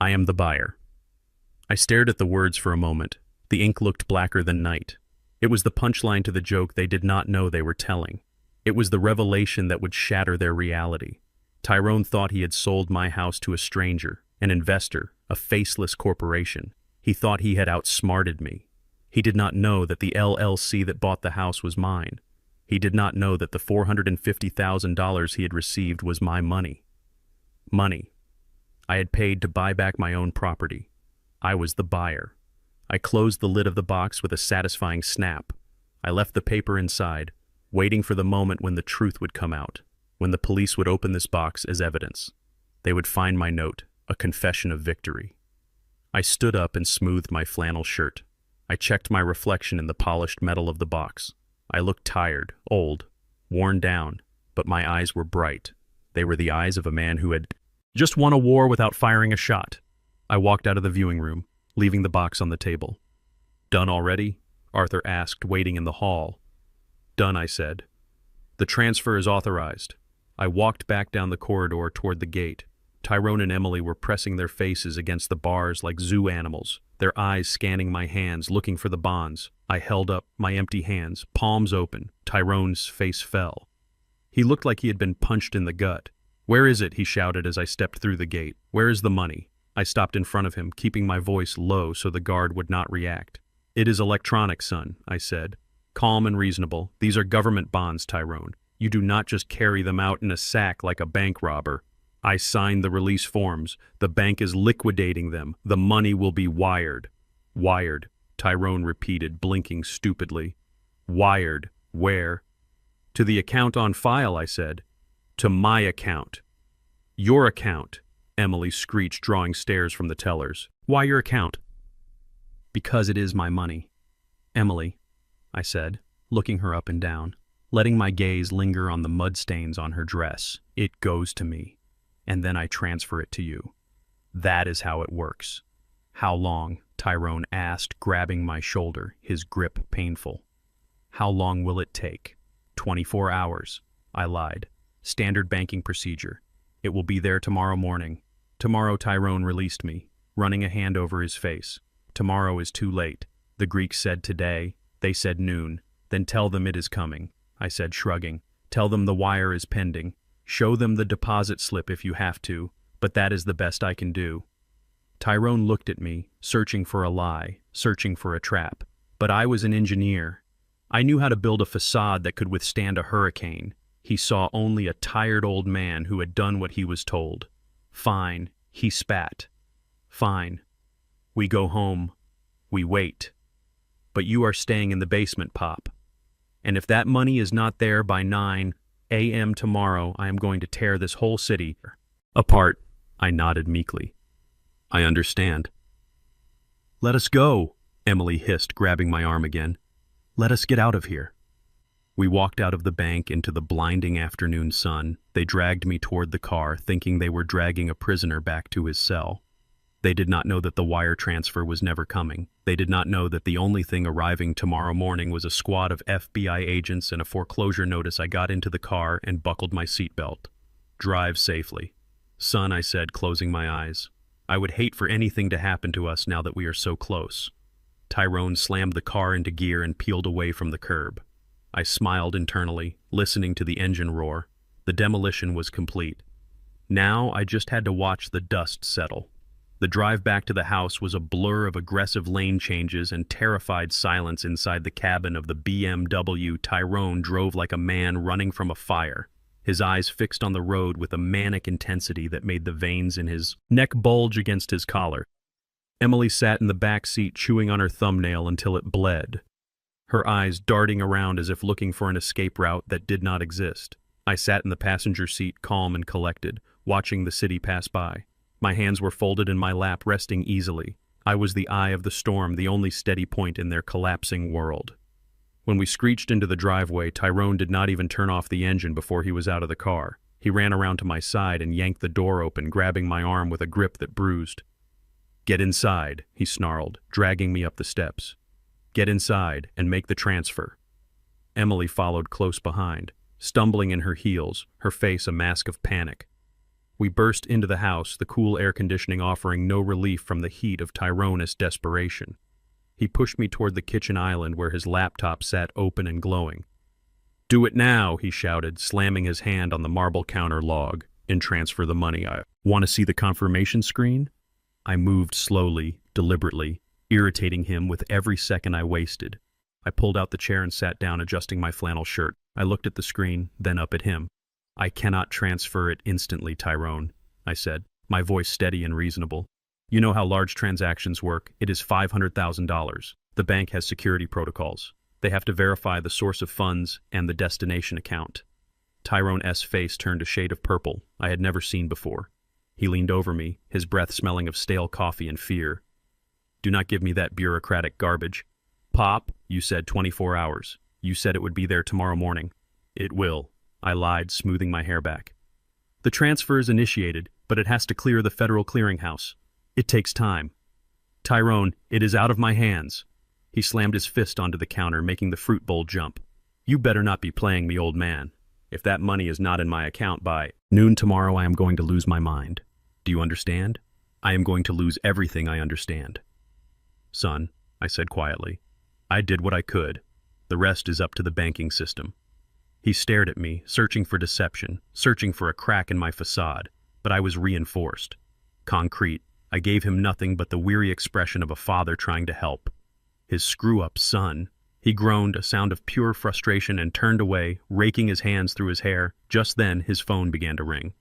Speaker 1: I am the buyer. I stared at the words for a moment. The ink looked blacker than night. It was the punchline to the joke they did not know they were telling. It was the revelation that would shatter their reality. Tyrone thought he had sold my house to a stranger, an investor, a faceless corporation. He thought he had outsmarted me. He did not know that the LLC that bought the house was mine. He did not know that the $450,000 he had received was my money. Money I had paid to buy back my own property. I was the buyer. I closed the lid of the box with a satisfying snap. I left the paper inside, waiting for the moment when the truth would come out, when the police would open this box as evidence. They would find my note, a confession of victory. I stood up and smoothed my flannel shirt. I checked my reflection in the polished metal of the box. I looked tired, old, worn down, but my eyes were bright. They were the eyes of a man who had just won a war without firing a shot. I walked out of the viewing room, leaving the box on the table. Done already? Arthur asked, waiting in the hall. Done, I said. The transfer is authorized. I walked back down the corridor toward the gate. Tyrone and Emily were pressing their faces against the bars like zoo animals, their eyes scanning my hands, looking for the bonds. I held up my empty hands, palms open. Tyrone's face fell. He looked like he had been punched in the gut. Where is it? He shouted as I stepped through the gate. Where is the money? I stopped in front of him, keeping my voice low so the guard would not react. It is electronic, son, I said. Calm and reasonable. These are government bonds, Tyrone. You do not just carry them out in a sack like a bank robber. I signed the release forms. The bank is liquidating them. The money will be wired. Wired, Tyrone repeated, blinking stupidly. Wired. Where? To the account on file, I said. To my account. Your account, Emily screeched, drawing stares from the tellers. Why your account? Because it is my money. Emily, I said, looking her up and down, letting my gaze linger on the mud stains on her dress. It goes to me, and then I transfer it to you. That is how it works. How long? Tyrone asked, grabbing my shoulder, his grip painful. How long will it take? 24 hours, I lied. Standard banking procedure. It will be there tomorrow morning. Tomorrow, Tyrone released me, running a hand over his face. Tomorrow is too late. The Greeks said today. They said noon. Then tell them it is coming, I said, shrugging. Tell them the wire is pending. Show them the deposit slip if you have to, but that is the best I can do. Tyrone looked at me, searching for a lie, searching for a trap. But I was an engineer. I knew how to build a facade that could withstand a hurricane. He saw only a tired old man who had done what he was told. Fine, he spat. Fine. We go home. We wait. But you are staying in the basement, Pop. And if that money is not there by 9 a.m. tomorrow, I am going to tear this whole city apart. I nodded meekly. I understand. Let us go, Emily hissed, grabbing my arm again. Let us get out of here. We walked out of the bank into the blinding afternoon sun. They dragged me toward the car, thinking they were dragging a prisoner back to his cell. They did not know that the wire transfer was never coming. They did not know that the only thing arriving tomorrow morning was a squad of FBI agents and a foreclosure notice. I got into the car and buckled my seatbelt. Drive safely. Son, I said, closing my eyes. I would hate for anything to happen to us now that we are so close. Tyrone slammed the car into gear and peeled away from the curb. I smiled internally, listening to the engine roar. The demolition was complete. Now I just had to watch the dust settle. The drive back to the house was a blur of aggressive lane changes and terrified silence inside the cabin of the BMW. Tyrone drove like a man running from a fire, his eyes fixed on the road with a manic intensity that made the veins in his neck bulge against his collar. Emily sat in the back seat chewing on her thumbnail until it bled, her eyes darting around as if looking for an escape route that did not exist. I sat in the passenger seat, calm and collected, watching the city pass by. My hands were folded in my lap, resting easily. I was the eye of the storm, the only steady point in their collapsing world. When we screeched into the driveway, Tyrone did not even turn off the engine before he was out of the car. He ran around to my side and yanked the door open, grabbing my arm with a grip that bruised. "Get inside," he snarled, dragging me up the steps. "Get inside and make the transfer." Emily followed close behind, stumbling in her heels, her face a mask of panic. We burst into the house, the cool air conditioning offering no relief from the heat of Tyrone's desperation. He pushed me toward the kitchen island where his laptop sat open and glowing. "Do it now," he shouted, slamming his hand on the marble counter log. "And transfer the money. I want to see the confirmation screen?" I moved slowly, deliberately, irritating him with every second I wasted. I pulled out the chair and sat down, adjusting my flannel shirt. I looked at the screen, then up at him. "I cannot transfer it instantly, Tyrone," I said, my voice steady and reasonable. "You know how large transactions work. It is $500,000. The bank has security protocols. They have to verify the source of funds and the destination account." Tyrone's face turned a shade of purple I had never seen before. He leaned over me, his breath smelling of stale coffee and fear. "Do not give me that bureaucratic garbage." "Pop, you said 24 hours. You said it would be there tomorrow morning." "It will," I lied, smoothing my hair back. "The transfer is initiated, but it has to clear the federal clearinghouse. It takes time." "Tyrone, it is out of my hands." He slammed his fist onto the counter, making the fruit bowl jump. "You better not be playing me, old man. If that money is not in my account by noon tomorrow, I am going to lose my mind. Do you understand? I am going to lose everything I understand." "Son," I said quietly, "I did what I could. The rest is up to the banking system." He stared at me, searching for deception, searching for a crack in my facade, but I was reinforced. Concrete, I gave him nothing but the weary expression of a father trying to help. His screw-up son. He groaned, a sound of pure frustration, and turned away, raking his hands through his hair. Just then, his phone began to ring.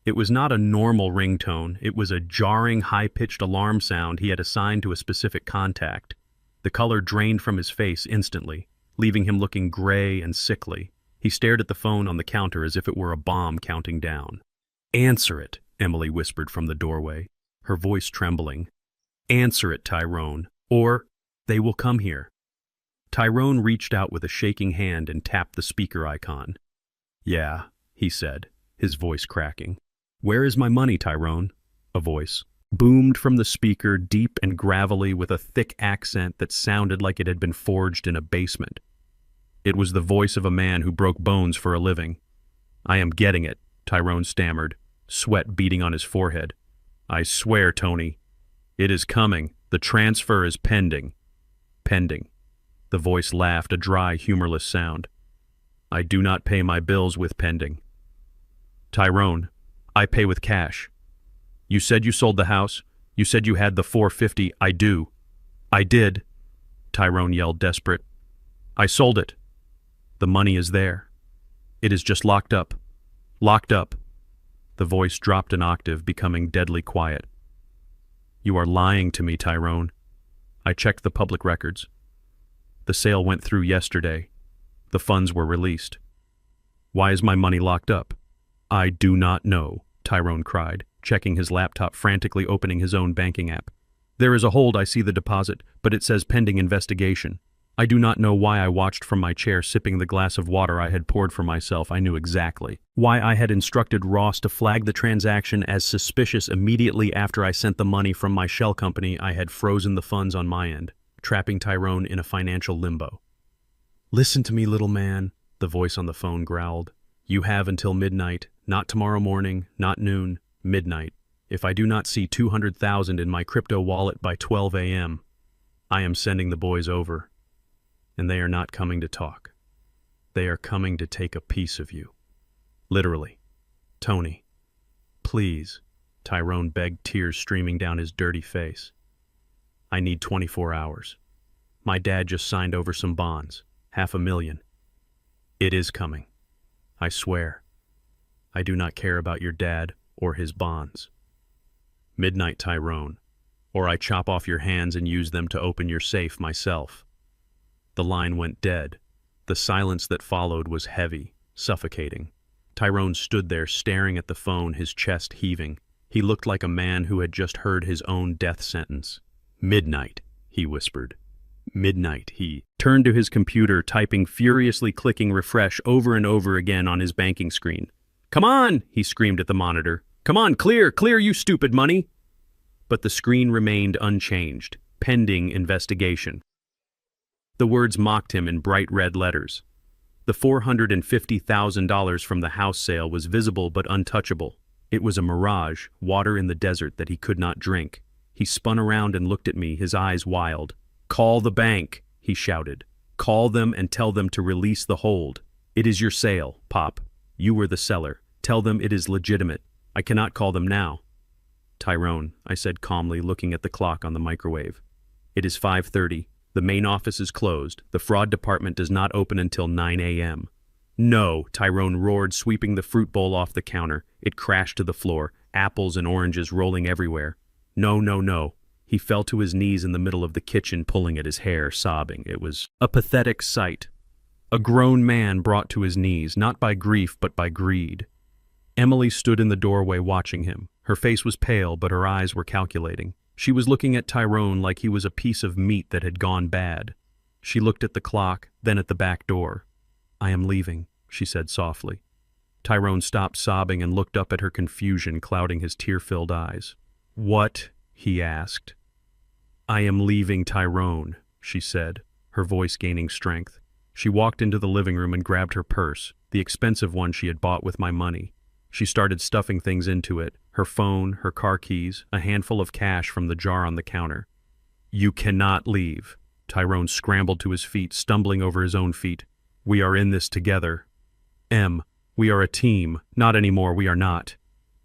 Speaker 1: It was not a normal ringtone. It was a jarring, high-pitched alarm sound he had assigned to a specific contact. The color drained from his face instantly, leaving him looking gray and sickly. He stared at the phone on the counter as if it were a bomb counting down. "Answer it," Emily whispered from the doorway, her voice trembling. "Answer it, Tyrone, or they will come here." Tyrone reached out with a shaking hand and tapped the speaker icon. "Yeah," he said, his voice cracking. "Where is my money, Tyrone?" A voice boomed from the speaker, deep and gravelly, with a thick accent that sounded like it had been forged in a basement. It was the voice of a man who broke bones for a living. "I am getting it," Tyrone stammered, sweat beading on his forehead. "I swear, Tony. It is coming. The transfer is pending." "Pending." The voice laughed, a dry, humorless sound. "I do not pay my bills with pending. Tyrone, I pay with cash. You said you sold the house. You said you had the $450. I do." "I did," Tyrone yelled, desperate. "I sold it. The money is there. It is just locked up. Locked up." The voice dropped an octave, becoming deadly quiet. "You are lying to me, Tyrone. I checked the public records. The sale went through yesterday. The funds were released. Why is my money locked up?" "I do not know," Tyrone cried, checking his laptop, frantically opening his own banking app. "There is a hold. I see the deposit, but it says pending investigation. I do not know why." I watched from my chair, sipping the glass of water I had poured for myself. I knew exactly why I had instructed Ross to flag the transaction as suspicious immediately after I sent the money from my shell company. I had frozen the funds on my end, trapping Tyrone in a financial limbo. "Listen to me, little man," the voice on the phone growled. "You have until midnight, not tomorrow morning, not noon, midnight. If I do not see 200,000 in my crypto wallet by 12 a.m., I am sending the boys over. And they are not coming to talk. They are coming to take a piece of you. Literally. Tony, Please, Tyrone begged, tears streaming down his dirty face. I need 24 hours. My dad just signed over some bonds, $500,000. It is coming. I swear. I do not care about your dad or his bonds. Midnight, Tyrone, or I chop off your hands and use them to open your safe myself. The line went dead. The silence that followed was heavy, suffocating. Tyrone stood there staring at the phone, his chest heaving. He looked like a man who had just heard his own death sentence. Midnight, he whispered. Midnight, he turned to his computer, typing furiously, clicking refresh over and over again on his banking screen. Come on, he screamed at the monitor. Come on, clear, you stupid money. But the screen remained unchanged, pending investigation. The words mocked him in bright red letters. The $450,000 from the house sale was visible but untouchable. It was a mirage, water in the desert that he could not drink. He spun around and looked at me, his eyes wild. Call the bank, he shouted. Call them and tell them to release the hold. It is your sale, Pop. You were the seller. Tell them it is legitimate. I cannot call them now. Tyrone, I said calmly, looking at the clock on the microwave. It is 5:30. The main office is closed. The fraud department does not open until 9 a.m. No, Tyrone roared, sweeping the fruit bowl off the counter. It crashed to the floor, apples and oranges rolling everywhere. No, no, no. He fell to his knees in the middle of the kitchen, pulling at his hair, sobbing. It was a pathetic sight. A grown man brought to his knees, not by grief but by greed. Emily stood in the doorway watching him. Her face was pale, but her eyes were calculating. She was looking at Tyrone like he was a piece of meat that had gone bad. She looked at the clock, then at the back door. I am leaving, she said softly. Tyrone stopped sobbing and looked up at her, confusion clouding his tear-filled eyes. What? He asked. I am leaving, Tyrone, she said, her voice gaining strength. She walked into the living room and grabbed her purse, the expensive one she had bought with my money. She started stuffing things into it, her phone, her car keys, a handful of cash from the jar on the counter. You cannot leave. Tyrone scrambled to his feet, stumbling over his own feet. We are in this together. We are a team. Not anymore, we are not.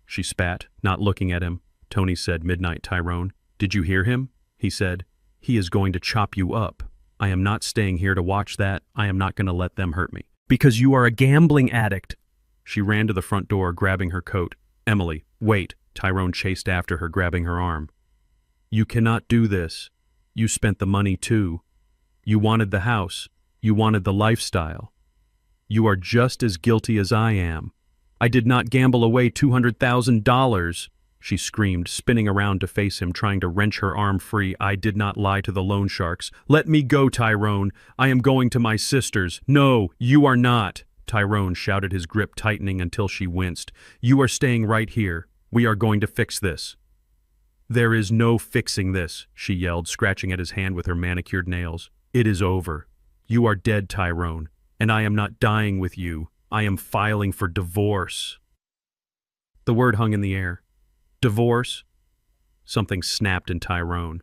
Speaker 1: She spat, not looking at him. Tony said, Midnight, Tyrone. Did you hear him? He said, he is going to chop you up. I am not staying here to watch that. I am not going to let them hurt me. Because you are a gambling addict. She ran to the front door, grabbing her coat. Emily, wait. Tyrone chased after her, grabbing her arm. You cannot do this. You spent the money too. You wanted the house. You wanted the lifestyle. You are just as guilty as I am. I did not gamble away $200,000. She screamed, spinning around to face him, trying to wrench her arm free. I did not lie to the loan sharks. Let me go, Tyrone. I am going to my sister's. No, you are not. Tyrone shouted, his grip tightening until she winced. You are staying right here. We are going to fix this. There is no fixing this, she yelled, scratching at his hand with her manicured nails. It is over. You are dead, Tyrone, and I am not dying with you. I am filing for divorce. The word hung in the air. Divorce? Something snapped in Tyrone.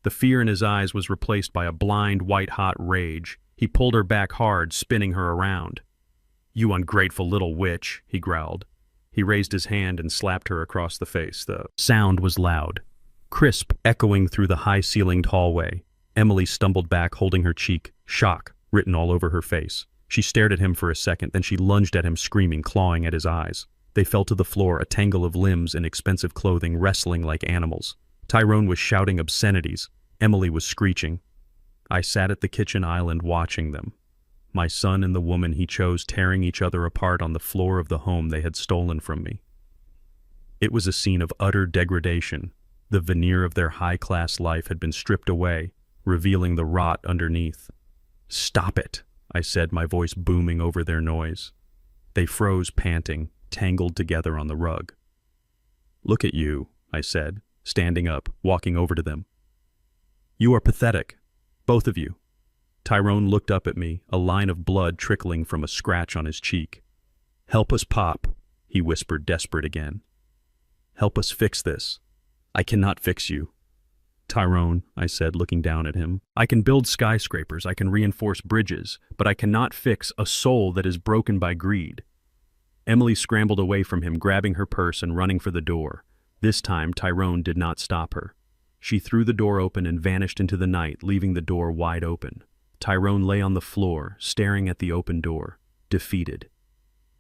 Speaker 1: The fear in his eyes was replaced by a blind, white-hot rage. He pulled her back hard, spinning her around. You ungrateful little witch, he growled. He raised his hand and slapped her across the face. The sound was loud, crisp, echoing through the high-ceilinged hallway. Emily stumbled back, holding her cheek, shock written all over her face. She stared at him for a second, then she lunged at him, screaming, clawing at his eyes. They fell to the floor, a tangle of limbs and expensive clothing, wrestling like animals. Tyrone was shouting obscenities. Emily was screeching. I sat at the kitchen island watching them. My son and the woman he chose tearing each other apart on the floor of the home they had stolen from me. It was a scene of utter degradation. The veneer of their high-class life had been stripped away, revealing the rot underneath. Stop it, I said, my voice booming over their noise. They froze, panting, tangled together on the rug. Look at you, I said, standing up, walking over to them. You are pathetic, both of you. Tyrone looked up at me, a line of blood trickling from a scratch on his cheek. Help us, Pop, he whispered, desperate again. Help us fix this. I cannot fix you. Tyrone, I said, looking down at him, I can build skyscrapers, I can reinforce bridges, but I cannot fix a soul that is broken by greed. Emily scrambled away from him, grabbing her purse and running for the door. This time, Tyrone did not stop her. She threw the door open and vanished into the night, leaving the door wide open. Tyrone lay on the floor, staring at the open door, defeated.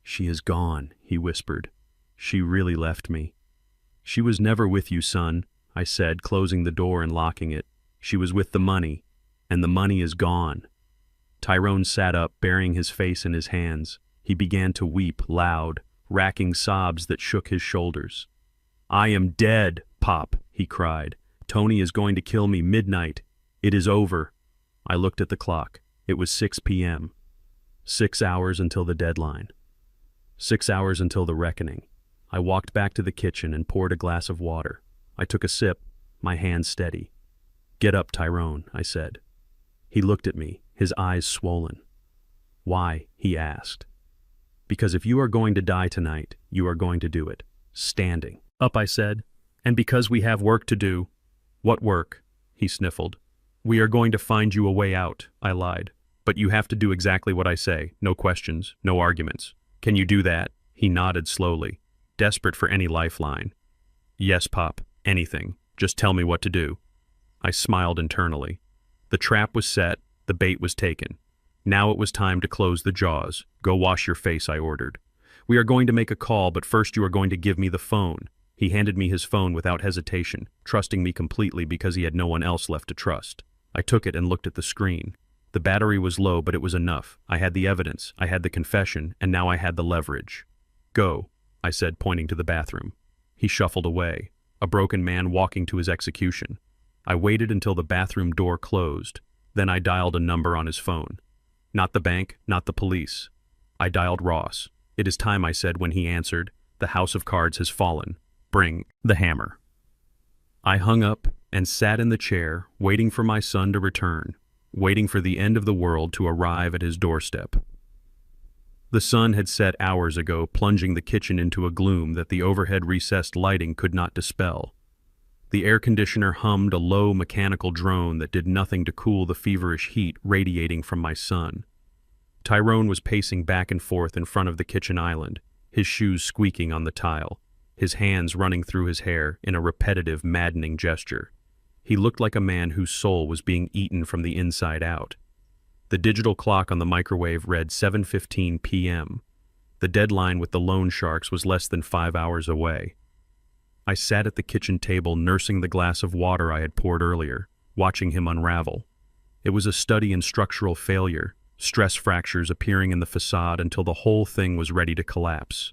Speaker 1: "She is gone," he whispered. "She really left me." "She was never with you, son," I said, closing the door and locking it. "She was with the money, and the money is gone." Tyrone sat up, burying his face in his hands. He began to weep, loud, racking sobs that shook his shoulders. "I am dead, Pop," he cried. "Tony is going to kill me midnight. It is over." I looked at the clock. It was 6 p.m. 6 hours until the deadline. 6 hours until the reckoning. I walked back to the kitchen and poured a glass of water. I took a sip, my hand steady. "Get up, Tyrone," I said. He looked at me, his eyes swollen. "Why?" he asked. "Because if you are going to die tonight, you are going to do it. Standing." "Up," I said. "And because we have work to do." "What work?" he sniffled. "We are going to find you a way out," I lied. "But you have to do exactly what I say. No questions, no arguments. Can you do that?" He nodded slowly, desperate for any lifeline. "Yes, Pop, anything. Just tell me what to do." I smiled internally. The trap was set, the bait was taken. Now it was time to close the jaws. "Go wash your face," I ordered. "We are going to make a call, but first you are going to give me the phone." He handed me his phone without hesitation, trusting me completely because he had no one else left to trust. I took it and looked at the screen. The battery was low, but it was enough. I had the evidence, I had the confession, and now I had the leverage. "Go," I said, pointing to the bathroom. He shuffled away, a broken man walking to his execution. I waited until the bathroom door closed. Then I dialed a number on his phone. Not the bank, not the police. I dialed Ross. "It is time," I said when he answered. "The house of cards has fallen. Bring the hammer." I hung up and sat in the chair, waiting for my son to return, waiting for the end of the world to arrive at his doorstep. The sun had set hours ago, plunging the kitchen into a gloom that the overhead recessed lighting could not dispel. The air conditioner hummed a low mechanical drone that did nothing to cool the feverish heat radiating from my son. Tyrone was pacing back and forth in front of the kitchen island, his shoes squeaking on the tile, his hands running through his hair in a repetitive, maddening gesture. He looked like a man whose soul was being eaten from the inside out. The digital clock on the microwave read 7:15 p.m. The deadline with the loan sharks was less than 5 hours away. I sat at the kitchen table nursing the glass of water I had poured earlier, watching him unravel. It was a study in structural failure, stress fractures appearing in the facade until the whole thing was ready to collapse.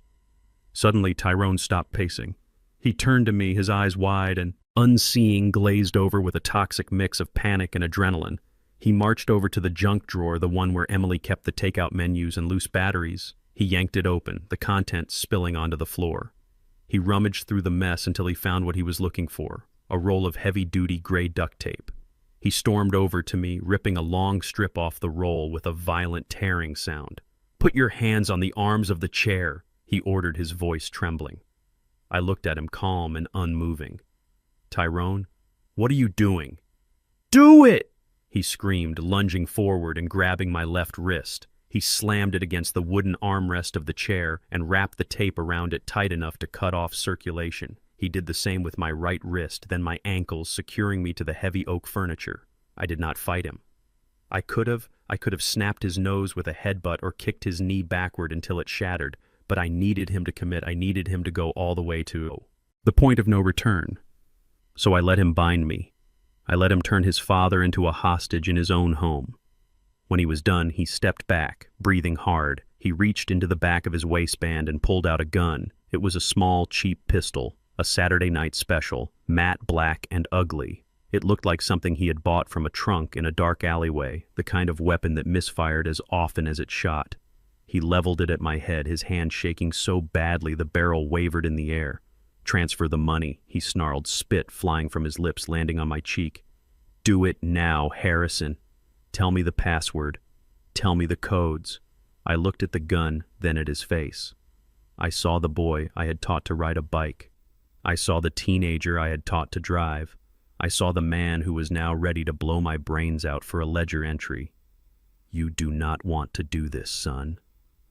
Speaker 1: Suddenly, Tyrone stopped pacing. He turned to me, his eyes wide and unseeing, glazed over with a toxic mix of panic and adrenaline. He marched over to the junk drawer, the one where Emily kept the takeout menus and loose batteries. He yanked it open, the contents spilling onto the floor. He rummaged through the mess until he found what he was looking for, a roll of heavy-duty gray duct tape. He stormed over to me, ripping a long strip off the roll with a violent tearing sound. "Put your hands on the arms of the chair," he ordered, his voice trembling. I looked at him, calm and unmoving. "Tyrone, what are you doing?" "Do it!" he screamed, lunging forward and grabbing my left wrist. He slammed it against the wooden armrest of the chair and wrapped the tape around it tight enough to cut off circulation. He did the same with my right wrist, then my ankles, securing me to the heavy oak furniture. I did not fight him. I could have snapped his nose with a headbutt or kicked his knee backward until it shattered, but I needed him to commit. I needed him to go all the way to the point of no return. So I let him bind me. I let him turn his father into a hostage in his own home. When he was done, he stepped back, breathing hard. He reached into the back of his waistband and pulled out a gun. It was a small, cheap pistol, a Saturday night special, matte black and ugly. It looked like something he had bought from a trunk in a dark alleyway, the kind of weapon that misfired as often as it shot. He leveled it at my head, his hand shaking so badly the barrel wavered in the air. "Transfer the money," he snarled, spit flying from his lips, landing on my cheek. "Do it now, Harrison. Tell me the password. Tell me the codes." I looked at the gun, then at his face. I saw the boy I had taught to ride a bike. I saw the teenager I had taught to drive. I saw the man who was now ready to blow my brains out for a ledger entry. "You do not want to do this, son,"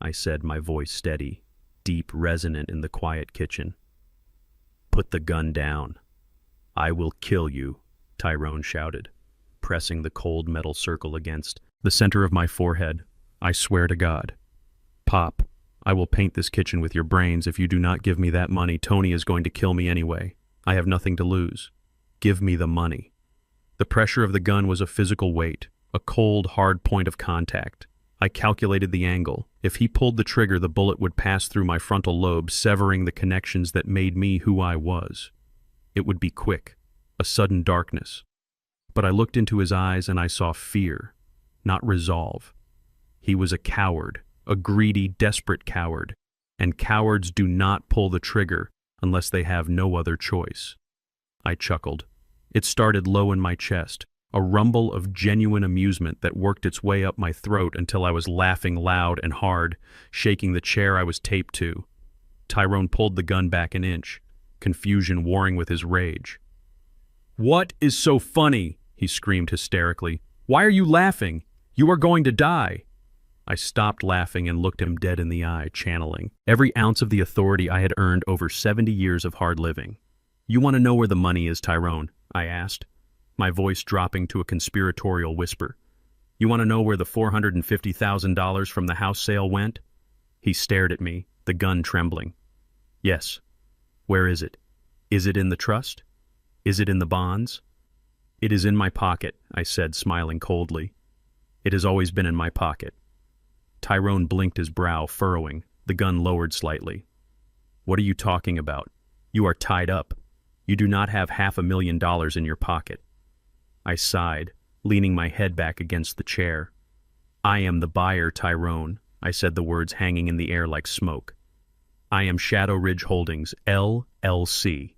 Speaker 1: I said, my voice steady. deep, resonant in the quiet kitchen. "Put the gun down. I will kill you," Tyrone shouted, pressing the cold metal circle against the center of my forehead. "I swear to God. Pop, I will paint this kitchen with your brains. If you do not give me that money, Tony is going to kill me anyway. I have nothing to lose. Give me the money." The pressure of the gun was a physical weight, a cold, hard point of contact. I calculated the angle. If he pulled the trigger, the bullet would pass through my frontal lobe, severing the connections that made me who I was. It would be quick, a sudden darkness. But I looked into his eyes and I saw fear, not resolve. He was a coward, a greedy, desperate coward, and cowards do not pull the trigger unless they have no other choice. I chuckled. It started low in my chest, a rumble of genuine amusement that worked its way up my throat until I was laughing loud and hard, shaking the chair I was taped to. Tyrone pulled the gun back an inch, confusion warring with his rage. "What is so funny?" he screamed hysterically. "Why are you laughing? You are going to die." I stopped laughing and looked him dead in the eye, channeling every ounce of the authority I had earned over 70 years of hard living. "You want to know where the money is, Tyrone?" I asked, my voice dropping to a conspiratorial whisper. "You want to know where the $450,000 from the house sale went?" He stared at me, the gun trembling. "Yes. Where is it? Is it in the trust? Is it in the bonds?" "It is in my pocket," I said, smiling coldly. "It has always been in my pocket." Tyrone blinked, his brow furrowing, the gun lowered slightly. "What are you talking about? You are tied up. You do not have $500,000 in your pocket." I sighed, leaning my head back against the chair. "I am the buyer, Tyrone," I said, the words hanging in the air like smoke. "I am Shadow Ridge Holdings, LLC,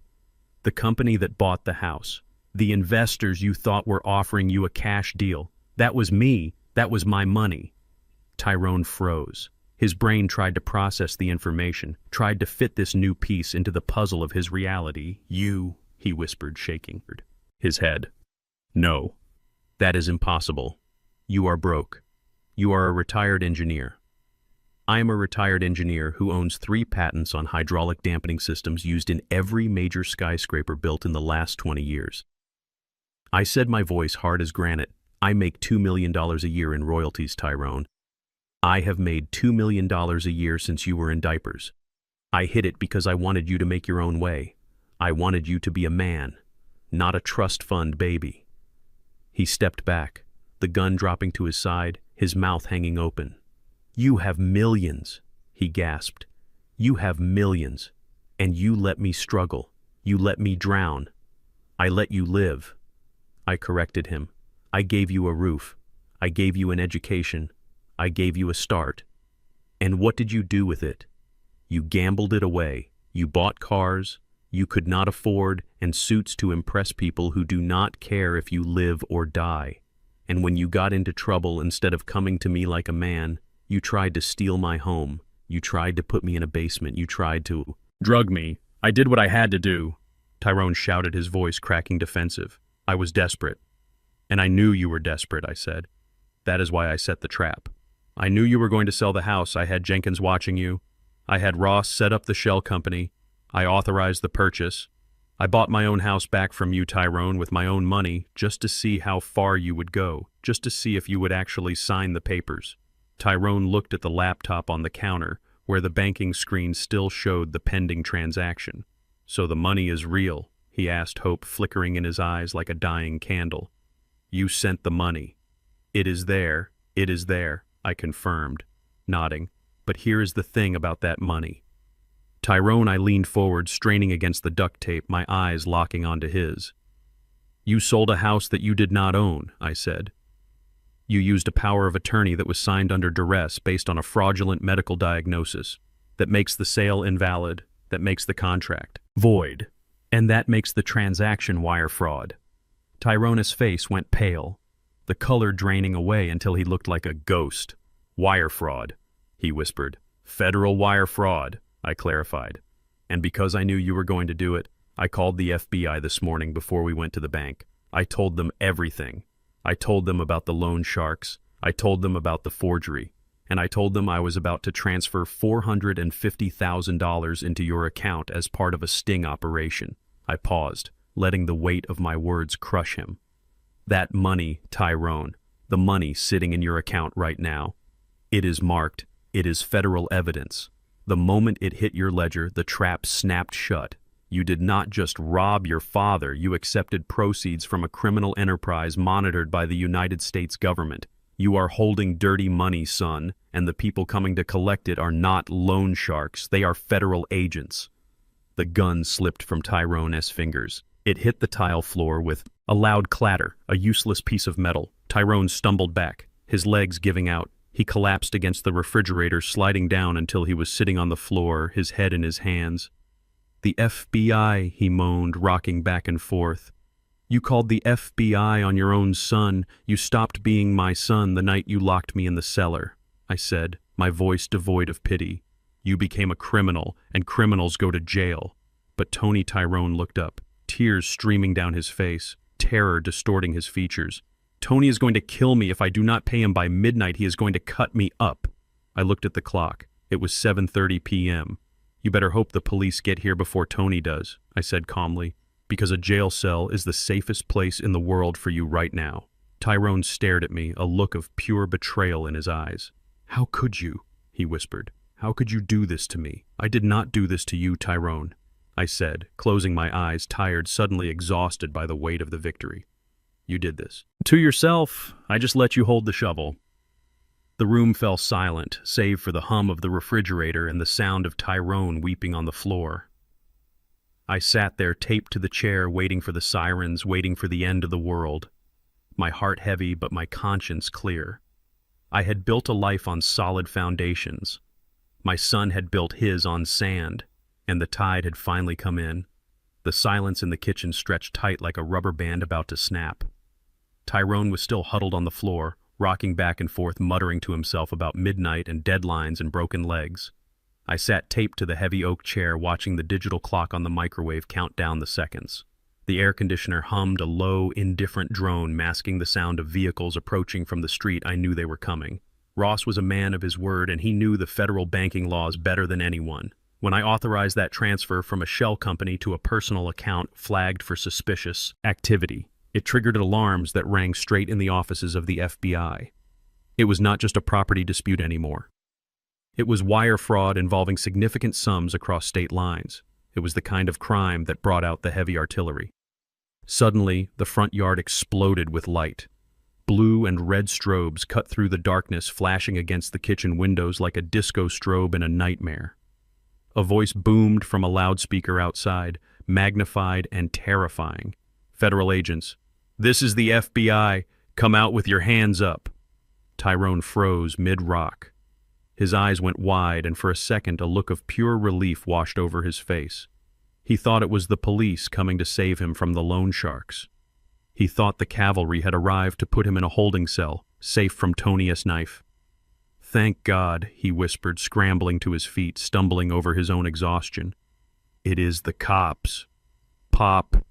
Speaker 1: the company that bought the house. The investors you thought were offering you a cash deal. That was me. That was my money." Tyrone froze. His brain tried to process the information, tried to fit this new piece into the puzzle of his reality. "You," he whispered, shaking his head. "No, that is impossible. You are broke. You are a retired engineer." "I am a retired engineer who owns 3 patents on hydraulic dampening systems used in every major skyscraper built in the last 20 years. I said, my voice hard as granite. "I make $2 million a year in royalties, Tyrone. I have made $2 million a year since you were in diapers. I hid it because I wanted you to make your own way. I wanted you to be a man, not a trust fund baby." He stepped back, the gun dropping to his side, his mouth hanging open. "You have millions," he gasped. "You have millions, and you let me struggle. You let me drown. I let you live." I corrected him. "I gave you a roof. I gave you an education. I gave you a start. And what did you do with it? You gambled it away. You bought cars you could not afford and suits to impress people who do not care if you live or die. And when you got into trouble, instead of coming to me like a man, you tried to steal my home. You tried to put me in a basement. You tried to drug me. I did what I had to do." Tyrone shouted, his voice cracking defensive. "I was desperate. And I knew you were desperate," I said. "That is why I set the trap. I knew you were going to sell the house. I had Jenkins watching you. I had Ross set up the shell company. I authorized the purchase. I bought my own house back from you, Tyrone, with my own money, just to see how far you would go, just to see if you would actually sign the papers." Tyrone looked at the laptop on the counter, where the banking screen still showed the pending transaction. "So the money is real?" he asked, hope flickering in his eyes like a dying candle. "You sent the money." It is there, I confirmed, nodding. "But here is the thing about that money." "Tyrone," I leaned forward, straining against the duct tape, my eyes locking onto his. "You sold a house that you did not own," I said. "You used a power of attorney that was signed under duress based on a fraudulent medical diagnosis that makes the sale invalid, that makes the contract void, and that makes the transaction wire fraud." Tyrone's face went pale, the color draining away until he looked like a ghost. "Wire fraud," he whispered. "Federal wire fraud," I clarified. "And because I knew you were going to do it, I called the FBI this morning before we went to the bank. I told them everything. I told them about the loan sharks. I told them about the forgery. and I told them I was about to transfer $450,000 into your account as part of a sting operation. I paused, letting the weight of my words crush him. That money, Tyrone, the money sitting in your account right now, it is marked, it is federal evidence. The moment it hit your ledger, the trap snapped shut. You did not just rob your father, you accepted proceeds from a criminal enterprise monitored by the United States government. You are holding dirty money, son, and the people coming to collect it are not loan sharks, they are federal agents. The gun slipped from Tyrone's fingers. It hit the tile floor with a loud clatter, a useless piece of metal. Tyrone stumbled back, his legs giving out. He collapsed against the refrigerator, sliding down until he was sitting on the floor, his head in his hands. The FBI, he moaned, rocking back and forth. You called the FBI on your own son. You stopped being my son the night you locked me in the cellar, I said, my voice devoid of pity. You became a criminal, and criminals go to jail. But Tony Tyrone looked up, tears streaming down his face, terror distorting his features. Tony is going to kill me if I do not pay him by midnight. He is going to cut me up. I looked at the clock. It was 7:30 p.m. You better hope the police get here before Tony does, I said calmly, because a jail cell is the safest place in the world for you right now. Tyrone stared at me, a look of pure betrayal in his eyes. How could you? He whispered. How could you do this to me? I did not do this to you, Tyrone, I said, closing my eyes, tired, suddenly exhausted by the weight of the victory. You did this. To yourself, I just let you hold the shovel. The room fell silent, save for the hum of the refrigerator and the sound of Tyrone weeping on the floor. I sat there taped to the chair, waiting for the sirens, waiting for the end of the world. My heart heavy, but my conscience clear. I had built a life on solid foundations. My son had built his on sand, and the tide had finally come in. The silence in the kitchen stretched tight like a rubber band about to snap. Tyrone was still huddled on the floor, rocking back and forth, muttering to himself about midnight and deadlines and broken legs. I sat taped to the heavy oak chair, watching the digital clock on the microwave count down the seconds. The air conditioner hummed a low, indifferent drone, masking the sound of vehicles approaching from the street. I knew they were coming. Ross was a man of his word, and he knew the federal banking laws better than anyone. When I authorized that transfer from a shell company to a personal account flagged for suspicious activity, it triggered alarms that rang straight in the offices of the FBI. It was not just a property dispute anymore. It was wire fraud involving significant sums across state lines. It was the kind of crime that brought out the heavy artillery. Suddenly, the front yard exploded with light. Blue and red strobes cut through the darkness, flashing against the kitchen windows like a disco strobe in a nightmare. A voice boomed from a loudspeaker outside, magnified and terrifying. Federal agents. This is the FBI. Come out with your hands up. Tyrone froze mid-rock. His eyes went wide, and for a second a look of pure relief washed over his face. He thought it was the police coming to save him from the loan sharks. He thought the cavalry had arrived to put him in a holding cell, safe from Tony's knife. Thank God, he whispered, scrambling to his feet, stumbling over his own exhaustion. It is the cops. Pop,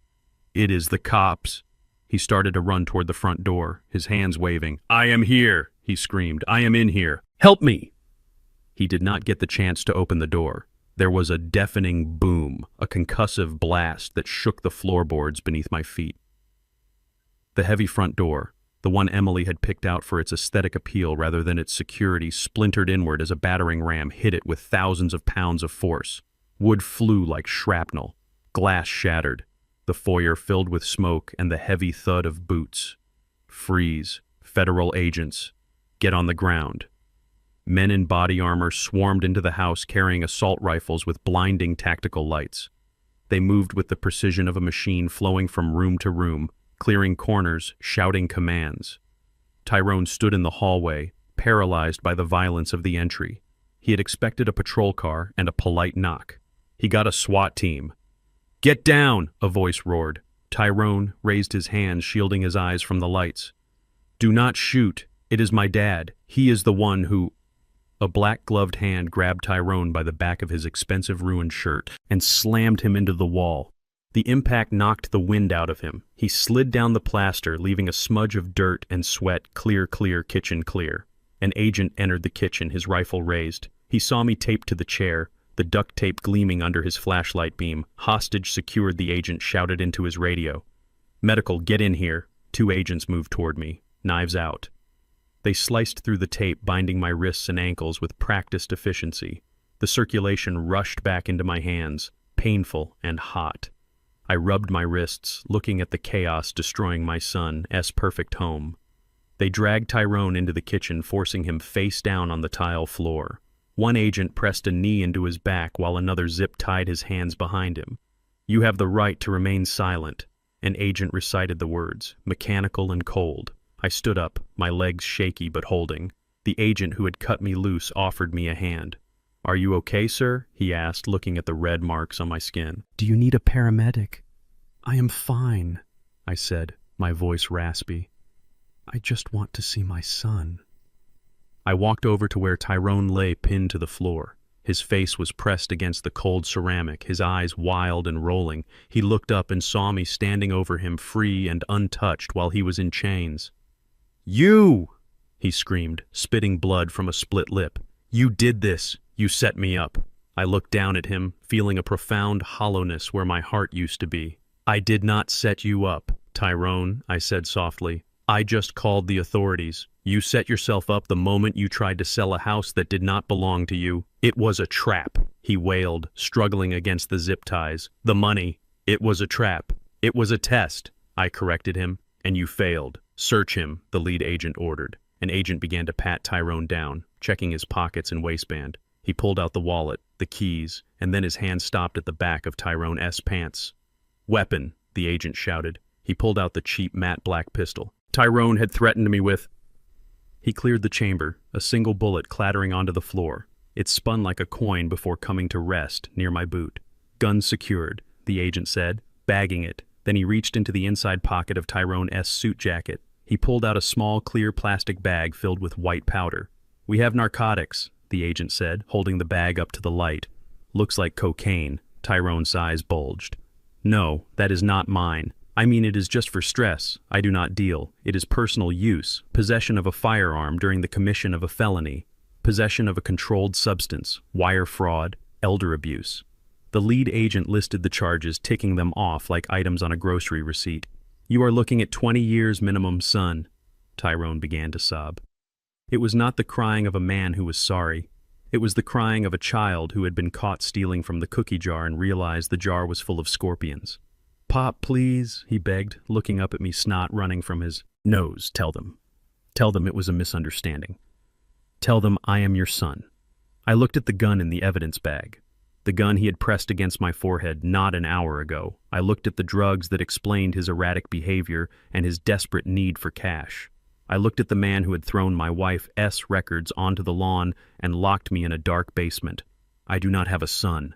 Speaker 1: it is the cops. He started to run toward the front door, his hands waving. I am here, he screamed. I am in here. Help me! He did not get the chance to open the door. There was a deafening boom, a concussive blast that shook the floorboards beneath my feet. The heavy front door, the one Emily had picked out for its aesthetic appeal rather than its security, splintered inward as a battering ram hit it with thousands of pounds of force. Wood flew like shrapnel. Glass shattered. The foyer filled with smoke and the heavy thud of boots. Freeze. Federal agents. Get on the ground. Men in body armor swarmed into the house carrying assault rifles with blinding tactical lights. They moved with the precision of a machine, flowing from room to room, clearing corners, shouting commands. Tyrone stood in the hallway, paralyzed by the violence of the entry. He had expected a patrol car and a polite knock. He got a SWAT team. Get down, a voice roared. Tyrone raised his hands, shielding his eyes from the lights. Do not shoot. It is my dad. He is the one who... A black-gloved hand grabbed Tyrone by the back of his expensive ruined shirt and slammed him into the wall. The impact knocked the wind out of him. He slid down the plaster, leaving a smudge of dirt and sweat, clear, kitchen clear. An agent entered the kitchen, his rifle raised. He saw me taped to the chair, the duct tape gleaming under his flashlight beam. Hostage secured, the agent shouted into his radio. Medical, get in here. 2 agents moved toward me, knives out. They sliced through the tape, binding my wrists and ankles with practiced efficiency. The circulation rushed back into my hands, painful and hot. I rubbed my wrists, looking at the chaos destroying my son's perfect home. They dragged Tyrone into the kitchen, forcing him face down on the tile floor. One agent pressed a knee into his back while another zip-tied his hands behind him. "You have the right to remain silent." An agent recited the words, mechanical and cold. I stood up, my legs shaky but holding. The agent who had cut me loose offered me a hand. "Are you okay, sir?" he asked, looking at the red marks on my skin. "Do you need a paramedic?" "I am fine," I said, my voice raspy. "I just want to see my son." I walked over to where Tyrone lay pinned to the floor. His face was pressed against the cold ceramic, his eyes wild and rolling. He looked up and saw me standing over him, free and untouched, while he was in chains. "You!" he screamed, spitting blood from a split lip. "You did this. You set me up." I looked down at him, feeling a profound hollowness where my heart used to be. "I did not set you up, Tyrone," I said softly. "I just called the authorities. You set yourself up the moment you tried to sell a house that did not belong to you. It was a trap," he wailed, struggling against the zip ties. "The money. It was a trap. It was a test," I corrected him. "And you failed. Search him," the lead agent ordered. An agent began to pat Tyrone down, checking his pockets and waistband. He pulled out the wallet, the keys, and then his hand stopped at the back of Tyrone's pants. "Weapon," the agent shouted. He pulled out the cheap matte black pistol Tyrone had threatened me with. He cleared the chamber, a single bullet clattering onto the floor. It spun like a coin before coming to rest near my boot. "Gun secured," the agent said, bagging it. Then he reached into the inside pocket of Tyrone's suit jacket. He pulled out a small, clear plastic bag filled with white powder. "We have narcotics," the agent said, holding the bag up to the light. "Looks like cocaine." Tyrone's eyes bulged. "No, that is not mine. I mean, it is just for stress. I do not deal. It is personal use, possession of a firearm during the commission of a felony, possession of a controlled substance, wire fraud, elder abuse." The lead agent listed the charges, ticking them off like items on a grocery receipt. "You are looking at 20 years minimum, son." Tyrone began to sob. It was not the crying of a man who was sorry. It was the crying of a child who had been caught stealing from the cookie jar and realized the jar was full of scorpions. "Pop, please," he begged, looking up at me, snot running from his nose. Tell them it was a misunderstanding. Tell them I am your son." I looked at the gun in the evidence bag. The gun he had pressed against my forehead not an hour ago. I looked at the drugs that explained his erratic behavior and his desperate need for cash. I looked at the man who had thrown my wife's records onto the lawn and locked me in a dark basement. "I do not have a son,"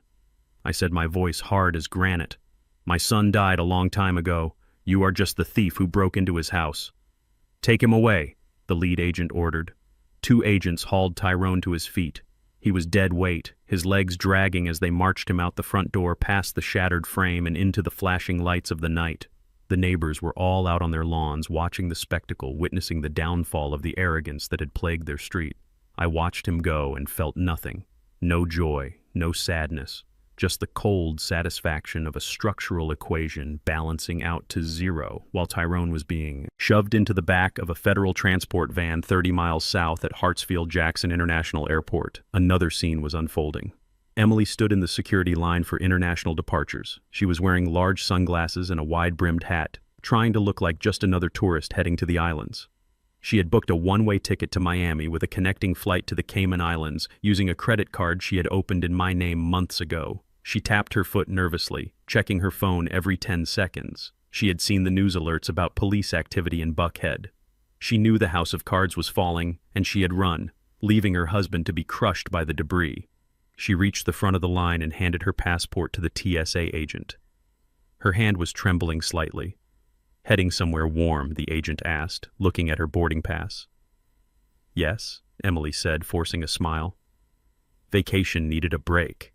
Speaker 1: I said, my voice hard as granite. "My son died a long time ago. You are just the thief who broke into his house." "Take him away," the lead agent ordered. 2 agents hauled Tyrone to his feet. He was dead weight, his legs dragging as they marched him out the front door, past the shattered frame and into the flashing lights of the night. The neighbors were all out on their lawns, watching the spectacle, witnessing the downfall of the arrogance that had plagued their street. I watched him go and felt nothing. No joy, no sadness. Just the cold satisfaction of a structural equation balancing out to zero while Tyrone was being shoved into the back of a federal transport van 30 miles south at Hartsfield-Jackson International Airport. Another scene was unfolding. Emily stood in the security line for international departures. She was wearing large sunglasses and a wide-brimmed hat, trying to look like just another tourist heading to the islands. She had booked a one-way ticket to Miami with a connecting flight to the Cayman Islands using a credit card she had opened in my name months ago. She tapped her foot nervously, checking her phone every 10 seconds. She had seen the news alerts about police activity in Buckhead. She knew the house of cards was falling, and she had run, leaving her husband to be crushed by the debris. She reached the front of the line and handed her passport to the TSA agent. Her hand was trembling slightly. "Heading somewhere warm?" the agent asked, looking at her boarding pass. "Yes," Emily said, forcing a smile. "Vacation needed a break."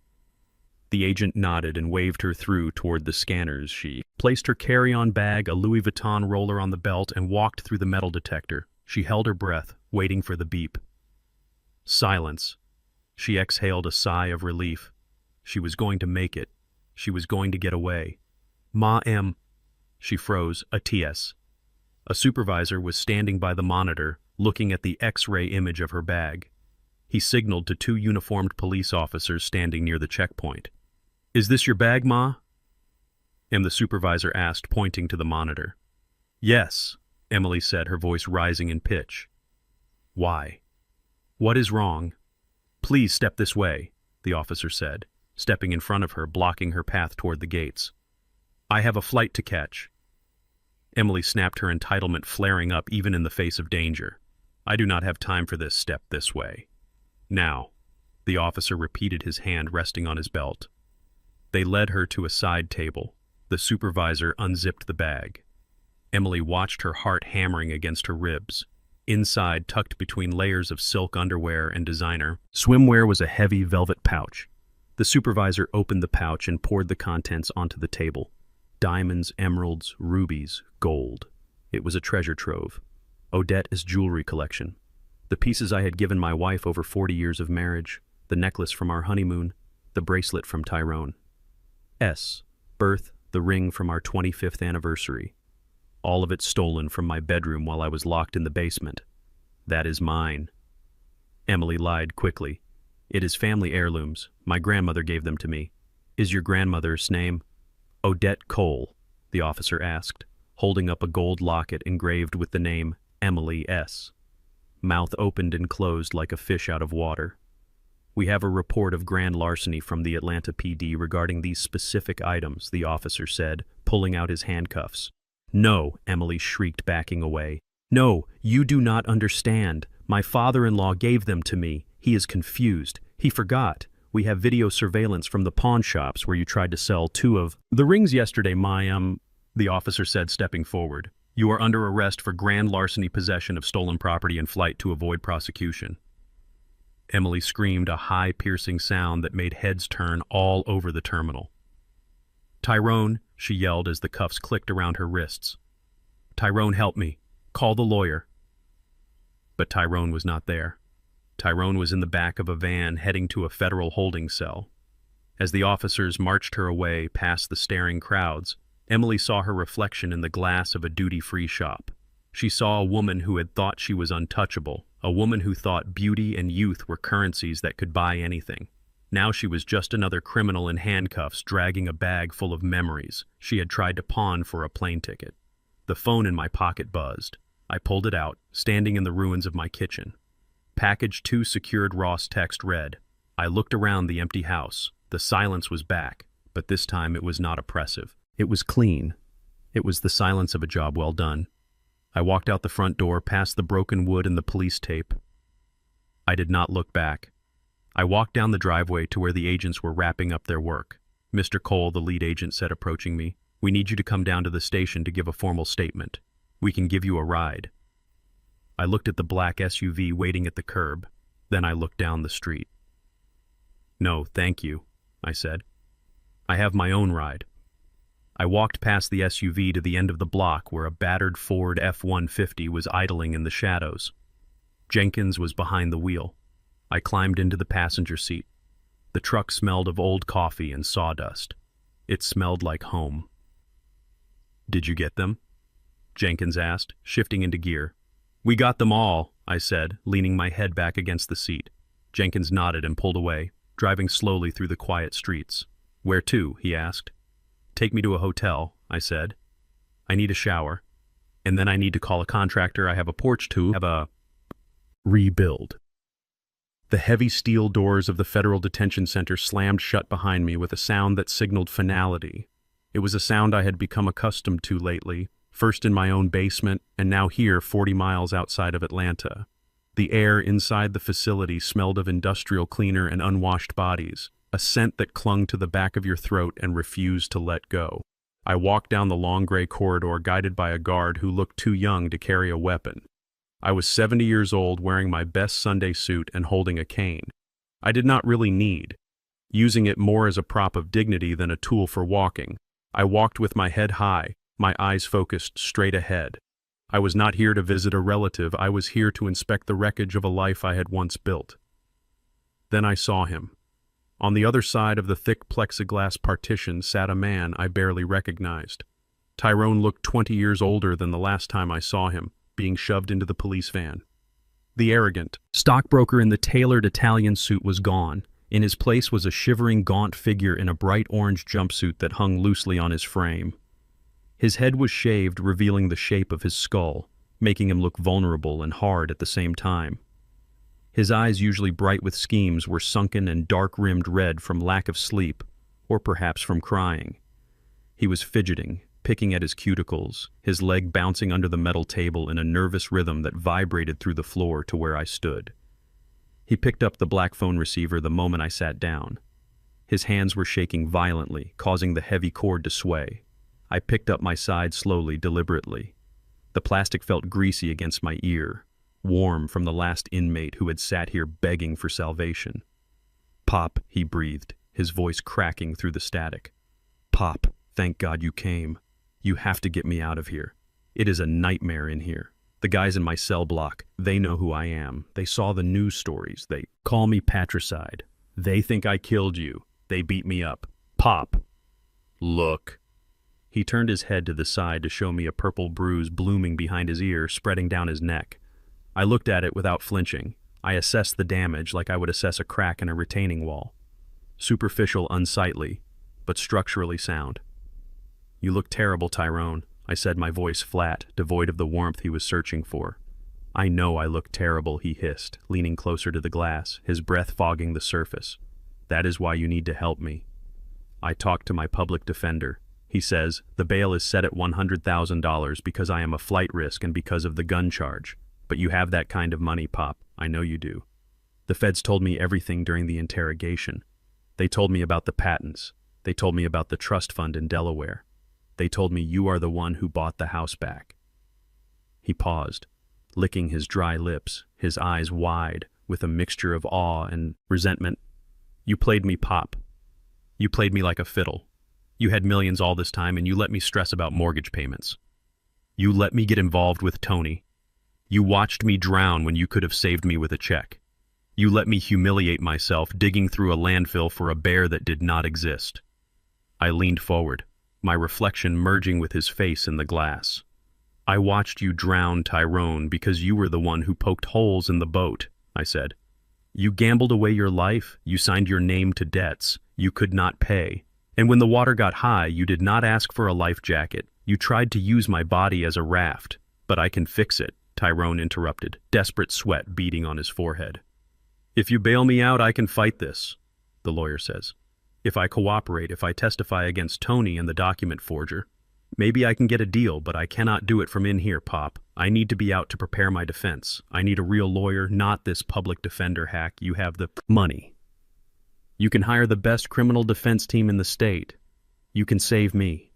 Speaker 1: The agent nodded and waved her through toward the scanners. She placed her carry-on bag, a Louis Vuitton roller on the belt, and walked through the metal detector. She held her breath, waiting for the beep. Silence. She exhaled a sigh of relief. She was going to make it. She was going to get away. Ma. She froze, a TS. A supervisor was standing by the monitor, looking at the X-ray image of her bag. He signaled to two uniformed police officers standing near the checkpoint. "Is this your bag, Ma?" The supervisor asked, pointing to the monitor. "Yes," Emily said, her voice rising in pitch. "Why? What is wrong?" "Please step this way," the officer said, stepping in front of her, blocking her path toward the gates. "I have a flight to catch." Emily snapped, her entitlement flaring up even in the face of danger. "I do not have time for this. Step this way." "Now," the officer repeated, his hand resting on his belt. They led her to a side table. The supervisor unzipped the bag. Emily watched, her heart hammering against her ribs. Inside, tucked between layers of silk underwear and designer swimwear, was a heavy velvet pouch. The supervisor opened the pouch and poured the contents onto the table. Diamonds, emeralds, rubies, gold. It was a treasure trove. Odette's jewelry collection. The pieces I had given my wife over 40 years of marriage, the necklace from our honeymoon, the bracelet from Tyrone. Birth, the ring from our 25th anniversary. All of it stolen from my bedroom while I was locked in the basement. "That is mine." Emily lied quickly. "It is family heirlooms. My grandmother gave them to me." "Is your grandmother's name?" "Odette Cole," the officer asked, holding up a gold locket engraved with the name Emily S. Mouth opened and closed like a fish out of water. "We have a report of grand larceny from the Atlanta PD regarding these specific items," the officer said, pulling out his handcuffs. "No," Emily shrieked, backing away. "No, you do not understand. My father-in-law gave them to me. He is confused. He forgot. We have video surveillance from the pawn shops where you tried to sell 2 of the rings yesterday, the officer said, stepping forward. "You are under arrest for grand larceny, possession of stolen property, and flight to avoid prosecution." Emily screamed, a high, piercing sound that made heads turn all over the terminal. "Tyrone," she yelled as the cuffs clicked around her wrists. "Tyrone, help me. Call the lawyer." But Tyrone was not there. Tyrone was in the back of a van heading to a federal holding cell. As the officers marched her away past the staring crowds, Emily saw her reflection in the glass of a duty-free shop. She saw a woman who had thought she was untouchable, a woman who thought beauty and youth were currencies that could buy anything. Now she was just another criminal in handcuffs, dragging a bag full of memories she had tried to pawn for a plane ticket. The phone in my pocket buzzed. I pulled it out, standing in the ruins of my kitchen. Package 2 secured Ross text read. I looked around the empty house. The silence was back, but this time it was not oppressive. It was clean. It was the silence of a job well done. I walked out the front door, past the broken wood and the police tape. I did not look back. I walked down the driveway to where the agents were wrapping up their work. "Mr. Cole," the lead agent said, approaching me, "we need you to come down to the station to give a formal statement. We can give you a ride." I looked at the black SUV waiting at the curb. Then I looked down the street. "No, thank you," I said. "I have my own ride." I walked past the SUV to the end of the block where a battered Ford F-150 was idling in the shadows. Jenkins was behind the wheel. I climbed into the passenger seat. The truck smelled of old coffee and sawdust. It smelled like home. "Did you get them?" Jenkins asked, shifting into gear. "We got them all," I said, leaning my head back against the seat. Jenkins nodded and pulled away, driving slowly through the quiet streets. "Where to?" he asked. "Take me to a hotel," I said. "I need a shower. And then I need to call a contractor. I have a porch to have a rebuild." The heavy steel doors of the Federal Detention Center slammed shut behind me with a sound that signaled finality. It was a sound I had become accustomed to lately, first in my own basement and now here 40 miles outside of Atlanta. The air inside the facility smelled of industrial cleaner and unwashed bodies, a scent that clung to the back of your throat and refused to let go. I walked down the long gray corridor guided by a guard who looked too young to carry a weapon. I was 70 years old, wearing my best Sunday suit and holding a cane. I did not really need, using it more as a prop of dignity than a tool for walking. I walked with my head high, my eyes focused straight ahead. I was not here to visit a relative. I was here to inspect the wreckage of a life I had once built. Then I saw him. On the other side of the thick plexiglass partition sat a man I barely recognized. Tyrone looked 20 years older than the last time I saw him, being shoved into the police van. The arrogant stockbroker in the tailored Italian suit was gone. In his place was a shivering, gaunt figure in a bright orange jumpsuit that hung loosely on his frame. His head was shaved, revealing the shape of his skull, making him look vulnerable and hard at the same time. His eyes, usually bright with schemes, were sunken and dark-rimmed red from lack of sleep, or perhaps from crying. He was fidgeting, picking at his cuticles, his leg bouncing under the metal table in a nervous rhythm that vibrated through the floor to where I stood. He picked up the black phone receiver the moment I sat down. His hands were shaking violently, causing the heavy cord to sway. I picked up my side slowly, deliberately. The plastic felt greasy against my ear, warm from the last inmate who had sat here begging for salvation. "Pop," he breathed, his voice cracking through the static. "Pop, thank God you came. You have to get me out of here. It is a nightmare in here. The guys in my cell block, they know who I am. They saw the news stories. They call me patricide. They think I killed you. They beat me up. Pop. Look." He turned his head to the side to show me a purple bruise blooming behind his ear, spreading down his neck. I looked at it without flinching. I assessed the damage like I would assess a crack in a retaining wall. Superficial, unsightly, but structurally sound. "You look terrible, Tyrone," I said, my voice flat, devoid of the warmth he was searching for. "I know I look terrible," he hissed, leaning closer to the glass, his breath fogging the surface. "That is why you need to help me. I talked to my public defender. He says, the bail is set at $100,000 because I am a flight risk and because of the gun charge. But you have that kind of money, Pop. I know you do. The feds told me everything during the interrogation. They told me about the patents. They told me about the trust fund in Delaware. They told me you are the one who bought the house back." He paused, licking his dry lips, his eyes wide, with a mixture of awe and resentment. "You played me, Pop. You played me like a fiddle. You had millions all this time and you let me stress about mortgage payments. You let me get involved with Tony. You watched me drown when you could have saved me with a check. You let me humiliate myself digging through a landfill for a bear that did not exist." I leaned forward, my reflection merging with his face in the glass. "I watched you drown, Tyrone, because you were the one who poked holes in the boat," I said. "You gambled away your life, you signed your name to debts you could not pay. And when the water got high, you did not ask for a life jacket. You tried to use my body as a raft. But I can fix it," Tyrone interrupted, desperate sweat beading on his forehead. "If you bail me out, I can fight this," the lawyer says. "If I cooperate, if I testify against Tony and the document forger, maybe I can get a deal, but I cannot do it from in here, Pop. I need to be out to prepare my defense. I need a real lawyer, not this public defender hack. You have the money. You can hire the best criminal defense team in the state. You can save me.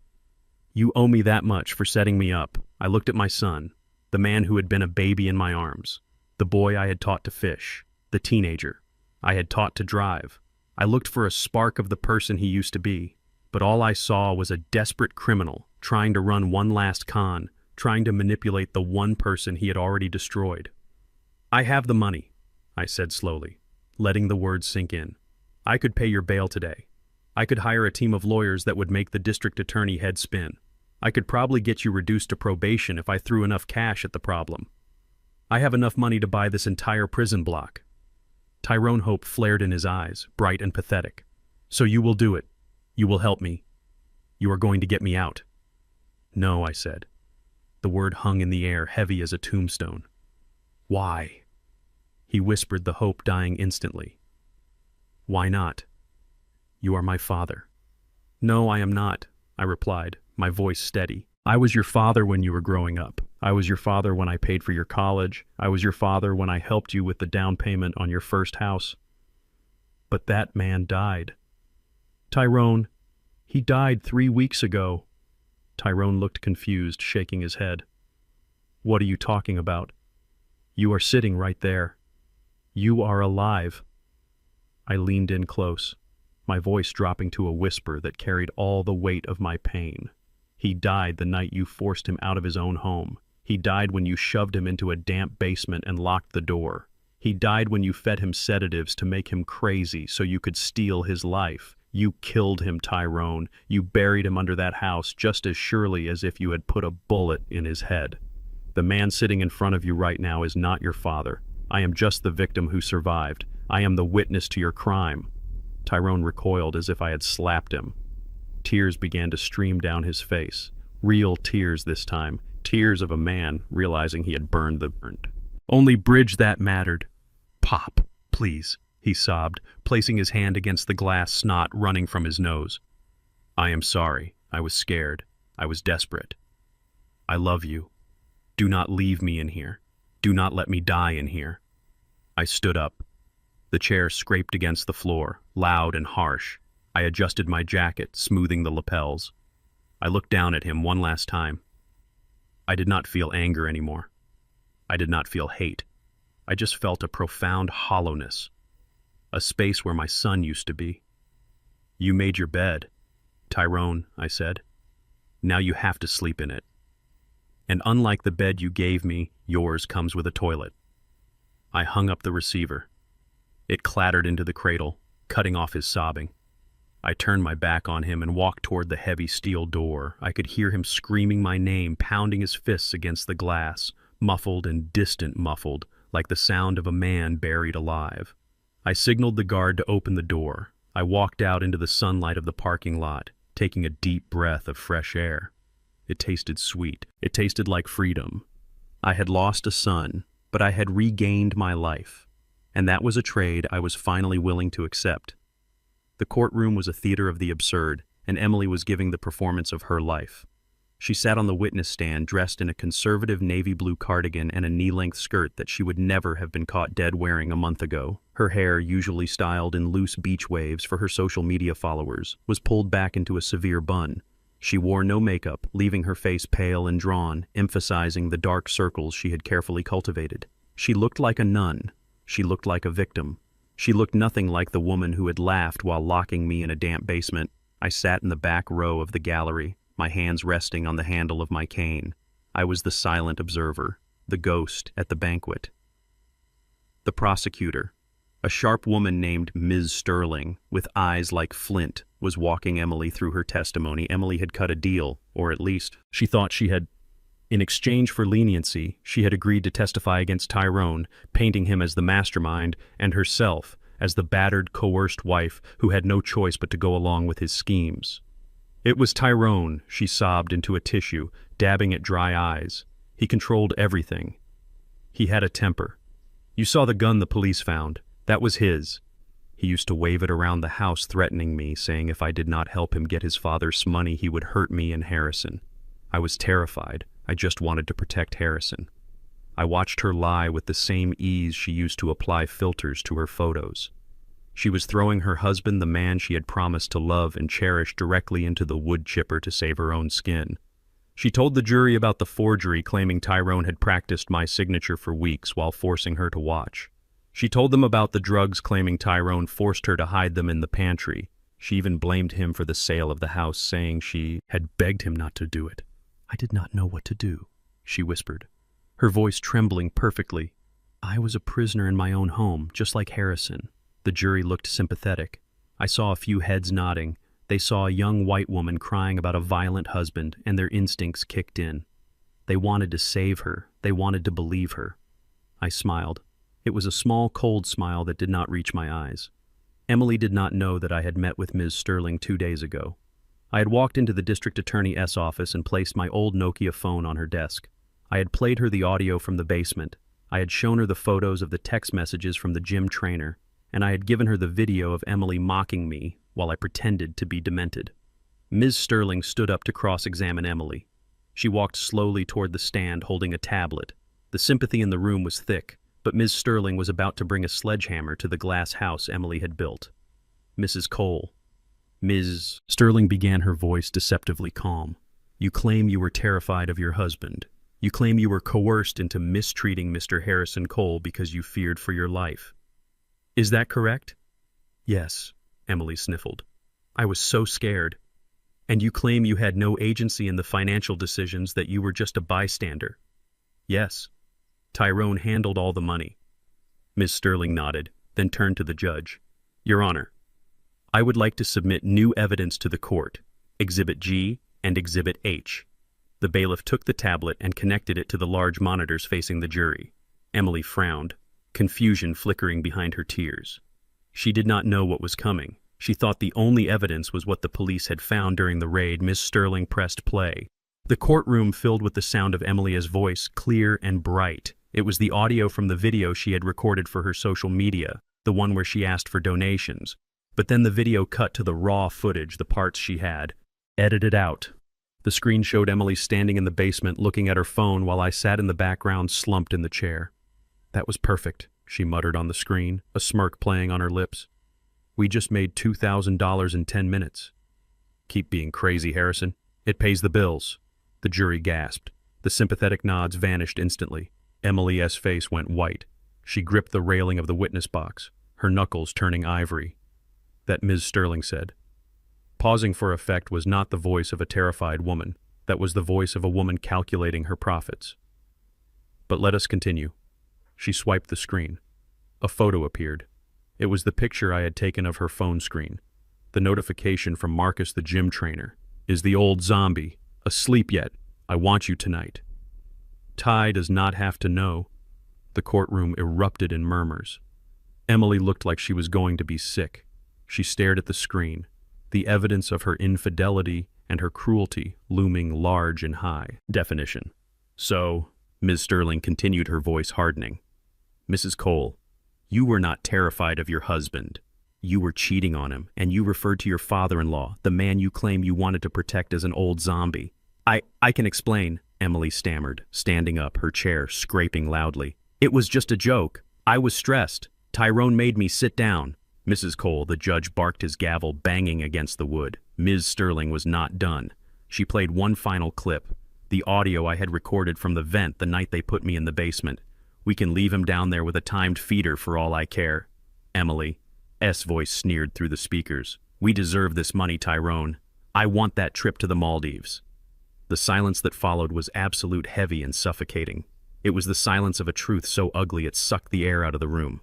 Speaker 1: You owe me that much for setting me up." I looked at my son, the man who had been a baby in my arms, the boy I had taught to fish, the teenager I had taught to drive. I looked for a spark of the person he used to be, but all I saw was a desperate criminal trying to run one last con, trying to manipulate the one person he had already destroyed. "I have the money," I said slowly, letting the words sink in. "I could pay your bail today. I could hire a team of lawyers that would make the district attorney head spin. I could probably get you reduced to probation if I threw enough cash at the problem. I have enough money to buy this entire prison block." Tyrone hope flared in his eyes, bright and pathetic. "So you will do it. You will help me. You are going to get me out." "No," I said. The word hung in the air, heavy as a tombstone. "Why?" He whispered, the hope dying instantly. "Why not? You are my father." "No, I am not," I replied, my voice steady. "I was your father when you were growing up. I was your father when I paid for your college. I was your father when I helped you with the down payment on your first house. But that man died." "Tyrone, he died 3 weeks ago." Tyrone looked confused, shaking his head. "What are you talking about? You are sitting right there. You are alive." I leaned in close, my voice dropping to a whisper that carried all the weight of my pain. "He died the night you forced him out of his own home. He died when you shoved him into a damp basement and locked the door. He died when you fed him sedatives to make him crazy so you could steal his life. You killed him, Tyrone. You buried him under that house just as surely as if you had put a bullet in his head. The man sitting in front of you right now is not your father. I am just the victim who survived. I am the witness to your crime." Tyrone recoiled as if I had slapped him. Tears began to stream down his face. Real tears this time. Tears of a man realizing he had burned the burned. Only bridge that mattered. "Pop, please," he sobbed, placing his hand against the glass snot running from his nose. "I am sorry. I was scared. I was desperate. I love you. Do not leave me in here. Do not let me die in here." I stood up. The chair scraped against the floor, loud and harsh. I adjusted my jacket, smoothing the lapels. I looked down at him one last time. I did not feel anger anymore. I did not feel hate. I just felt a profound hollowness, a space where my son used to be. "You made your bed, Tyrone," I said. "Now you have to sleep in it. And unlike the bed you gave me, yours comes with a toilet." I hung up the receiver. It clattered into the cradle, cutting off his sobbing. I turned my back on him and walked toward the heavy steel door. I could hear him screaming my name, pounding his fists against the glass, muffled and distant muffled, like the sound of a man buried alive. I signaled the guard to open the door. I walked out into the sunlight of the parking lot, taking a deep breath of fresh air. It tasted sweet. It tasted like freedom. I had lost a son, but I had regained my life, and that was a trade I was finally willing to accept. The courtroom was a theater of the absurd, and Emily was giving the performance of her life. She sat on the witness stand dressed in a conservative navy blue cardigan and a knee-length skirt that she would never have been caught dead wearing a month ago. Her hair, usually styled in loose beach waves for her social media followers, was pulled back into a severe bun. She wore no makeup, leaving her face pale and drawn, emphasizing the dark circles she had carefully cultivated. She looked like a nun. She looked like a victim. She looked nothing like the woman who had laughed while locking me in a damp basement. I sat in the back row of the gallery, my hands resting on the handle of my cane. I was the silent observer, the ghost at the banquet. The prosecutor, a sharp woman named Ms. Sterling, with eyes like flint, was walking Emily through her testimony. Emily had cut a deal, or at least she thought she had. In exchange for leniency, she had agreed to testify against Tyrone, painting him as the mastermind and herself as the battered, coerced wife who had no choice but to go along with his schemes. "It was Tyrone," she sobbed into a tissue, dabbing at dry eyes. "He controlled everything. He had a temper. You saw the gun the police found. That was his. He used to wave it around the house, threatening me, saying if I did not help him get his father's money, he would hurt me and Harrison. I was terrified. I just wanted to protect Harrison. I watched her lie with the same ease she used to apply filters to her photos. She was throwing her husband, the man she had promised to love and cherish, directly into the wood chipper to save her own skin. She told the jury about the forgery, claiming Tyrone had practiced my signature for weeks while forcing her to watch. She told them about the drugs, claiming Tyrone forced her to hide them in the pantry. She even blamed him for the sale of the house, saying she had begged him not to do it. "I did not know what to do," she whispered, her voice trembling perfectly. "I was a prisoner in my own home, just like Harrison." The jury looked sympathetic. I saw a few heads nodding. They saw a young white woman crying about a violent husband, and their instincts kicked in. They wanted to save her. They wanted to believe her. I smiled. It was a small, cold smile that did not reach my eyes. Emily did not know that I had met with Ms. Sterling 2 days ago. I had walked into the district attorney's office and placed my old Nokia phone on her desk. I had played her the audio from the basement. I had shown her the photos of the text messages from the gym trainer, and I had given her the video of Emily mocking me while I pretended to be demented. Ms. Sterling stood up to cross-examine Emily. She walked slowly toward the stand holding a tablet. The sympathy in the room was thick, but Ms. Sterling was about to bring a sledgehammer to the glass house Emily had built. "Mrs. Cole." Ms. Sterling began, her voice deceptively calm. "You claim you were terrified of your husband. You claim you were coerced into mistreating Mr. Harrison Cole because you feared for your life. Is that correct?" "Yes," Emily sniffled. "I was so scared. And you claim you had no agency in the financial decisions, that you were just a bystander." "Yes. Tyrone handled all the money." Ms. Sterling nodded, then turned to the judge. Your Honor, I would like to submit new evidence to the court, Exhibit G and Exhibit H. The bailiff took the tablet and connected it to the large monitors facing the jury. Emily frowned, confusion flickering behind her tears. She did not know what was coming. She thought the only evidence was what the police had found during the raid. Ms. Sterling pressed play. The courtroom filled with the sound of Emilia's voice, clear and bright. It was the audio from the video she had recorded for her social media, the one where she asked for donations. But then the video cut to the raw footage, the parts she had edited out. The screen showed Emily standing in the basement looking at her phone while I sat in the background slumped in the chair. That was perfect, she muttered on the screen, a smirk playing on her lips. We just made $2,000 in 10 minutes. Keep being crazy, Harrison. It pays the bills. The jury gasped. The sympathetic nods vanished instantly. Emily's face went white. She gripped the railing of the witness box, her knuckles turning ivory. That Ms. Sterling said. Pausing for effect was not the voice of a terrified woman. That was the voice of a woman calculating her profits. But let us continue. She swiped the screen. A photo appeared. It was the picture I had taken of her phone screen. The notification from Marcus, the gym trainer. Is the old zombie asleep yet? I want you tonight. Ty does not have to know. The courtroom erupted in murmurs. Emily looked like she was going to be sick. She stared at the screen, the evidence of her infidelity and her cruelty looming large and high. Definition. So, Ms. Sterling continued, her voice hardening. Mrs. Cole, you were not terrified of your husband. You were cheating on him, and you referred to your father-in-law, the man you claim you wanted to protect, as an old zombie. I can explain, Emily stammered, standing up, her chair scraping loudly. It was just a joke. I was stressed. Tyrone made me sit down. Mrs. Cole, the judge barked his gavel, banging against the wood. Ms. Sterling was not done. She played one final clip, the audio I had recorded from the vent the night they put me in the basement. We can leave him down there with a timed feeder for all I care. Emily's voice sneered through the speakers. We deserve this money, Tyrone. I want that trip to the Maldives. The silence that followed was absolute, heavy and suffocating. It was the silence of a truth so ugly it sucked the air out of the room.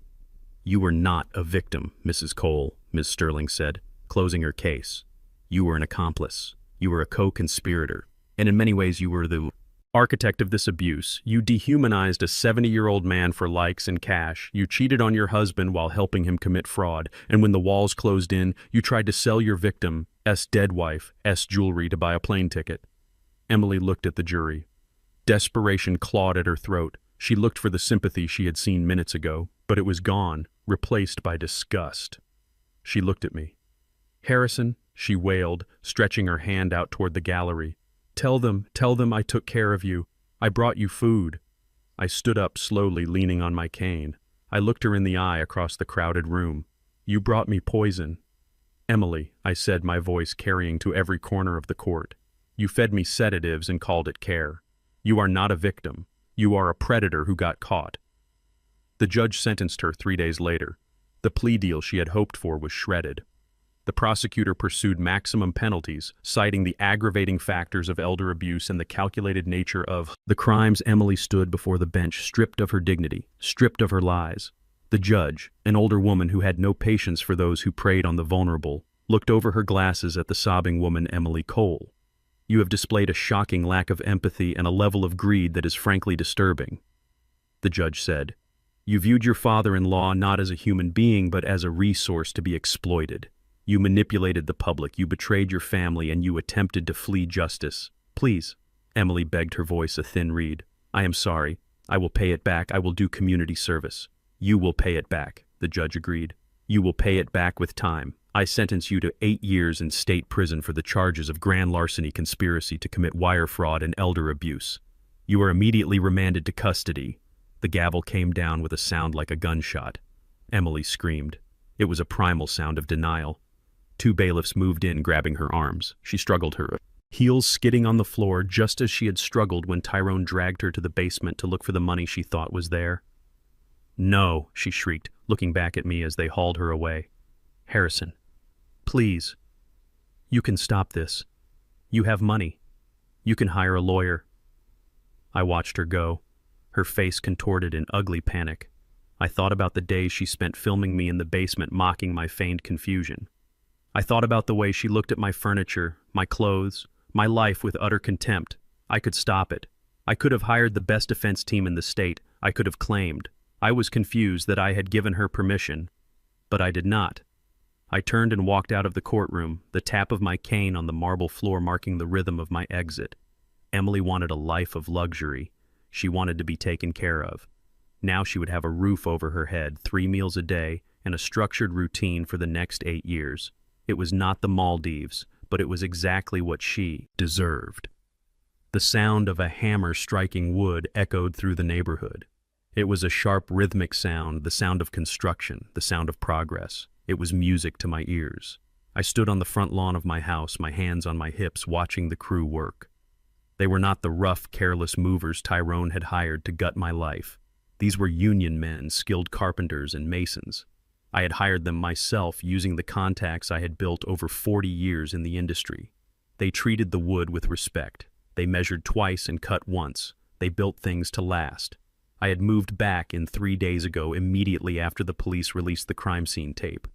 Speaker 1: You were not a victim, Mrs. Cole, Ms. Sterling said, closing her case. You were an accomplice. You were a co-conspirator. And in many ways you were the architect of this abuse. You dehumanized a 70-year-old man for likes and cash. You cheated on your husband while helping him commit fraud. And when the walls closed in, you tried to sell your victim's dead wife's jewelry to buy a plane ticket. Emily looked at the jury. Desperation clawed at her throat. She looked for the sympathy she had seen minutes ago, but it was gone, replaced by disgust. She looked at me. Harrison, she wailed, stretching her hand out toward the gallery. Tell them I took care of you. I brought you food. I stood up slowly, leaning on my cane. I looked her in the eye across the crowded room. You brought me poison. Emily, I said, my voice carrying to every corner of the court. You fed me sedatives and called it care. You are not a victim. You are a predator who got caught. The judge sentenced her 3 days later. The plea deal she had hoped for was shredded. The prosecutor pursued maximum penalties, citing the aggravating factors of elder abuse and the calculated nature of the crimes. Emily stood before the bench, stripped of her dignity, stripped of her lies. The judge, an older woman who had no patience for those who preyed on the vulnerable, looked over her glasses at the sobbing woman Emily Cole. You have displayed a shocking lack of empathy and a level of greed that is frankly disturbing. The judge said, You viewed your father-in-law not as a human being but as a resource to be exploited. You manipulated the public, you betrayed your family, and you attempted to flee justice. Please, Emily begged, her voice a thin reed. I am sorry. I will pay it back. I will do community service. You will pay it back, the judge agreed. You will pay it back with time. I sentence you to 8 years in state prison for the charges of grand larceny, conspiracy to commit wire fraud, and elder abuse. You are immediately remanded to custody. The gavel came down with a sound like a gunshot. Emily screamed. It was a primal sound of denial. 2 bailiffs moved in, grabbing her arms. She struggled, her heels skidding on the floor, just as she had struggled when Tyrone dragged her to the basement to look for the money she thought was there. No, she shrieked, looking back at me as they hauled her away. Harrison, please. You can stop this. You have money. You can hire a lawyer. I watched her go, her face contorted in ugly panic. I thought about the days she spent filming me in the basement mocking my feigned confusion. I thought about the way she looked at my furniture, my clothes, my life with utter contempt. I could stop it. I could have hired the best defense team in the state. I could have claimed. I was confused that I had given her permission, but I did not. I turned and walked out of the courtroom, the tap of my cane on the marble floor marking the rhythm of my exit. Emily wanted a life of luxury. She wanted to be taken care of. Now she would have a roof over her head, 3 meals a day, and a structured routine for the next 8 years. It was not the Maldives, but it was exactly what she deserved. The sound of a hammer striking wood echoed through the neighborhood. It was a sharp rhythmic sound, the sound of construction, the sound of progress. It was music to my ears. I stood on the front lawn of my house, my hands on my hips, watching the crew work. They were not the rough, careless movers Tyrone had hired to gut my life. These were union men, skilled carpenters and masons. I had hired them myself using the contacts I had built over 40 years in the industry. They treated the wood with respect. They measured twice and cut once. They built things to last. I had moved back in 3 days ago, immediately after the police released the crime scene tape.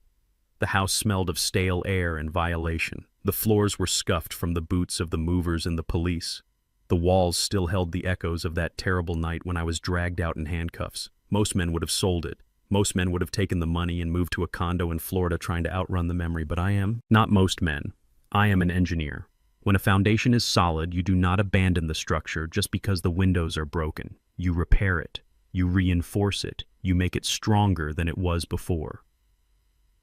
Speaker 1: The house smelled of stale air and violation. The floors were scuffed from the boots of the movers and the police. The walls still held the echoes of that terrible night when I was dragged out in handcuffs. Most men would have sold it. Most men would have taken the money and moved to a condo in Florida trying to outrun the memory, but I am not most men. I am an engineer. When a foundation is solid, you do not abandon the structure just because the windows are broken. You repair it. You reinforce it. You make it stronger than it was before.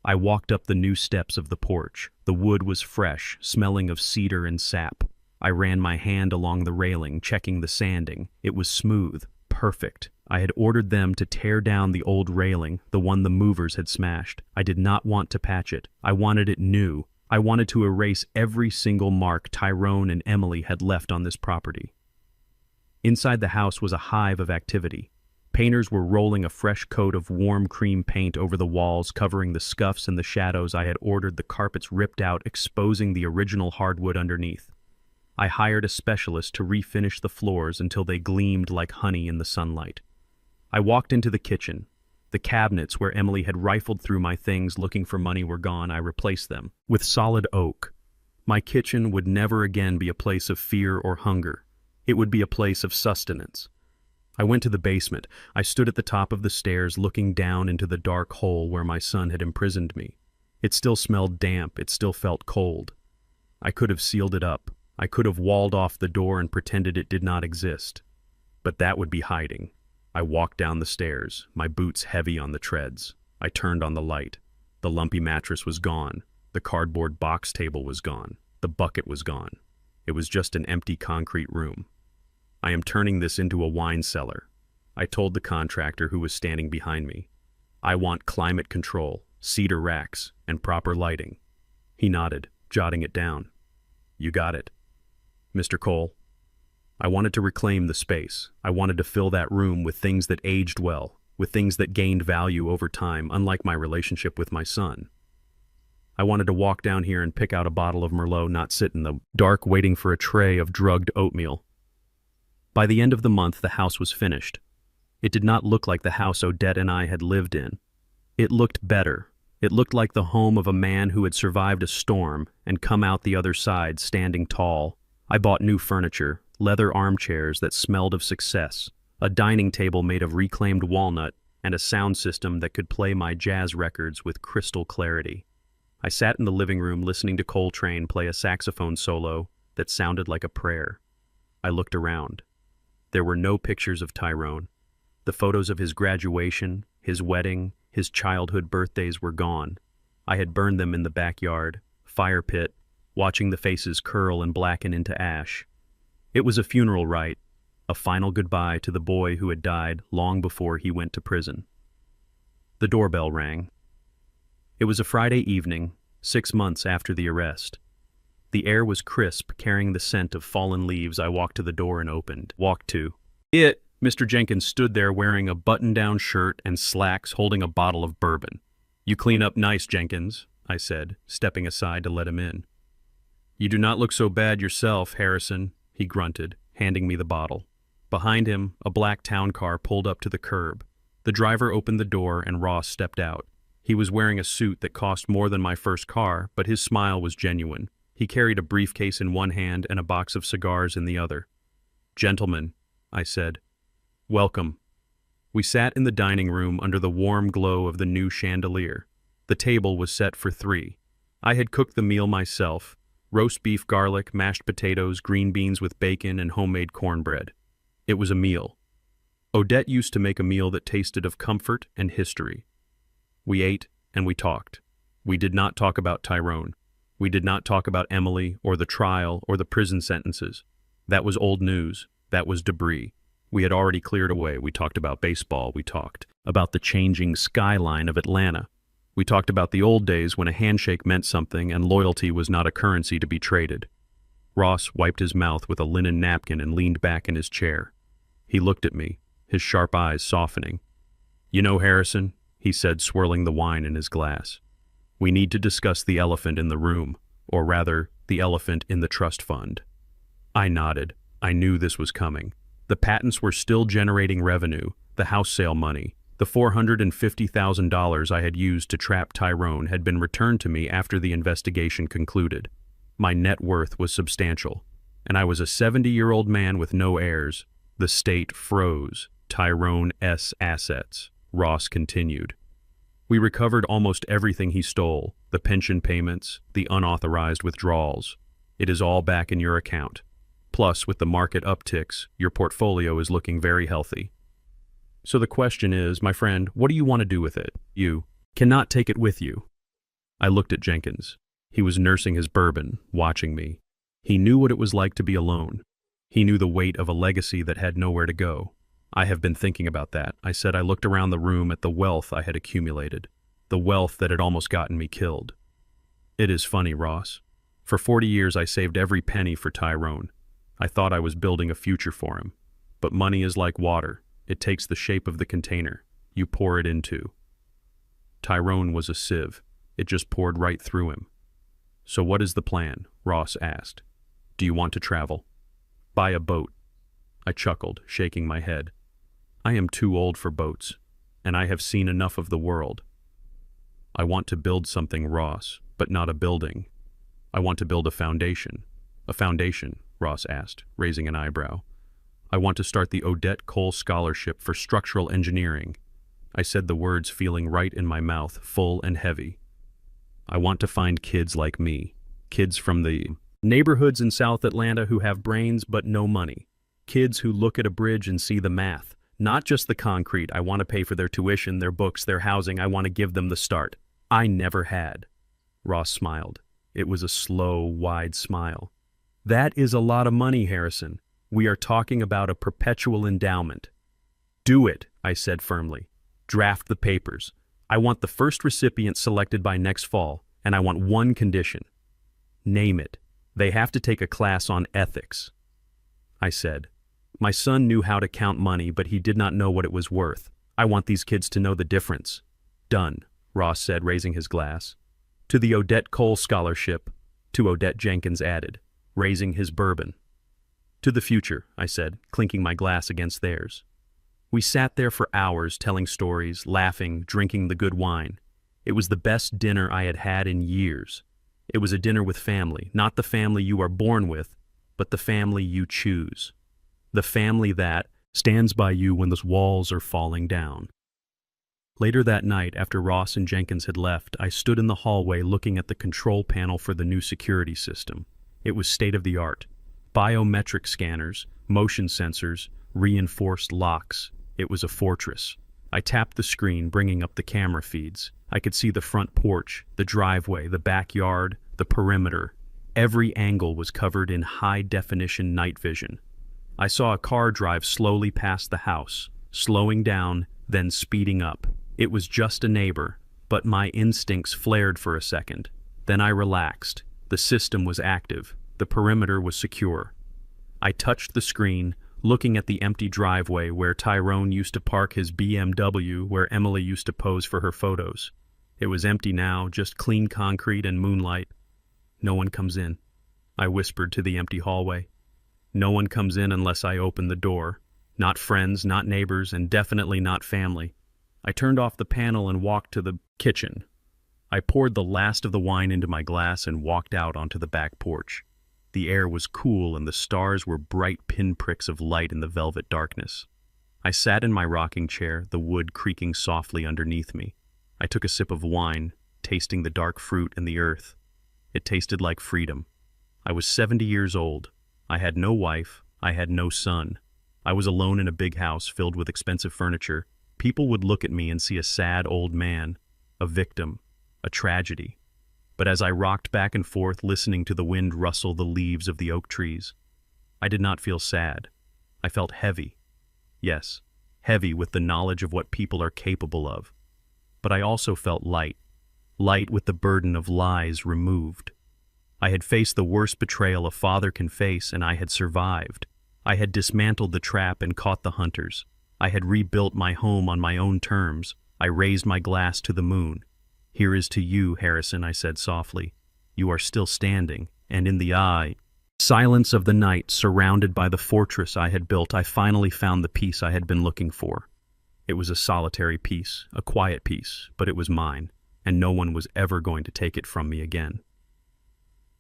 Speaker 1: I walked up the new steps of the porch. The wood was fresh, smelling of cedar and sap. I ran my hand along the railing, checking the sanding. It was smooth, perfect. I had ordered them to tear down the old railing, the one the movers had smashed. I did not want to patch it. I wanted it new. I wanted to erase every single mark Tyrone and Emily had left on this property. Inside the house was a hive of activity. Painters were rolling a fresh coat of warm cream paint over the walls, covering the scuffs and the shadows I had ordered. The carpets ripped out, exposing the original hardwood underneath. I hired a specialist to refinish the floors until they gleamed like honey in the sunlight. I walked into the kitchen. The cabinets where Emily had rifled through my things looking for money were gone. I replaced them with solid oak. My kitchen would never again be a place of fear or hunger. It would be a place of sustenance. I went to the basement. I stood at the top of the stairs looking down into the dark hole where my son had imprisoned me. It still smelled damp. It still felt cold. I could have sealed it up. I could have walled off the door and pretended it did not exist. But that would be hiding. I walked down the stairs, my boots heavy on the treads. I turned on the light. The lumpy mattress was gone. The cardboard box table was gone. The bucket was gone. It was just an empty concrete room. I am turning this into a wine cellar. I told the contractor who was standing behind me. I want climate control, cedar racks, and proper lighting. He nodded, jotting it down. You got it. Mr. Cole. I wanted to reclaim the space. I wanted to fill that room with things that aged well, with things that gained value over time, unlike my relationship with my son. I wanted to walk down here and pick out a bottle of Merlot, not sit in the dark waiting for a tray of drugged oatmeal. By the end of the month, the house was finished. It did not look like the house Odette and I had lived in. It looked better. It looked like the home of a man who had survived a storm and come out the other side standing tall. I bought new furniture, leather armchairs that smelled of success, a dining table made of reclaimed walnut, and a sound system that could play my jazz records with crystal clarity. I sat in the living room listening to Coltrane play a saxophone solo that sounded like a prayer. I looked around. There were no pictures of Tyrone. The photos of his graduation, his wedding, his childhood birthdays were gone. I had burned them in the backyard, fire pit, watching the faces curl and blacken into ash. It was a funeral rite, a final goodbye to the boy who had died long before he went to prison. The doorbell rang. It was a Friday evening, 6 months after the arrest. The air was crisp, carrying the scent of fallen leaves. I walked to the door and opened. Walked to it. Mr. Jenkins stood there wearing a button-down shirt and slacks, holding a bottle of bourbon. "You clean up nice, Jenkins," I said, stepping aside to let him in. "You do not look so bad yourself, Harrison," he grunted, handing me the bottle. Behind him, a black town car pulled up to the curb. The driver opened the door and Ross stepped out. He was wearing a suit that cost more than my first car, but his smile was genuine. He carried a briefcase in one hand and a box of cigars in the other. "Gentlemen," I said, "welcome." We sat in the dining room under the warm glow of the new chandelier. The table was set for 3. I had cooked the meal myself: roast beef, garlic, mashed potatoes, green beans with bacon, and homemade cornbread. It was a meal. Odette used to make a meal that tasted of comfort and history. We ate and we talked. We did not talk about Tyrone. We did not talk about Emily or the trial or the prison sentences. That was old news. That was debris. We had already cleared away. We talked about baseball. We talked about the changing skyline of Atlanta. We talked about the old days when a handshake meant something and loyalty was not a currency to be traded. Ross wiped his mouth with a linen napkin and leaned back in his chair. He looked at me, his sharp eyes softening. "You know, Harrison," he said, swirling the wine in his glass, "we need to discuss the elephant in the room, or rather, the elephant in the trust fund." I nodded. I knew this was coming. The patents were still generating revenue, the house sale money. The $450,000 I had used to trap Tyrone had been returned to me after the investigation concluded. My net worth was substantial, and I was a 70-year-old man with no heirs. The state froze Tyrone's assets. Ross continued. "We recovered almost everything he stole, the pension payments, the unauthorized withdrawals. It is all back in your account. Plus, with the market upticks, your portfolio is looking very healthy. So the question is, my friend, what do you want to do with it? You cannot take it with you." I looked at Jenkins. He was nursing his bourbon, watching me. He knew what it was like to be alone. He knew the weight of a legacy that had nowhere to go. "I have been thinking about that," I said. I looked around the room at the wealth I had accumulated, the wealth that had almost gotten me killed. "It is funny, Ross. For 40 years I saved every penny for Tyrone. I thought I was building a future for him. But money is like water. It takes the shape of the container you pour it into. Tyrone was a sieve. It just poured right through him. So what is the plan?" Ross asked. "Do you want to travel? Buy a boat." I chuckled, shaking my head. "I am too old for boats, and I have seen enough of the world. I want to build something, Ross, but not a building. I want to build a foundation." "A foundation?" Ross asked, raising an eyebrow. "I want to start the Odette Cole Scholarship for Structural Engineering." I said the words feeling right in my mouth, full and heavy. "I want to find kids like me, kids from the neighborhoods in South Atlanta who have brains but no money, kids who look at a bridge and see the math, not just the concrete. I want to pay for their tuition, their books, their housing. I want to give them the start I never had." Ross smiled. It was a slow, wide smile. "That is a lot of money, Harrison. We are talking about a perpetual endowment." "Do it," I said firmly. "Draft the papers. I want the first recipient selected by next fall, and I want one condition." "Name it." "They have to take a class on ethics." I said, "My son knew how to count money, but he did not know what it was worth. I want these kids to know the difference." "Done," Ross said, raising his glass. "To the Odette Cole Scholarship," to Odette, Jenkins added, raising his bourbon. "To the future," I said, clinking my glass against theirs. We sat there for hours telling stories, laughing, drinking the good wine. It was the best dinner I had had in years. It was a dinner with family, not the family you are born with, but the family you choose. The family that stands by you when the walls are falling down. Later that night, after Ross and Jenkins had left, I stood in the hallway looking at the control panel for the new security system. It was state-of-the-art. Biometric scanners, motion sensors, reinforced locks. It was a fortress. I tapped the screen, bringing up the camera feeds. I could see the front porch, the driveway, the backyard, the perimeter. Every angle was covered in high-definition night vision. I saw a car drive slowly past the house, slowing down, then speeding up. It was just a neighbor, but my instincts flared for a second. Then I relaxed. The system was active. The perimeter was secure. I touched the screen, looking at the empty driveway where Tyrone used to park his BMW, where Emily used to pose for her photos. It was empty now, just clean concrete and moonlight. "No one comes in," I whispered to the empty hallway. "No one comes in unless I open the door. Not friends, not neighbors, and definitely not family. I turned off the panel and walked to the kitchen. I poured the last of the wine into my glass and walked out onto the back porch. The air was cool and the stars were bright pinpricks of light in the velvet darkness. I sat in my rocking chair, the wood creaking softly underneath me. I took a sip of wine, tasting the dark fruit and the earth. It tasted like freedom. I was 70 years old. I had no wife. I had no son. I was alone in a big house filled with expensive furniture. People would look at me and see a sad old man, a victim, a tragedy. But as I rocked back and forth listening to the wind rustle the leaves of the oak trees, I did not feel sad. I felt heavy. Yes, heavy with the knowledge of what people are capable of. But I also felt light, light with the burden of lies removed. I had faced the worst betrayal a father can face, and I had survived. I had dismantled the trap and caught the hunters. I had rebuilt my home on my own terms. I raised my glass to the moon. "Here is to you, Harrison," I said softly. "You are still standing, and in the silence of the night, surrounded by the fortress I had built, I finally found the peace I had been looking for. It was a solitary peace, a quiet peace, but it was mine, and no one was ever going to take it from me again."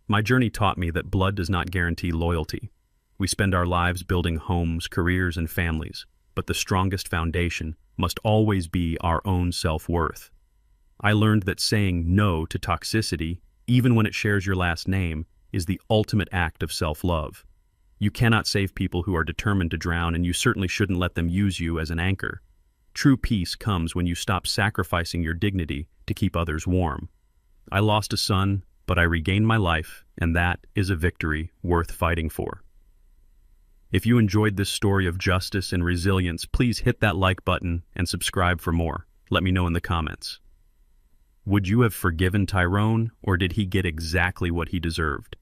Speaker 1: My journey taught me that blood does not guarantee loyalty. We spend our lives building homes, careers, and families, but the strongest foundation must always be our own self-worth. I learned that saying no to toxicity, even when it shares your last name, is the ultimate act of self-love. You cannot save people who are determined to drown, and you certainly shouldn't let them use you as an anchor. True peace comes when you stop sacrificing your dignity to keep others warm. I lost a son, but I regained my life, and that is a victory worth fighting for. If you enjoyed this story of justice and resilience, please hit that like button and subscribe for more. Let me know in the comments. Would you have forgiven Tyrone, or did he get exactly what he deserved?